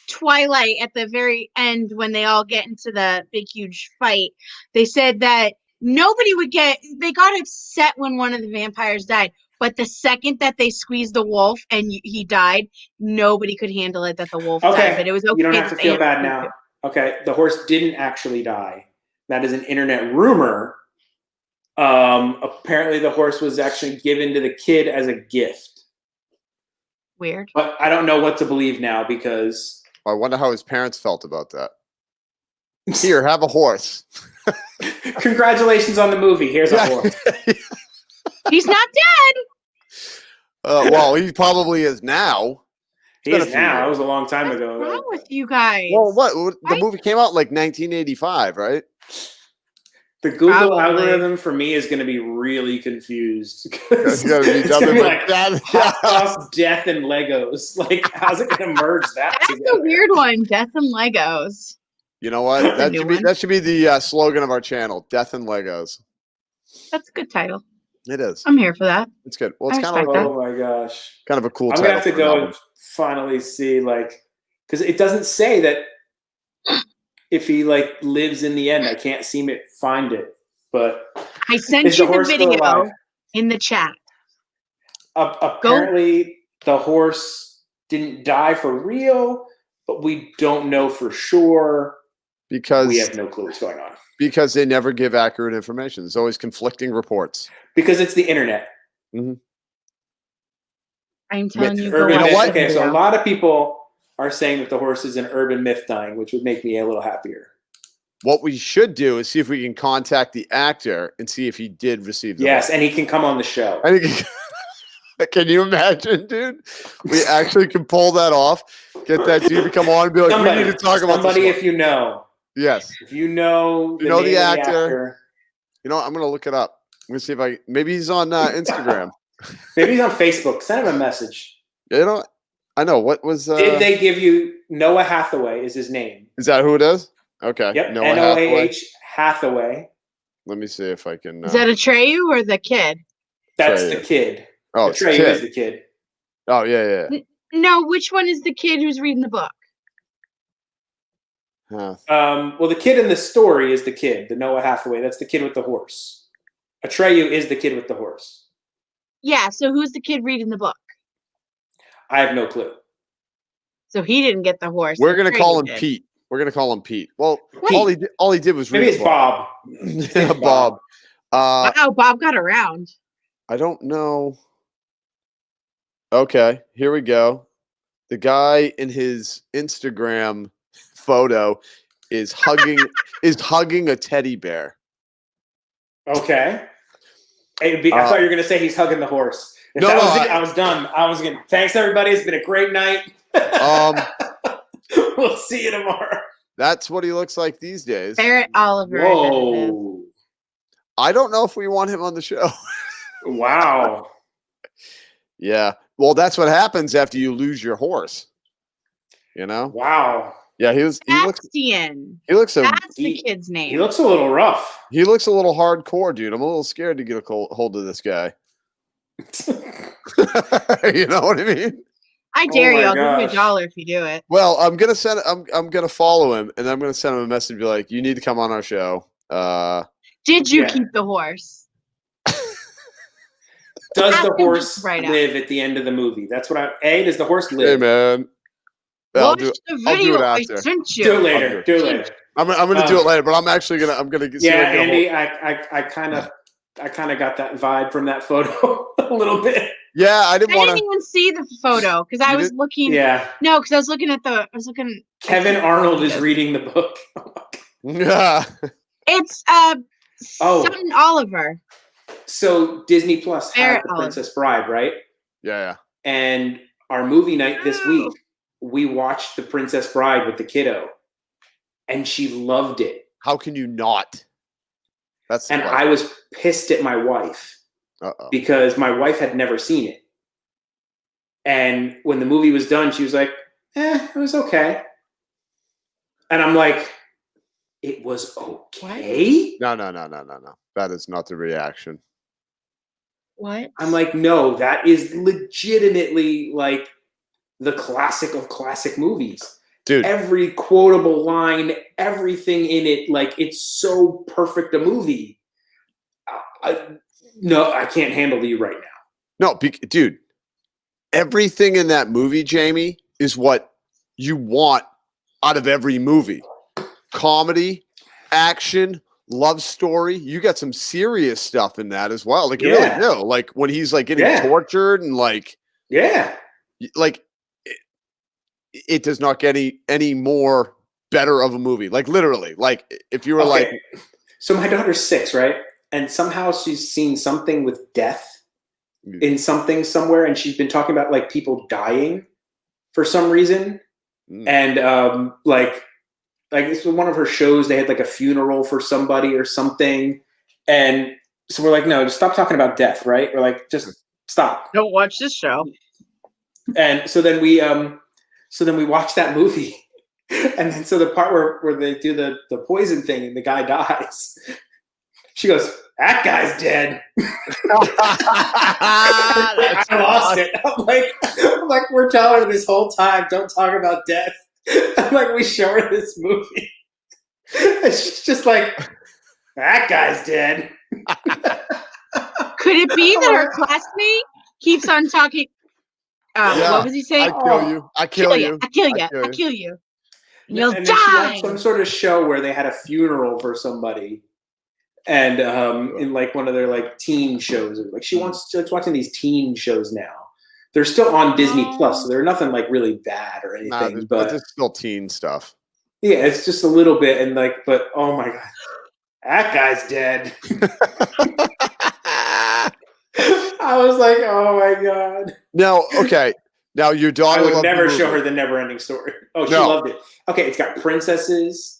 Twilight at the very end, when they all get into the big huge fight, they said that they got upset when one of the vampires died, but the second that they squeezed the wolf and he died, nobody could handle it that the wolf died. But it was okay. You don't have to feel bad now. Okay, the horse didn't actually die. That is an internet rumor. Apparently the horse was actually given to the kid as a gift. Weird. But I don't know what to believe now, because I wonder how his parents felt about that. Here, have a horse. Congratulations on the movie. Here's a horse. He's not dead. Well, he probably is now. He been a is few now. That years. was a long time What's ago. wrong with you guys? Well, what? The Right? movie came out in like 1985, right? The Google Probably. algorithm for me is going to be really confused. It's gotta be It's gonna nothing be but like that. hot sauce, death, and Legos. Like, how's it going to merge that That's together? a weird one. Death and Legos. You know what? That's a new one. That should be the slogan of our channel: Death and Legos. That's a good title. It is. I'm here for that. It's good. Well, I it's kind of respect like that. Oh my gosh! kind of a cool I'm gonna title. have to for an go album. and finally see, like, because it doesn't say that if he like lives in the end. I can't seem to find it. But I sent is the you the horse still video alive? in the chat. Apparently, the horse didn't die for real, but we don't know for sure. because We have no clue what's going on. because they never give accurate information. There's always conflicting reports. Because it's the internet. I'm telling you, Urban go myth. watch the Okay, so a video. lot of people are saying that the horse is an urban myth dying, which would make me a little happier. What we should do is see if we can contact the actor and see if he did receive the Yes, horse. and he can come on the show. I think. Can you imagine, dude? We actually can pull that off. Get that dude to come on and be like, Somebody, we need to talk about somebody this. if you know. Yes. If you know You know name the of actor. You know, I'm gonna look it up. I'm gonna see if maybe he's on Instagram. Maybe he's on Facebook. Send him a message. You know, I know what was. Did they give you Noah Hathaway is his name? Is that who it is? Okay. Yep, Noah Hathaway. N-O-A-H Hathaway. Let me see if I can. Is that Atreyu or the kid? That's Atreyu. the kid. Oh, it's Atreyu kid. is the kid. Oh yeah. No, which one is the kid who's reading the book? Well, the kid in the story is the kid, the Noah Hathaway. That's the kid with the horse. Atreyu is the kid with the horse. Yeah, so who's the kid reading the book? I have no clue. So he didn't get the horse. We're gonna Atreyu call him did. Pete. We're gonna call him Pete. Well, Pete. all he did was Maybe read it's the book. Bob. Yeah, Bob. Wow, Bob got around. I don't know. Okay, here we go. The guy in his Instagram photo is hugging a teddy bear. Okay. I thought you were going to say he's hugging the horse. If No, that no, was it, I was done. I was going to thanks everybody. It's been a great night. We'll see you tomorrow. That's what he looks like these days. Barrett Oliver. I bet it is. Whoa. I don't know if we want him on the show. Wow. Yeah. Well, that's what happens after you lose your horse. You know? Wow. Yeah, he looks Bastian. That's the kid's name. He looks a little rough. he looks a little hardcore, dude. I'm a little scared to get a hold of this guy. You know what I mean? I dare my you. I'll give you gosh. $1 if you do it. Well, I'm gonna follow him and I'm gonna send him a message and be like, you need to come on our show. Did you Yeah. keep the horse? Does Ask the him horse just right up. live at the end of the movie? That's what does the horse Hey live? man. I'll Watch do the I'll do video it I after. sent you. Do it later. Do it later. I'm gonna do it later, but I'm gonna see Yeah, if I can get Andy, I kind of got that vibe from that photo a little bit. Yeah, I didn't I want didn't even see the photo because I You was didn't? looking. Yeah. No, because I was looking at the. I was looking. Kevin Arnold is reading the book. Yeah. It's Oh. Sutton Oliver. So Disney Plus had Barrett The Oliver. Princess Bride, right? Yeah. And our movie night this Oh. week, we watched The Princess Bride with the kiddo, and she loved it. How can you not? That's the And question. I was pissed at my wife Uh-oh. because my wife had never seen it. And when the movie was done, she was like, it was okay. And I'm like, it was okay? No. That is not the reaction. What? I'm like, no, that is legitimately like the classic of classic movies. Dude. Every quotable line, everything in it, like it's so perfect a movie. No, I can't handle you right now. No, dude. Everything in that movie, Jamie, is what you want out of every movie. Comedy, action, love story. You got some serious stuff in that as well. Like you really do. Like when he's like getting tortured and like it does not get any more better of a movie. Like literally. Like if you were like so my daughter's 6, right? And somehow she's seen something with death in something somewhere, and she's been talking about like people dying. for some reason. Mm. And like it's one of her shows, they had like a funeral for somebody or something. And so we're like, no, just stop talking about death, right? We're like, just stop. Don't watch this show. And so then we watch that movie. And then so the part where they do the poison thing and the guy dies, she goes, that guy's dead. I lost it. I'm like, we're telling her this whole time, don't talk about death. I'm like, we show her this movie. And she's just like, that guy's dead. Could it be that her classmate keeps on talking? Yeah. What was he saying? I kill you. I kill you. I kill you. I kill you. And you'll and then she die. watched some sort of show where they had a funeral for somebody. And in like one of their like teen shows, like she likes watching these teen shows now. They're still on Disney Plus, so they're nothing like really bad or anything. But it's still teen stuff. Yeah, it's just a little bit, and like, but oh my god, that guy's dead. I was like, oh my god. Now, okay. Now your daughter. I would loved the never show movie. her the Never-Ending Story. Oh, she No. loved it. Okay, it's got princesses.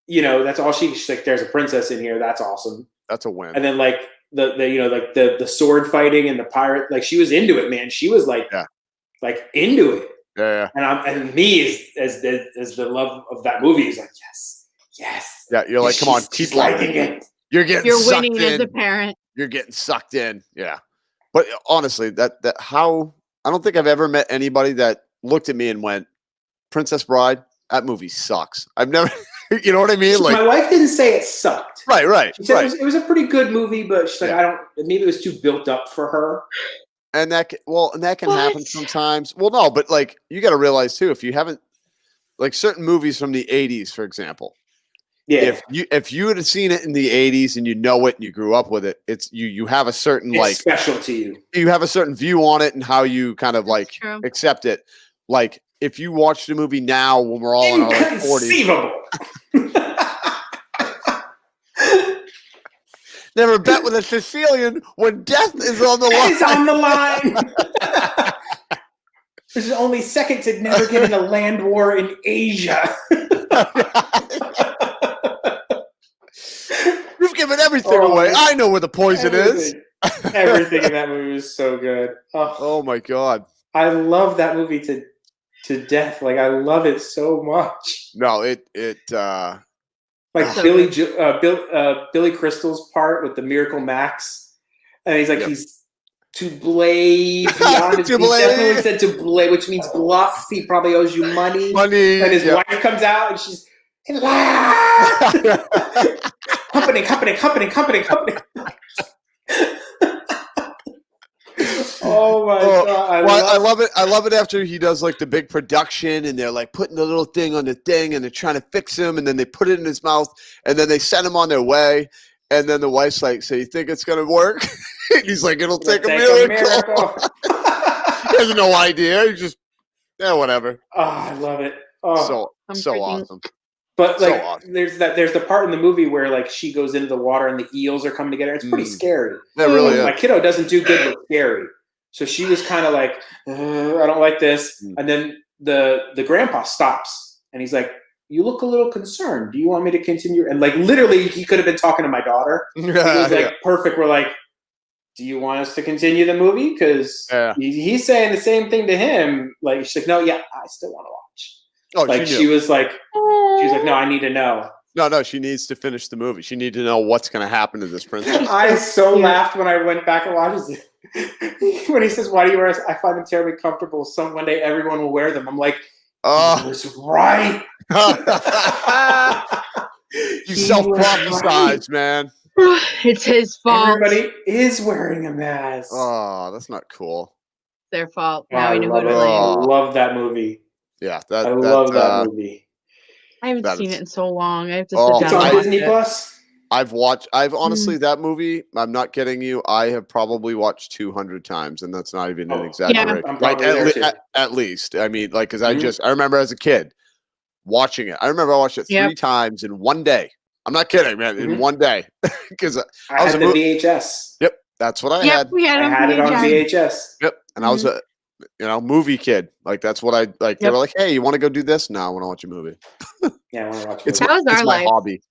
You know, that's all she's like. There's a princess in here. That's awesome. That's a win. And then like the you know like the sword fighting and the pirate. Like she was into it, man. She was like into it. Yeah. And me as the love of that movie is like yes. Yeah, you're like, come on, she's keep liking it. You're You're sucked winning in. as a parent. You're getting sucked in. Yeah. But honestly, that how I don't think I've ever met anybody that looked at me and went, Princess Bride, that movie sucks. I've never you know what I mean? Like my wife didn't say it sucked. Right. She said it was a pretty good movie, but she's like, maybe it was too built up for her. And that can happen sometimes. Well, no, but like you got to realize too, if you haven't like certain movies from the 80s, for example. Yeah. If you had seen it in the 80s and you know it and you grew up with it, it's you have a certain it's special to you. You have a certain view on it and how you kind of like true. accept it. Like if you watch the movie now when we're all in our like 40s. Never bet with a Sicilian when death is on the line. It's on the line. This is only second to never get in a land war in Asia. You've given everything away. I know where the poison is. Everything in that movie was so good. Oh my god. I love that movie to death. Like I love it so much. No, like Billy Crystal's part with the Miracle Max, and he's like he's to blade. He definitely said to blade, which means bluff. He probably owes you money. And his wife comes out and she's company. Oh my god! I love it. I love it after he does like the big production, and they're like putting the little thing on the thing, and they're trying to fix him, and then they put it in his mouth, and then they send him on their way, and then the wife's like, "So you think it's gonna work?" He's like, "It'll take a miracle." He has no idea. He's just whatever. Oh, I love it. Oh, so awesome. But like, there's the part in the movie where like she goes into the water and the eels are coming together. It's pretty scary. Yeah, really. My kiddo doesn't do good with scary, so she was kind of like, I don't like this. And then the grandpa stops and he's like, "You look a little concerned. Do you want me to continue?" And like literally, he could have been talking to my daughter. It was like perfect. We're like, "Do you want us to continue the movie?" Because he's saying the same thing to him. Like she's like, "No, yeah, I still want to watch." Oh, like she was like, "No, I need to know." No, she needs to finish the movie. She needs to know what's going to happen to this princess. I laughed when I went back and watched it. When he says, "Why do you wear this?" I find them terribly comfortable. One day everyone will wear them. I'm like, he was right. You self-prophesized, man. It's his fault. Everybody is wearing a mask. Oh, that's not cool. Their fault. Now we know who to blame. I love that movie. Yeah, I love that movie. I haven't seen it in so long. I have to sit down. It's on Disney Plus. I've honestly, that movie, I'm not kidding you, I have probably watched 200 times, and that's not even an exaggeration. Yeah. At least. I mean, like, because I remember as a kid watching it. I remember I watched it 3 times in one day. I'm not kidding, man, in one day. Because I had the VHS. Yep, that's what I had. We had it on VHS. Yep, and I was movie kid. Like that's what I like. They Yep. were like, "Hey, you want to go do this?" No, I want to watch a movie. Yeah, I want to watch. It's That was our my life. hobby.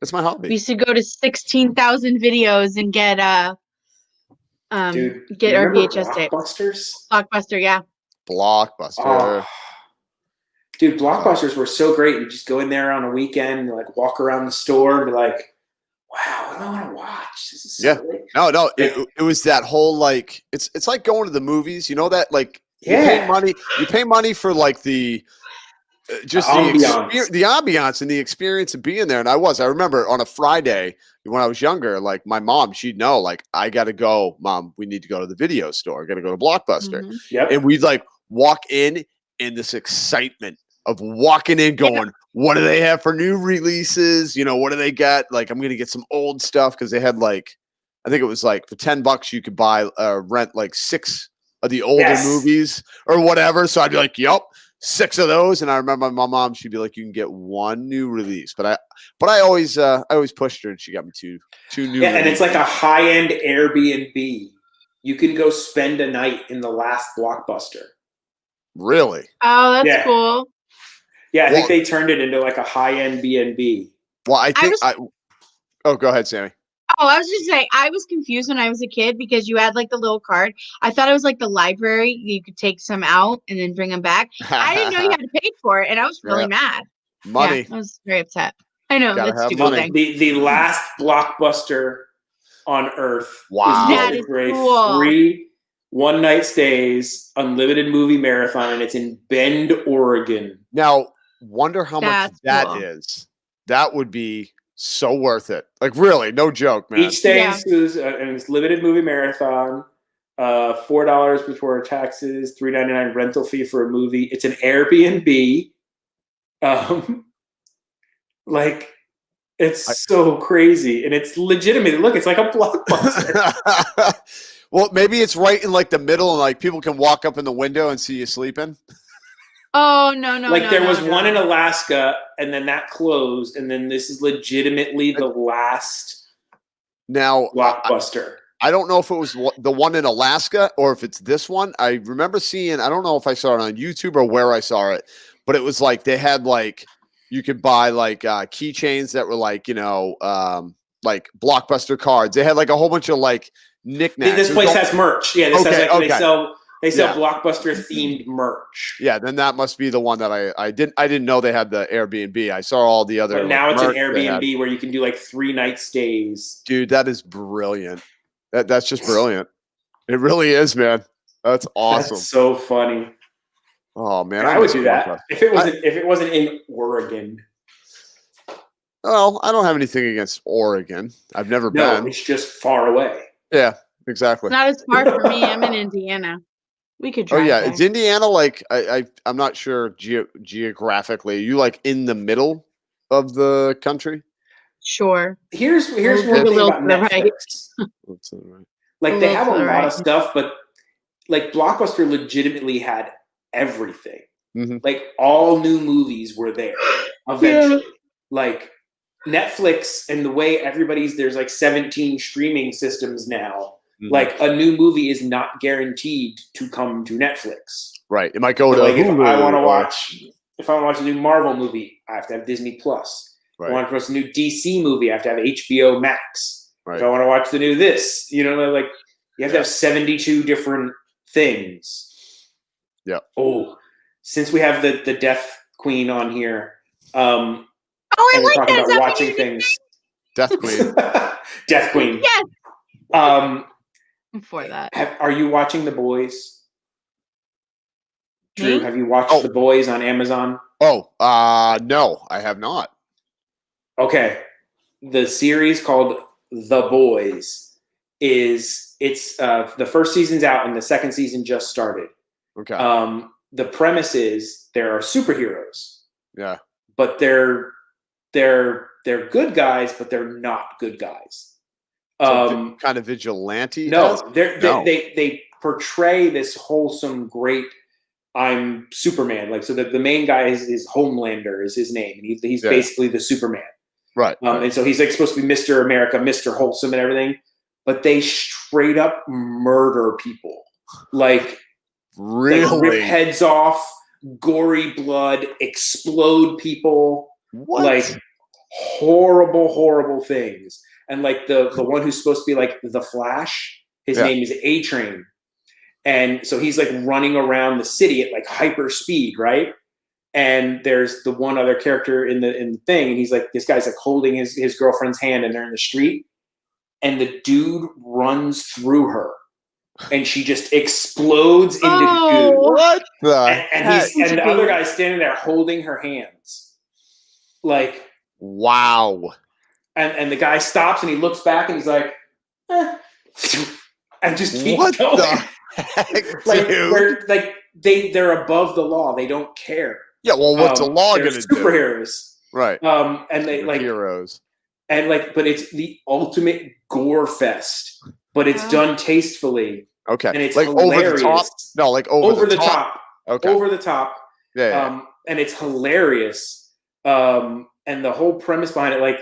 It's my We hobby. used to go to 16,000 videos and get Dude, get you our remember VHS tapes. Blockbusters? Blockbuster, yeah. Blockbuster. Oh, dude, Blockbusters were so great. You just go in there on a weekend, and, like walk around the store, and be like, "Wow, what do I want to watch? This is so great." No. It was that whole like it's like going to the movies. You know that like you pay money for like the just the ambiance and the experience of being there. And I remember on a Friday when I was younger, like my mom, she'd know, like, I got to go, Mom, we need to go to the video store. I got to go to Blockbuster. Mhm. Yep. And we'd like walk in this excitement of walking in going, what do they have for new releases? What do they got? Like, I'm going to get some old stuff because they had like, I think it was like for $10 you could buy, rent like 6 of the older movies or whatever. So I'd be like, yep. 6 of those, and I remember my mom. She'd be like, "You can get 1 new release," but I always pushed her, and she got me two new. Yeah, and it's like a high-end Airbnb. You can go spend a night in the last Blockbuster. Really? Oh, that's cool. Yeah, I think they turned it into like a high-end B&B. Well, I think Oh, go ahead, Sammy. Oh, I was just saying, I was confused when I was a kid because you had like the little card. I thought it was like the library. You could take some out and then bring them back. I didn't know you had to pay for it, and I was really mad. Money. Yeah, I was very upset. I know, Gotta that's have stupid money. thing. The last Blockbuster on Earth. Wow. That is for a cool. free one-night stays, unlimited movie marathon, and it's in Bend, Oregon. Now, wonder how much that is. That would be so worth it. Like, really, no joke, man. Each day includes an limited movie marathon, $4 before taxes, $3.99 rental fee for a movie. It's an Airbnb. Like, it's so crazy, and it's legitimate. Look, it's like a Blockbuster. Well, maybe it's right in like the middle, and like people can walk up in the window and see you sleeping. Oh, no. Like there was one in Alaska, and then that closed, and then this is legitimately the last Blockbuster. I don't know if it was the one in Alaska or if it's this one. I remember seeing, I don't know if I saw it on YouTube or where I saw it, but it was like they had like, you could buy like keychains that were like, like Blockbuster cards. They had like a whole bunch of like knickknacks. This place has merch. Yeah, they sell Blockbuster themed merch. Yeah, then that must be the one that I didn't know they had the Airbnb. I saw all the other. But now it's an Airbnb where you can do like 3-night stays. Dude, that is brilliant. That's just brilliant. It really is, man. That's awesome. That's so funny. Oh man, I would do that if it wasn't in Oregon. Well, I don't have anything against Oregon. I've never been. No, it's just far away. Yeah, exactly. It's not as far for me. I'm in Indiana. We could drive. Oh yeah, there. it's Indiana. Like I'm not sure geographically. Are you like in the middle of the country? Sure. Here's one thing about Netflix. Like they have a lot of stuff, but like Blockbuster legitimately had everything. Mm-hmm. Like all new movies were there eventually. Yeah. Like Netflix and the way there's like 17 streaming systems now. Mm-hmm. Like a new movie is not guaranteed to come to Netflix. Right. It might go to like if I want to watch a new Marvel movie, I have to have Disney Plus. Right. If I want to watch a new DC movie, I have to have HBO Max. Right. If I want to watch the new this, like you have to have 72 different things. Yeah. Oh, since we have the Death Queen on here, I like talking that. About watching things. Death Queen. Death Queen. Yes. I'm for that. Are you watching The Boys? Drew, have you watched The Boys on Amazon? Oh, no, I have not. Okay. The series called The Boys it's the first season's out and the second season just started. Okay. The premise is there are superheroes. Yeah. But they're good guys, but they're not good guys. So kind of vigilante. No, they portray this wholesome, great. I'm Superman. Like, so the main guy is Homelander is his name, and he's basically the Superman. Right. And so he's like supposed to be Mr. America, Mr. Wholesome, and everything. But they straight up murder people. Like Really? rip heads off, gory blood, explode people, What? like horrible things. And like the one who's supposed to be like the Flash, his name is A-Train. And so he's like running around the city at like hyper speed, right? And there's the one other character in the thing, and he's like, this guy's like holding his girlfriend's hand, and they're in the street, and the dude runs through her, and she just explodes into goo. What the And the other guy's standing there holding her hands, like, wow. And the guy stops and he looks back and he's like, and just keeps What going. the heck, Like, dude? they're above the law. They don't care. Yeah, well, what's the law They're gonna do? superheroes. Right. And they They're like heroes. and like, but it's the ultimate gore fest. But it's done tastefully. Okay. And it's like hilarious. over the top? No, like over the top. Okay. Over the top. Yeah. And it's hilarious. And the whole premise behind it, like,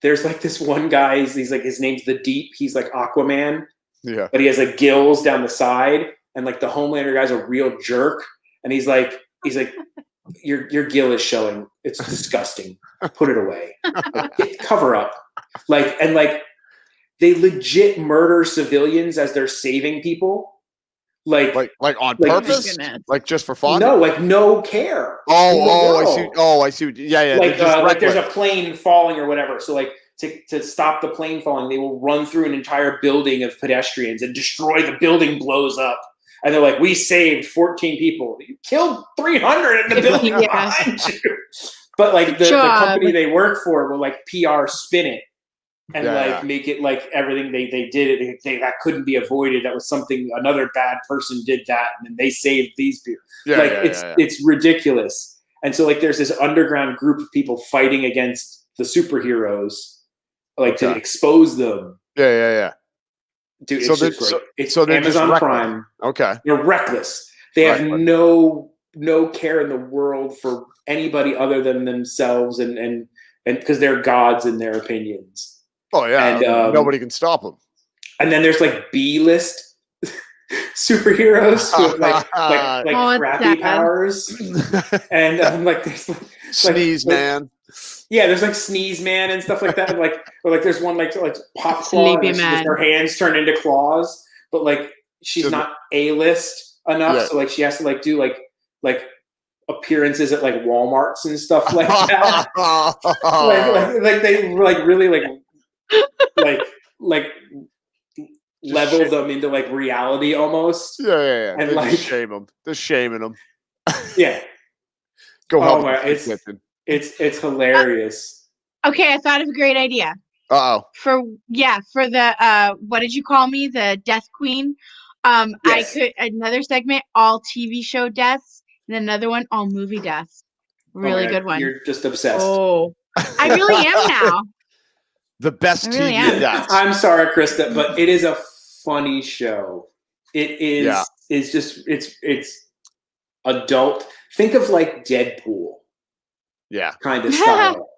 there's like this one guy, he's like, his name's the Deep. He's like Aquaman. Yeah. But he has like gills down the side, and like the Homelander guy's a real jerk. And he's like, your gill is showing. It's disgusting. Put it away. Like, cover up. Like, and like they legit murder civilians as they're saving people. Like on purpose? Like just for fun? No, like no care. I see. Oh, I see. Yeah. Like there's a plane falling or whatever. So like to stop the plane falling, they will run through an entire building of pedestrians and destroy the building, blows up. And they're like, we saved 14 people. You killed 300 in the building behind you. But like the company they work for will like PR spin it and make it like everything they did it. That couldn't be avoided. That was something another bad person did that, and then they saved these people. It's ridiculous. And so like there's this underground group of people fighting against the superheroes, like to expose them. Yeah. Dude, it's just great. It's Amazon Prime. Okay. They're reckless. They have no care in the world for anybody other than themselves, and because they're gods in their opinions. Oh yeah, and nobody can stop them. And then there's like B-list superheroes with like crappy powers, and like there's like Sneeze Man. Yeah, there's like Sneeze Man and stuff like that. And or like there's one like Pop Claw, and her hands turn into claws, but like she's not A-list enough, so like she has to like do like appearances at like Walmarts and stuff like that. like they like really like level them into like reality almost. Yeah. And they like just shame them. They're shaming them. Yeah. Go help. It's hilarious. Okay, I thought of a great idea. For the what did you call me? The Death Queen. Yes. I could another segment, all TV show deaths, and another one, all movie deaths. Really good one. You're just obsessed. Oh, I really am now. The best TV deaths. I'm sorry, Krista, but it is a funny show. It is. Yeah. It's just it's adult. Think of like Deadpool. Yeah. Kind of style.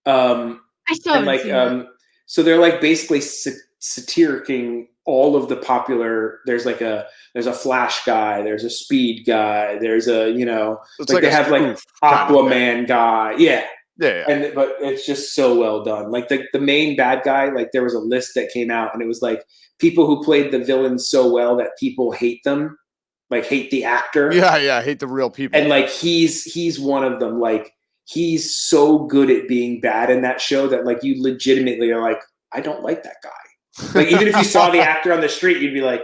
I still haven't seen it. So they're like basically satiricking all of the popular. There's a Flash guy. There's a Speed guy. There's a like they have like Aquaman guy. Yeah. Yeah. But it's just so well done. Like the main bad guy. Like there was a list that came out, and it was like people who played the villains so well that people hate them, like hate the actor. Yeah. Hate the real people. And like he's one of them. Like. He's so good at being bad in that show that like you legitimately are like, I don't like that guy. Like even if you saw the actor on the street, you'd be like,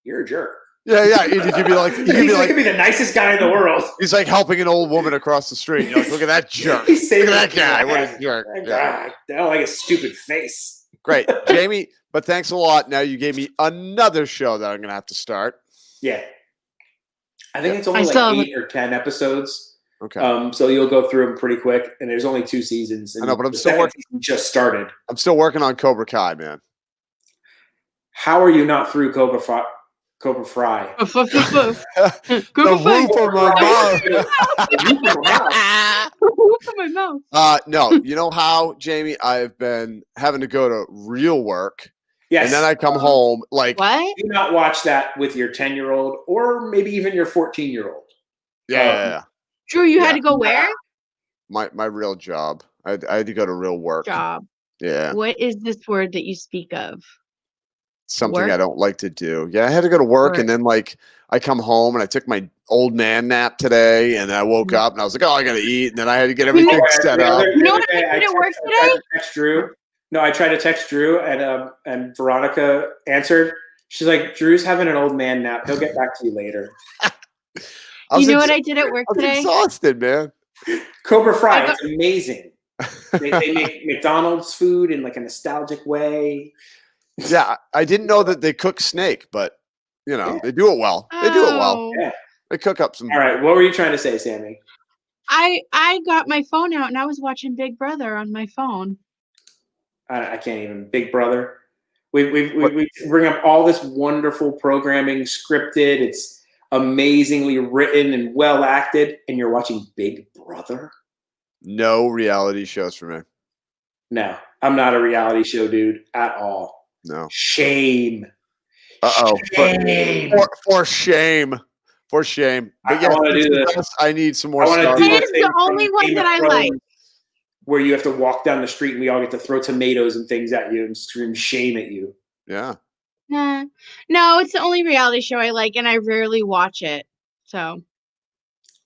you're a jerk. Yeah. You'd be like, he could be the nicest guy in the world. He's like helping an old woman across the street. You're like, look at that jerk. Look at that guy. What a jerk. I don't like his stupid face. Great, Jamie. But thanks a lot. Now you gave me another show that I'm gonna have to start. Yeah. I think it's only like 8 or 10 episodes. Okay. So you'll go through them pretty quick, and there's only 2 seasons. And I know, but I'm still working. Just started. I'm still working on Cobra Kai, man. How are you not through Cobra Fry? The roof of my mouth. No, you know how, Jamie? I've been having to go to real work. Yes. And then I come home like, What? Do not watch that with your 10-year-old or maybe even your 14-year-old. yeah, Drew, you Yeah. had to go where? my real job. I had to go to real work. Job. Yeah. What is this word that you speak of? Something I Work? don't like to do. Yeah, I had to go to work, and then like I come home and I took my old man nap today, and I woke up and I was like, oh, I gotta eat, and then I had to get everything set up. You know what I did at work I tried today? to text Drew. No, I tried to text Drew, and Veronica answered. She's like, Drew's having an old man nap. He'll get back to you later. You know what I did at work I was today? exhausted, man. Cobra Fry, I got- it's amazing. They make McDonald's food in like a nostalgic way. Yeah, I didn't know that they cook snake, but you know, Yeah. they do it well. They do it well. Oh. Yeah. They cook up some. All right, what were you trying to say, Sammy? I got my phone out and I was watching Big Brother on my phone. I can't even. Big Brother. We bring up all this wonderful programming, scripted. It's amazingly written and well acted, and you're watching Big Brother? No reality shows for me. No, I'm not a reality show dude at all. No. Shame. Uh-oh. Shame. For shame. For shame. But I wanna do this. I need some more I want Star to do That Wars. is thing the from only one Game that of I Thrones like. where you have to walk down the street and we all get to throw tomatoes and things at you and scream shame at you. Yeah. Nah. No, it's the only reality show I like, and I rarely watch it. So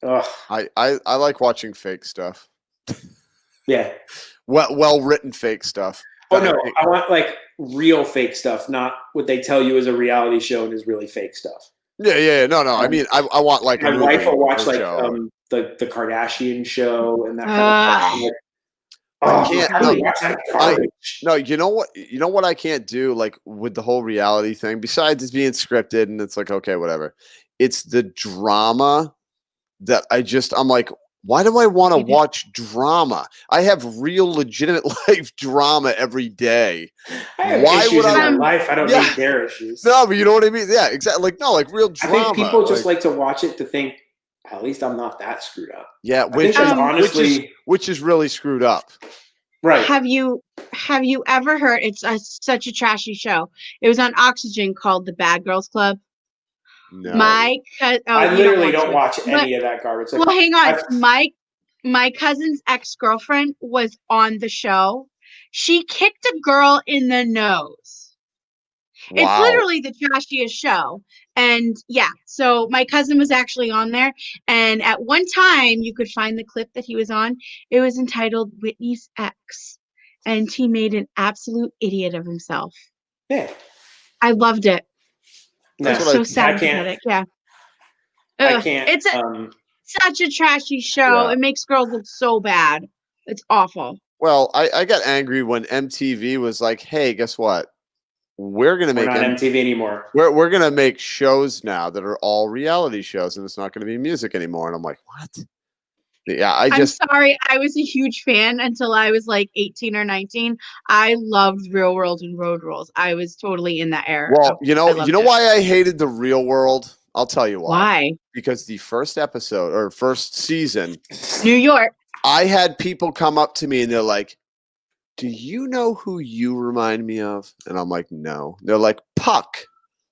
Ugh. I like watching fake stuff. Yeah. Well written fake stuff. Oh no, I want like real fake stuff, not what they tell you is a reality show and is really fake stuff. Yeah. No. I mean, I want like My a wife movie will watch or like show. the Kardashian show and that kind of stuff. I'm like, I can't- how do you watch that garbage? No, you know what I can't do, like with the whole reality thing, besides it's being scripted and it's like, okay, whatever. It's the drama that I'm like, why do I want to watch drama? I have real legitimate life drama every day. I have Why issues would in I- my life. I don't Yeah. need their issues. No, but you know what I mean? Yeah, exactly. Like, no, like real I drama. think people just like to watch it to think, at least I'm not that screwed up. yeah, I think that's honestly which is really screwed up. right. have you ever heard? It's such a trashy show. It was on Oxygen called The Bad Girls Club. No. I literally don't watch any of that garbage. Like, Well, hang on. I've- My cousin's ex-girlfriend was on the show. She kicked a girl in the nose. It's Wow. literally the trashiest show. And yeah, so my cousin was actually on there. And at one time, you could find the clip that he was on. It was entitled Whitney's Ex. And he made an absolute idiot of himself. yeah. I loved it. No, That's It's what so I sad. I can't. Pathetic. Yeah. I Ugh, can't. It's such a trashy show. Yeah. It makes girls look so bad. It's awful. Well, I got angry when MTV was like, "Hey, guess what? We're gonna we're make not MTV anymore. we're gonna make shows now that are all reality shows, and it's not gonna be music anymore." And I'm like, "What?" Yeah, I'm sorry. I was a huge fan until I was like 18 or 19. I loved Real World and Road Rules. I was totally in that era. Well, you know loved it. why I hated the Real World? I'll tell you why. Why? Because the first episode or first season, New York. I had people come up to me and they're like, "Do you know who you remind me of?" And I'm like, "No." They're like, "Puck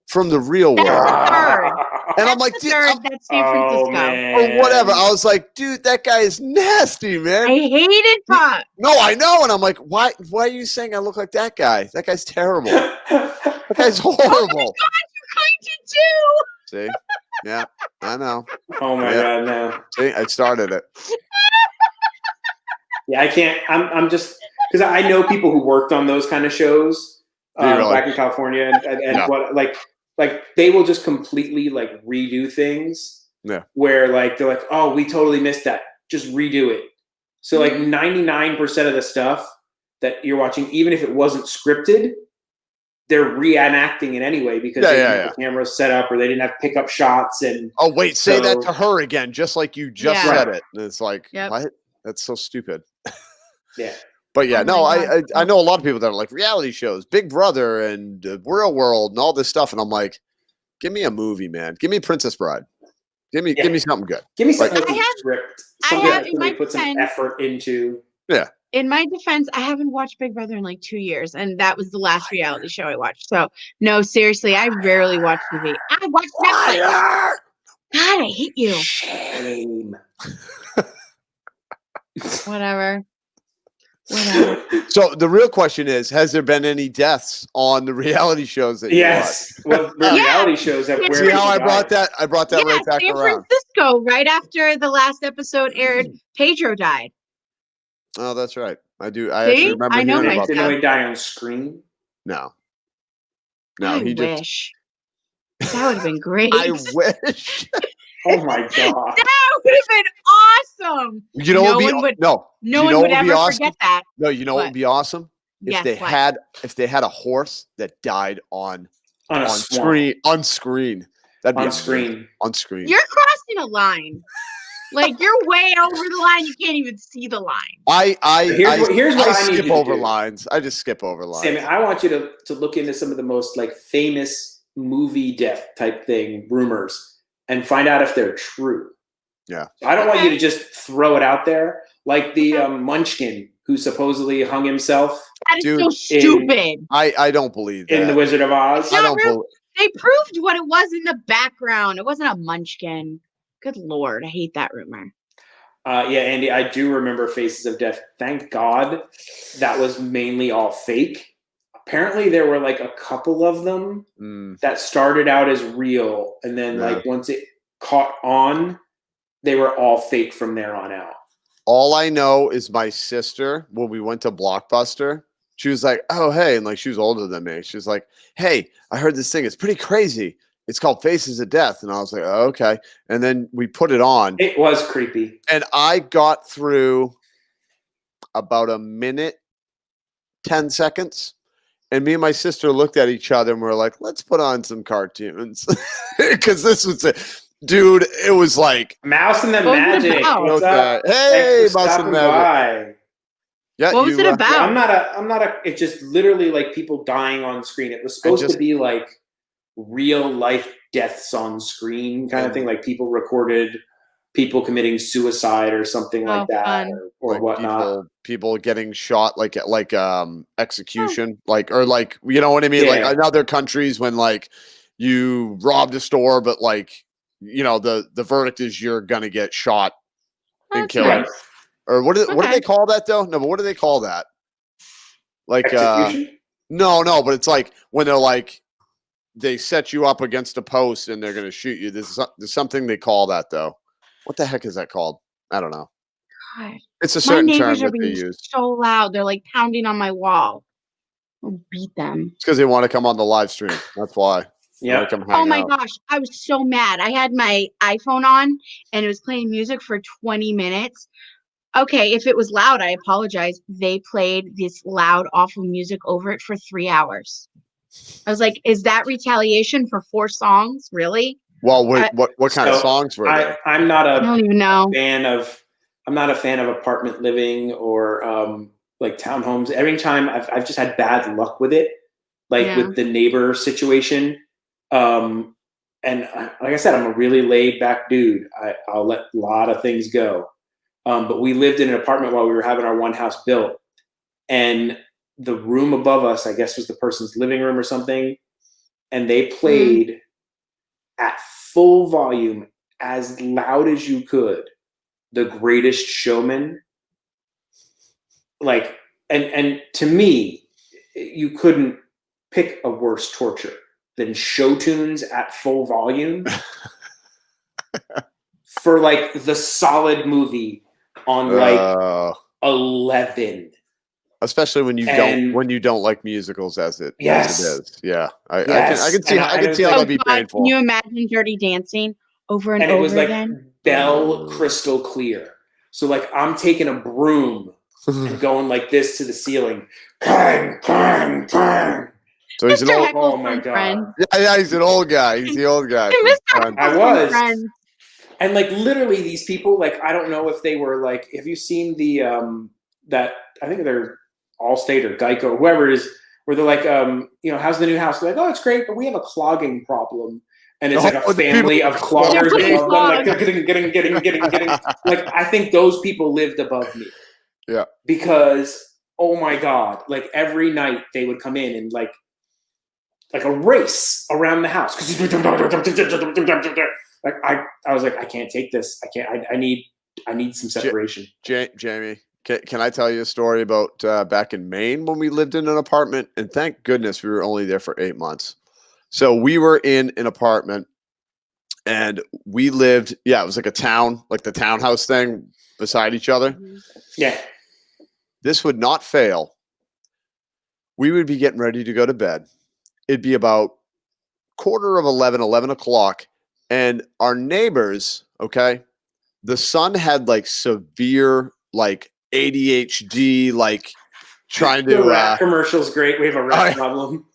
from the Real That's World." the third. And I'm That's like, the "Dude, third. That's San Oh, Francisco. man. or whatever." I was like, "Dude, that guy is nasty, man." I hated Puck. No, I know. And I'm like, why are you saying I look like that guy? That guy's terrible. That guy's horrible. You kind of do. See? Yeah, I know. Oh my Yeah. god, no. See, I started it. Yeah, I can't. I'm just because I know people who worked on those kind of shows Do you really? back in California, and Yeah. what like they will just completely like redo things. Yeah. Where like they're like, oh, we totally missed that. Just redo it. So like 99% of the stuff that you're watching, even if it wasn't scripted, they're reenacting it anyway because they didn't have the cameras set up or they didn't have pickup shots and. Oh, wait, say that So- to her again, just like you just Yeah. said it. And it's like, Yep. what? That's so stupid. Yeah. But yeah, Oh no, my I God. know a lot of people that are like reality shows, Big Brother and Real World and all this stuff. And I'm like, give me a movie, man. Give me Princess Bride. Give me something good. Give me something Like- with I a have- script. I Something have that in they my put some pen- effort into. In my defense, I haven't watched Big Brother in like 2 years, and that was the last reality show I watched. So, no, seriously, I rarely watch TV. I watch Netflix. Liar! God, I hate you. Shame. Whatever. So the real question is, has there been any deaths on the reality shows that you Yes. Well, the Yeah. reality shows have See where watch? See how people I die. brought that? I brought that Yeah, right back San around. Francisco, right after the last episode aired, Pedro died. Oh, that's right. I do. I See? actually remember I know hearing my about Didn't that. he die on screen? No, I he just. wish. That would have been great. I wish. Oh my god. That would have been awesome. You know, No what would one be would- no. No you one know would what be ever awesome? forget that. No, you know what What? would be awesome? Yes, If what? they had a horse that died on On a swamp. screen on screen. That'd be On amazing. screen. On screen. You're crossing a line. Like you're way over the line. You can't even see the line. Here's what I need skip you to over do. lines. I just skip over lines. Sammy, I want you to look into some of the most like famous movie death type thing rumors and find out if they're true. Yeah. I don't want Okay. you to just throw it out there like the Munchkin who supposedly hung himself That is Dude, so stupid. I don't believe that. in The Wizard of Oz. It's I not don't real. believe. They proved what it was in the background. It wasn't a munchkin. Good Lord. I hate that rumor. Yeah, Andy, I do remember Faces of Death. Thank God that was mainly all fake. Apparently, there were like a couple of them that started out as real, and then like once it caught on, they were all fake from there on out. All I know is my sister, when we went to Blockbuster, she was like, "Oh, hey," and like she was older than me. She was like, "Hey, I heard this thing. It's pretty crazy. It's called Faces of Death." And I was like, "Oh, okay." And then we put it on. It was creepy. And I got through about a minute, 10 seconds. And me and my sister looked at each other and we were like, let's put on some cartoons. Because this was it. Dude, it was like, Mouse and the What was it Magic. about? What's up? hey, Thanks for Mouse and stopping Magic. by. Yeah, What was it Yeah, about? I'm not a. It's just literally like people dying on screen. It was supposed to be like real life deaths on screen kind of thing. Like people recorded people committing suicide or something like that, fun. or like whatnot. people getting shot like execution, like, or like, you know what I mean? Yeah. Like in other countries when like you robbed a store, but like, you know, the verdict is you're gonna get shot and That's killed. nice. Or what do Okay. they call that though? No, but what do they call that? Like Execution? no, but it's like when they're like they set you up against a post and they're gonna shoot you. There's something they call that though. What the heck is that called? I don't know. God. It's a My certain term neighbors are that they being use. so loud. They're like pounding on my wall. I'll beat them. It's because they want to come on the live stream. That's why. They Yeah. wanna come Oh hang my out. gosh. I was so mad. I had my iPhone on and it was playing music for 20 minutes. Okay, if it was loud, I apologize. They played this loud, awful music over it for 3 hours. I was like, is that retaliation for 4 songs? Really? Well, what kind of So, songs were they? I'm not I don't even know. I'm not a fan of apartment living or like townhomes. Every time I've just had bad luck with it, like with the neighbor situation. And like I said, I'm a really laid back dude. I'll let a lot of things go. But we lived in an apartment while we were having our one house built, and the room above us, I guess, was the person's living room or something, and they played at full volume, as loud as you could, The Greatest Showman. Like, and to me, you couldn't pick a worse torture than show tunes at full volume for like the solid movie on like 11. Especially when you don't like musicals as it is. Yeah. I can see how that'd be painful. Can you imagine Dirty Dancing over and And over it was like again? bell crystal clear. So like I'm taking a broom and going like this to the ceiling. Clang, clang, clang. So he's an Mr. old. Heckles Oh my from God. Friends. Yeah, he's an old guy. He's the old guy. Mr. from Friends. Heckles I from was. Friends. And like literally these people, like I don't know if they were like, have you seen the that I think they're Allstate or Geico or whoever it is, where they're like, you know, how's the new house? They're like, oh, it's great, but we have a clogging problem. And it's like a family of cloggers above them, like getting. Like I think those people lived above me. Yeah. Because, oh my God, like every night they would come in and like a race around the house. Like I was like, I can't take this. I can't. I need some separation. Jamie, can I tell you a story about back in Maine when we lived in an apartment? And thank goodness we were only there for 8 months. So we were in an apartment and we lived, it was like a town, like the townhouse thing beside each other. Yeah. This would not fail. We would be getting ready to go to bed. It'd be about 11 o'clock. And our neighbors, okay, the son had like severe like ADHD, like trying to. The rat commercial's great. We have a rat problem.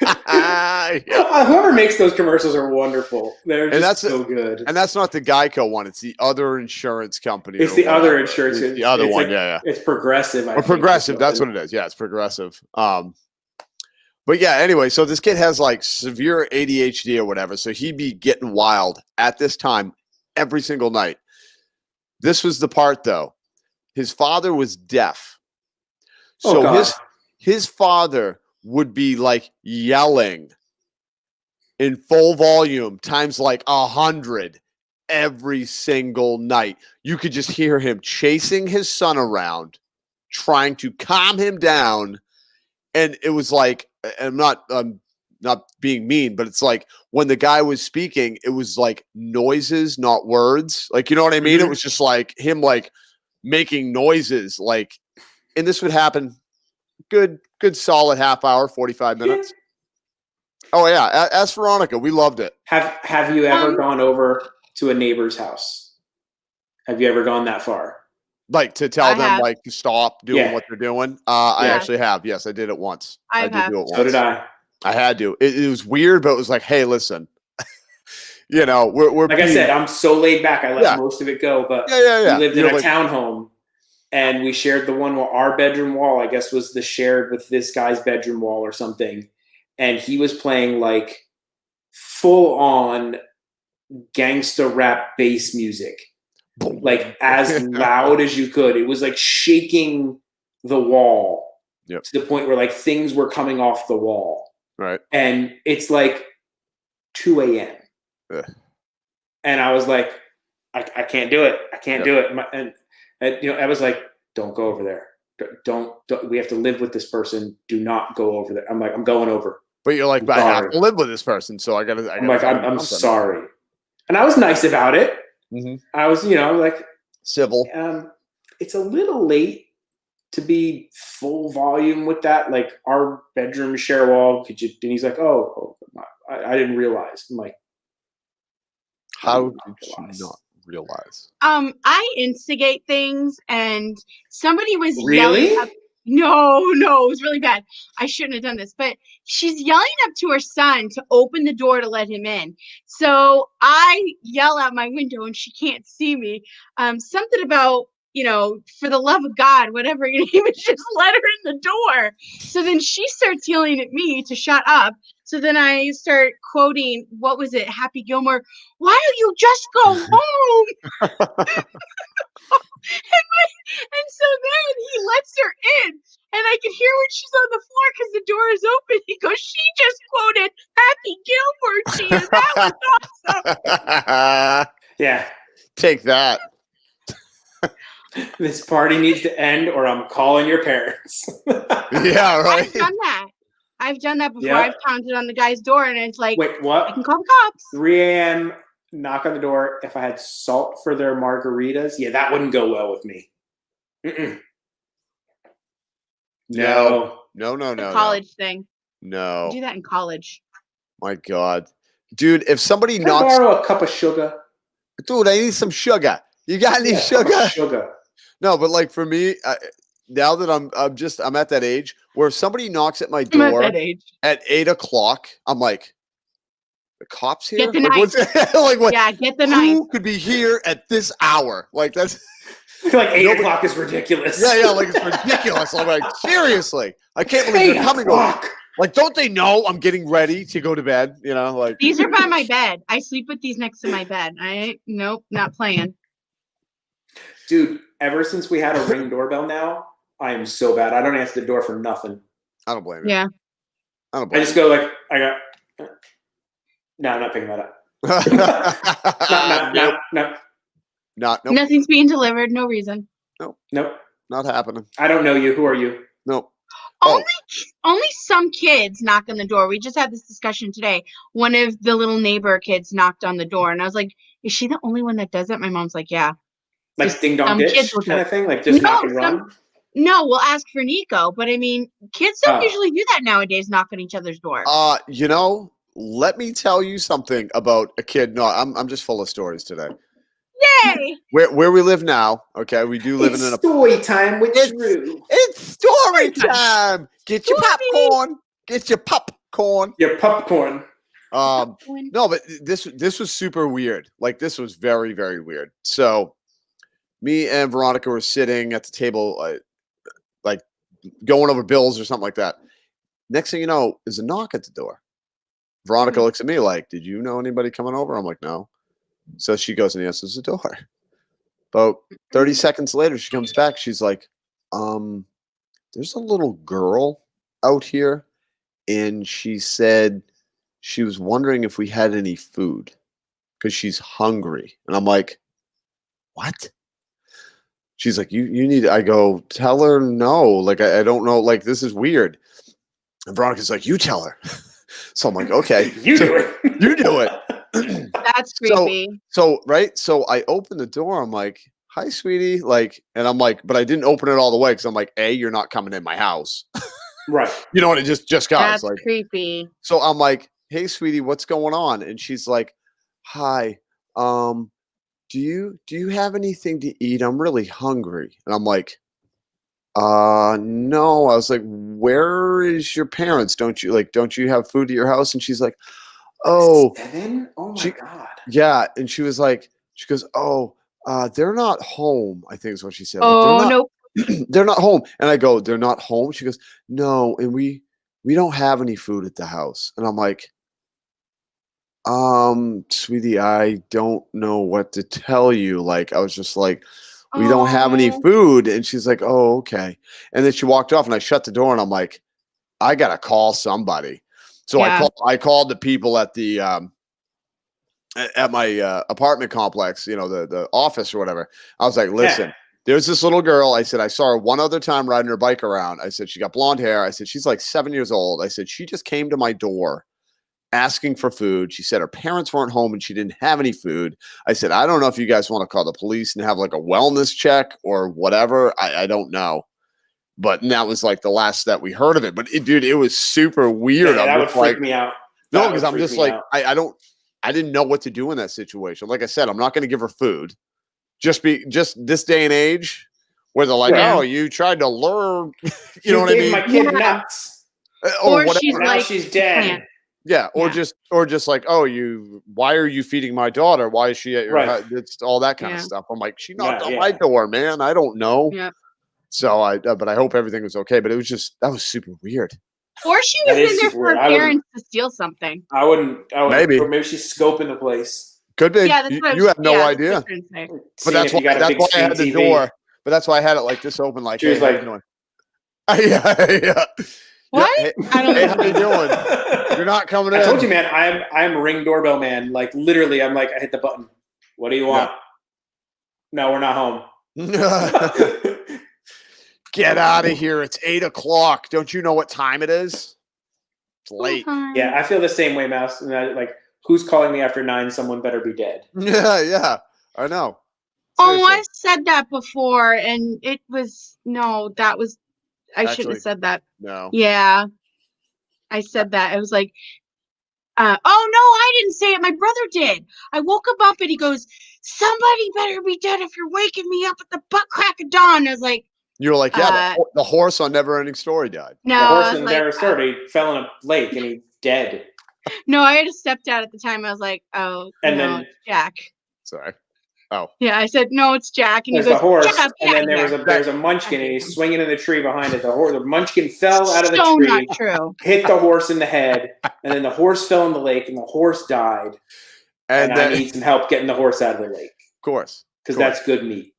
Yeah. Whoever makes those commercials are wonderful. They're just so good. And that's not the Geico one. It's the other insurance company. It's the other insurance. It's the other one. Like, yeah. It's Progressive. Or Progressive. That's what it is. Yeah, it's Progressive. But yeah, anyway, so this kid has like severe ADHD or whatever. So he'd be getting wild at this time every single night. This was the part though. His father was deaf. So his father would be like yelling in full volume times like 100 every single night. You could just hear him chasing his son around, trying to calm him down. And it was like, I'm not being mean, but it's like when the guy was speaking, it was like noises, not words. Like, you know what I mean? It was just like him like making noises, like, and this would happen good solid half hour, 45 minutes. Oh yeah. Ask Veronica. We loved it. Have you ever gone over to a neighbor's house? Have you ever gone that far? Like to tell them like to stop doing what they're doing? I actually have. Yes, I did it once. I did do it once. So did I. I had to. It was weird, but it was like, hey, listen, you know, we're like I said, I'm so laid back. I let most of it go. But we lived in a townhome, and we shared the one wall. Our bedroom wall, I guess, was the shared with this guy's bedroom wall or something. And he was playing like full on gangsta rap bass music, like as loud as you could. It was like shaking the wall to the point where like things were coming off the wall. Right. And it's like 2 a.m. And I was like, I can't do it. I can't do it. And you know, I was like, don't go over there. Don't. We have to live with this person. Do not go over there. I'm like, I'm going over. But you're like, but I have to live with this person, so I gotta. I'm like, I'm sorry. And I was nice about it. Mm-hmm. I was, you know, like civil. It's a little late to be full volume with that. Like our bedroom share wall. Could you? And he's like, oh I didn't realize. I'm like, how did you not realize? I instigate things, and somebody was really. Yelling up. No, it was really bad. I shouldn't have done this, but she's yelling up to her son to open the door to let him in. So I yell out my window and she can't see me. Something about, you know, for the love of God, whatever your name is, just let her in the door. So then she starts yelling at me to shut up. So then I start quoting, what was it? Happy Gilmore. Why don't you just go home? And so then he lets her in, and I can hear when she's on the floor because the door is open. He goes, she just quoted Happy Gilmore to you. That was awesome. Yeah. Take that. This party needs to end or I'm calling your parents. Yeah, right. I've done that before. I've pounded on the guy's door and it's like, wait, what? I can call the cops. 3 a.m. knock on the door. If I had salt for their margaritas, that wouldn't go well with me. Mm-mm. No. College thing. No. You do that in college. My God. Dude, if somebody Can I borrow a cup of sugar? Dude, I need some sugar. You got any sugar? Sugar. No, but like for me, now that I'm at that age where if somebody knocks at my door at 8 o'clock, I'm like, the cops here? Get the knife. Like what? Yeah, get the knife. Who could be here at this hour? Like that's like 8 o'clock is ridiculous. Yeah, like it's ridiculous. I'm like, seriously, I can't believe they're coming over. Like, don't they know I'm getting ready to go to bed? You know, like these are by my bed. I sleep with these next to my bed. Nope, not playing. Dude, ever since we had a Ring doorbell now, I am so bad. I don't answer the door for nothing. I don't blame you. Yeah. I don't I blame just go like, no, I'm not picking that up. you. No. Nope. Nothing's being delivered. No reason. Nope. Not happening. I don't know you. Who are you? Nope. Oh. Only some kids knock on the door. We just had this discussion today. One of the little neighbor kids knocked on the door, and I was like, "Is she the only one that does it?" My mom's like, "Yeah." Like Just ding dong some ditch kids will do kind it. of thing? Like just No, knock and run? No, we'll ask for Nico, but I mean, kids don't Oh. usually do that nowadays. Knock on each other's door. You know, let me tell you something about a kid. No, I'm just full of stories today. Yay! Where we live now, okay, we do live in an story time with Drew. It's story Story time. time. Get your popcorn. Get your popcorn. Your popcorn. No, but this was super weird. Like this was very, very weird. So me and Veronica were sitting at the table, like going over bills or something like that. Next thing you know, is a knock at the door. Veronica looks at me like, "Did you know anybody coming over?" I'm like, "No." So she goes and answers the door. About 30 seconds later, she comes back. She's like, there's a little girl out here, and she said she was wondering if we had any food because she's hungry." And I'm like, "What?" She's like, you need, I go, "Tell her no. Like, I don't know. Like, this is weird." And Veronica's like, "You tell her." So I'm like, "Okay." You do it. You do it. That's creepy. So I open the door. I'm like, "Hi, sweetie." Like, and I'm like, but I didn't open it all the way because I'm like, A, you're not coming in my house. Right. You know what? It just goes. That's Like, creepy. so I'm like, "Hey, sweetie, what's going on?" And she's like, "Hi, do you have anything to eat? I'm really hungry." And I'm like, no. I was like, "Where is your parents? Don't you have food at your house?" And she's like, "Oh, 7? Oh my God. yeah." And she was like, she goes, "Oh, they're not home," I think is what she said. Like, Oh, nope. they're not home. And I go, "They're not home?" She goes, "No, and we don't have any food at the house." And I'm like, sweetie, I don't know what to tell you." Like, I was just like, "We don't have any Oh. food." And she's like, "Oh, okay." And then she walked off, and I shut the door, and I'm like, I gotta call somebody. So Yeah. I called the people at the at my apartment complex, you know, the office or whatever. I was like, "Listen, there's this little girl." I said, "I saw her one other time riding her bike around." I said, "She got blonde hair." I said, "She's like 7 years old." I said, "She just came to my door asking for food. She said her parents weren't home and she didn't have any food." I said, "I don't know if you guys want to call the police and have like a wellness check or whatever. I don't know." But that was like the last that we heard of it. But dude, it was super weird. Yeah, that would freak like, me out. no, because I'm just like, I didn't know what to do in that situation. Like I said, I'm not going to give her food. Just this day and age where they're like, Yeah. "Oh, you tried to lure," you know what I gave mean? my kid Yeah. nuts. Or Or whatever. she's Now like, she's dead. plant. Yeah, or Yeah. just like, "Oh, why are you feeding my daughter? Why is she at your Right. house?" It's all that kind of Yeah. stuff. I'm like, "She knocked Yeah, on yeah. my door, man. I don't know." Yeah. So but I hope everything was okay. But it was that was super weird. Or she That was is in there super for weird. her I wouldn't- parents to steal something. I wouldn't. Maybe. Or maybe she's scoping the place. Could be. Yeah, that's what You have no that's what I idea. was trying to say. But Seeing that's if you why got a big I screen had the TV. door. But that's why I had it like this open. Like, She "Hey, was how like- you doing?" Yeah. What? Hey, I don't hey, know. how you doing? You're not coming in. I told you, man. I'm Ring doorbell man. Like literally, I'm like, I hit the button. What do you want? No, we're not home. Get out of here. It's 8 o'clock. Don't you know what time it is? It's late. Yeah, I feel the same way, Mouse. And like, who's calling me after 9? Someone better be dead. Yeah. I know. Oh, Seriously. I said that before, and it was that was I shouldn't Actually, have said that. No. Yeah, I said that. I was like, "Oh no, I didn't say it. My brother did." I woke him up, and he goes, "Somebody better be dead if you're waking me up at the butt crack of dawn." I was like, You were like, yeah, the horse on Never Ending Story died. "No." The I horse was in like, Never Story fell in a lake and he's dead. no, I had a stepdad at the time. I was like, "Oh, And no, then- it's Jack." Sorry. Oh. Yeah, I said, "No, it's Jack," and he There's goes, the horse, "Shut up, and get then out of there's here." a munchkin, and he's swinging in the tree behind it. The munchkin fell out of the So tree, not true. hit the horse in the head, and then the horse fell in the lake, and the horse died. And I then, need some help getting the horse out of the lake of course. because that's good meat.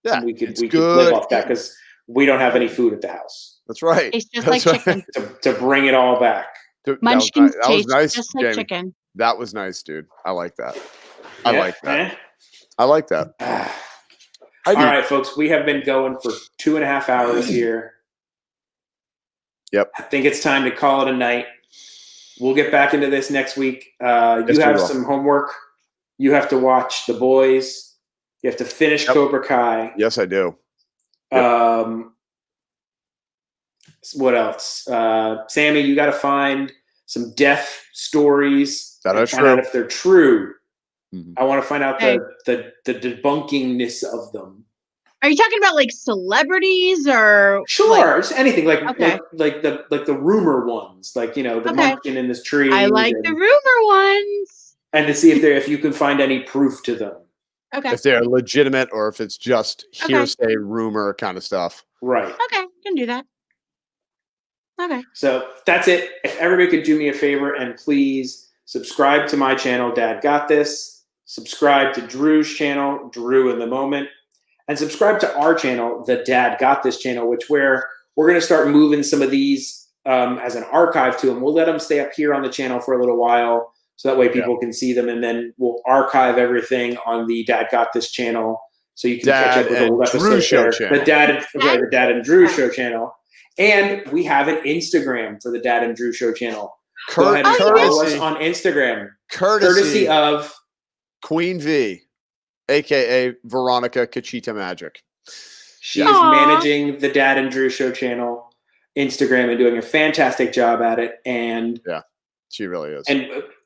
Yeah, And we could it's live good. off that because we don't have any food at the house That's right. Tastes just That's like right. chicken. to bring it all back. Munchkins that was taste nice, just like Jamie. chicken. That was nice, dude. I like that. I Yeah, like that. eh? I like that. Ah. I All do. right, folks, we have been going for 2.5 hours here. Yep. I think it's time to call it a night. We'll get back into this next week. Yes, You we have will. some homework. You have to watch The Boys. You have to finish Yep. Cobra Kai. Yes, I do. Yep. What else? Sammy, you got to find some death stories That and are find out true. if they're true. Mhm. I want to find out Okay. the debunkingness of them. Are you talking about like celebrities or Sure, just anything like Okay. like the rumor ones, like the Okay. munchkin in this tree. I like the rumor ones. and to see if you can find any proof to them. Okay. If they're legitimate or if it's just Okay. hearsay, rumor kind of stuff. Right. Okay, can do that. Okay. So that's it. If everybody could do me a favor and please subscribe to my channel, Dad Got This. Subscribe to Drew's channel, Drew in the Moment. And subscribe to our channel, the Dad Got This channel, which where we're going to start moving some of these as an archive to them. We'll let them stay up here on the channel for a little while, so that way people can see them, and then we'll archive everything on the Dad Got This channel, so you can catch up with the old episodes there. The Dad and Drew Show channel, and we have an Instagram for the Dad and Drew Show channel. Go ahead and follow us on Instagram, courtesy of Queen V, aka Veronica Cachita Magic. She is Aw. managing the Dad and Drew Show channel, Instagram, and doing a fantastic job at it. And She really is.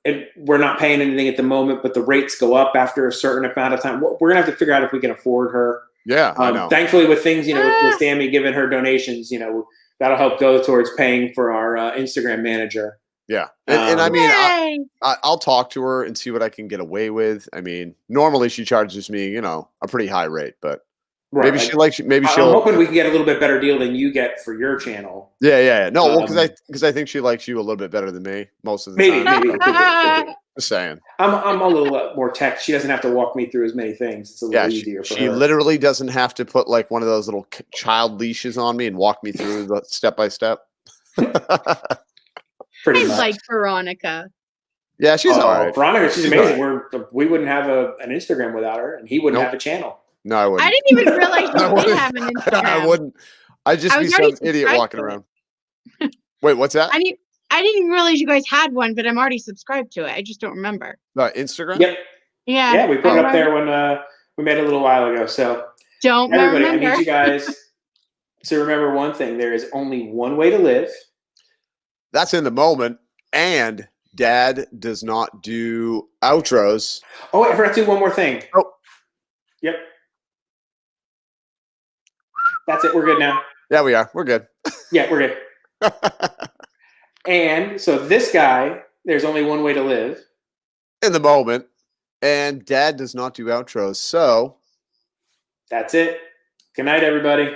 And we're not paying anything at the moment, but the rates go up after a certain amount of time. We're gonna have to figure out if we can afford her. Yeah, I know. Thankfully, with things, with Sammy giving her donations, that'll help go towards paying for our Instagram manager. Yeah, and I mean, Yay. I'll talk to her and see what I can get away with. I mean, normally she charges me, a pretty high rate, but maybe she likes. Maybe I'm she'll. hoping we can get a little bit better deal than you get for your channel. Yeah. No, well, because I think she likes you a little bit better than me most of the time. Maybe. Could be. Just saying. I'm a little more tech. She doesn't have to walk me through as many things. It's a little easier for her. She literally doesn't have to put like one of those little child leashes on me and walk me through the step by step. Pretty I much. like Veronica. Yeah, she's all right. Veronica, she's amazing. all We wouldn't have an Instagram without her, and he wouldn't have a channell. No, I wouldn't. I didn't even realize you did have an Instagram. I wouldn't. I'd just I be was some already idiot subscribed walking to it. around. Wait, what's that? I didn't even realize you guys had one, but I'm already subscribed to it. I just don't remember. Instagram? Yep. Yeah. Yeah, we put it up there when we made it a little while ago. So Don't everybody, remember. I need you guys to remember one thing: there is only one way to live. That's in the moment. And Dad does not do outros. Oh, I forgot to do one more thing. Oh. Yep. That's it. We're good now. Yeah, we are. We're good. Yeah, we're good. And so this guy, there's only one way to live. In the moment. And Dad does not do outros. So That's it. Good night, everybody.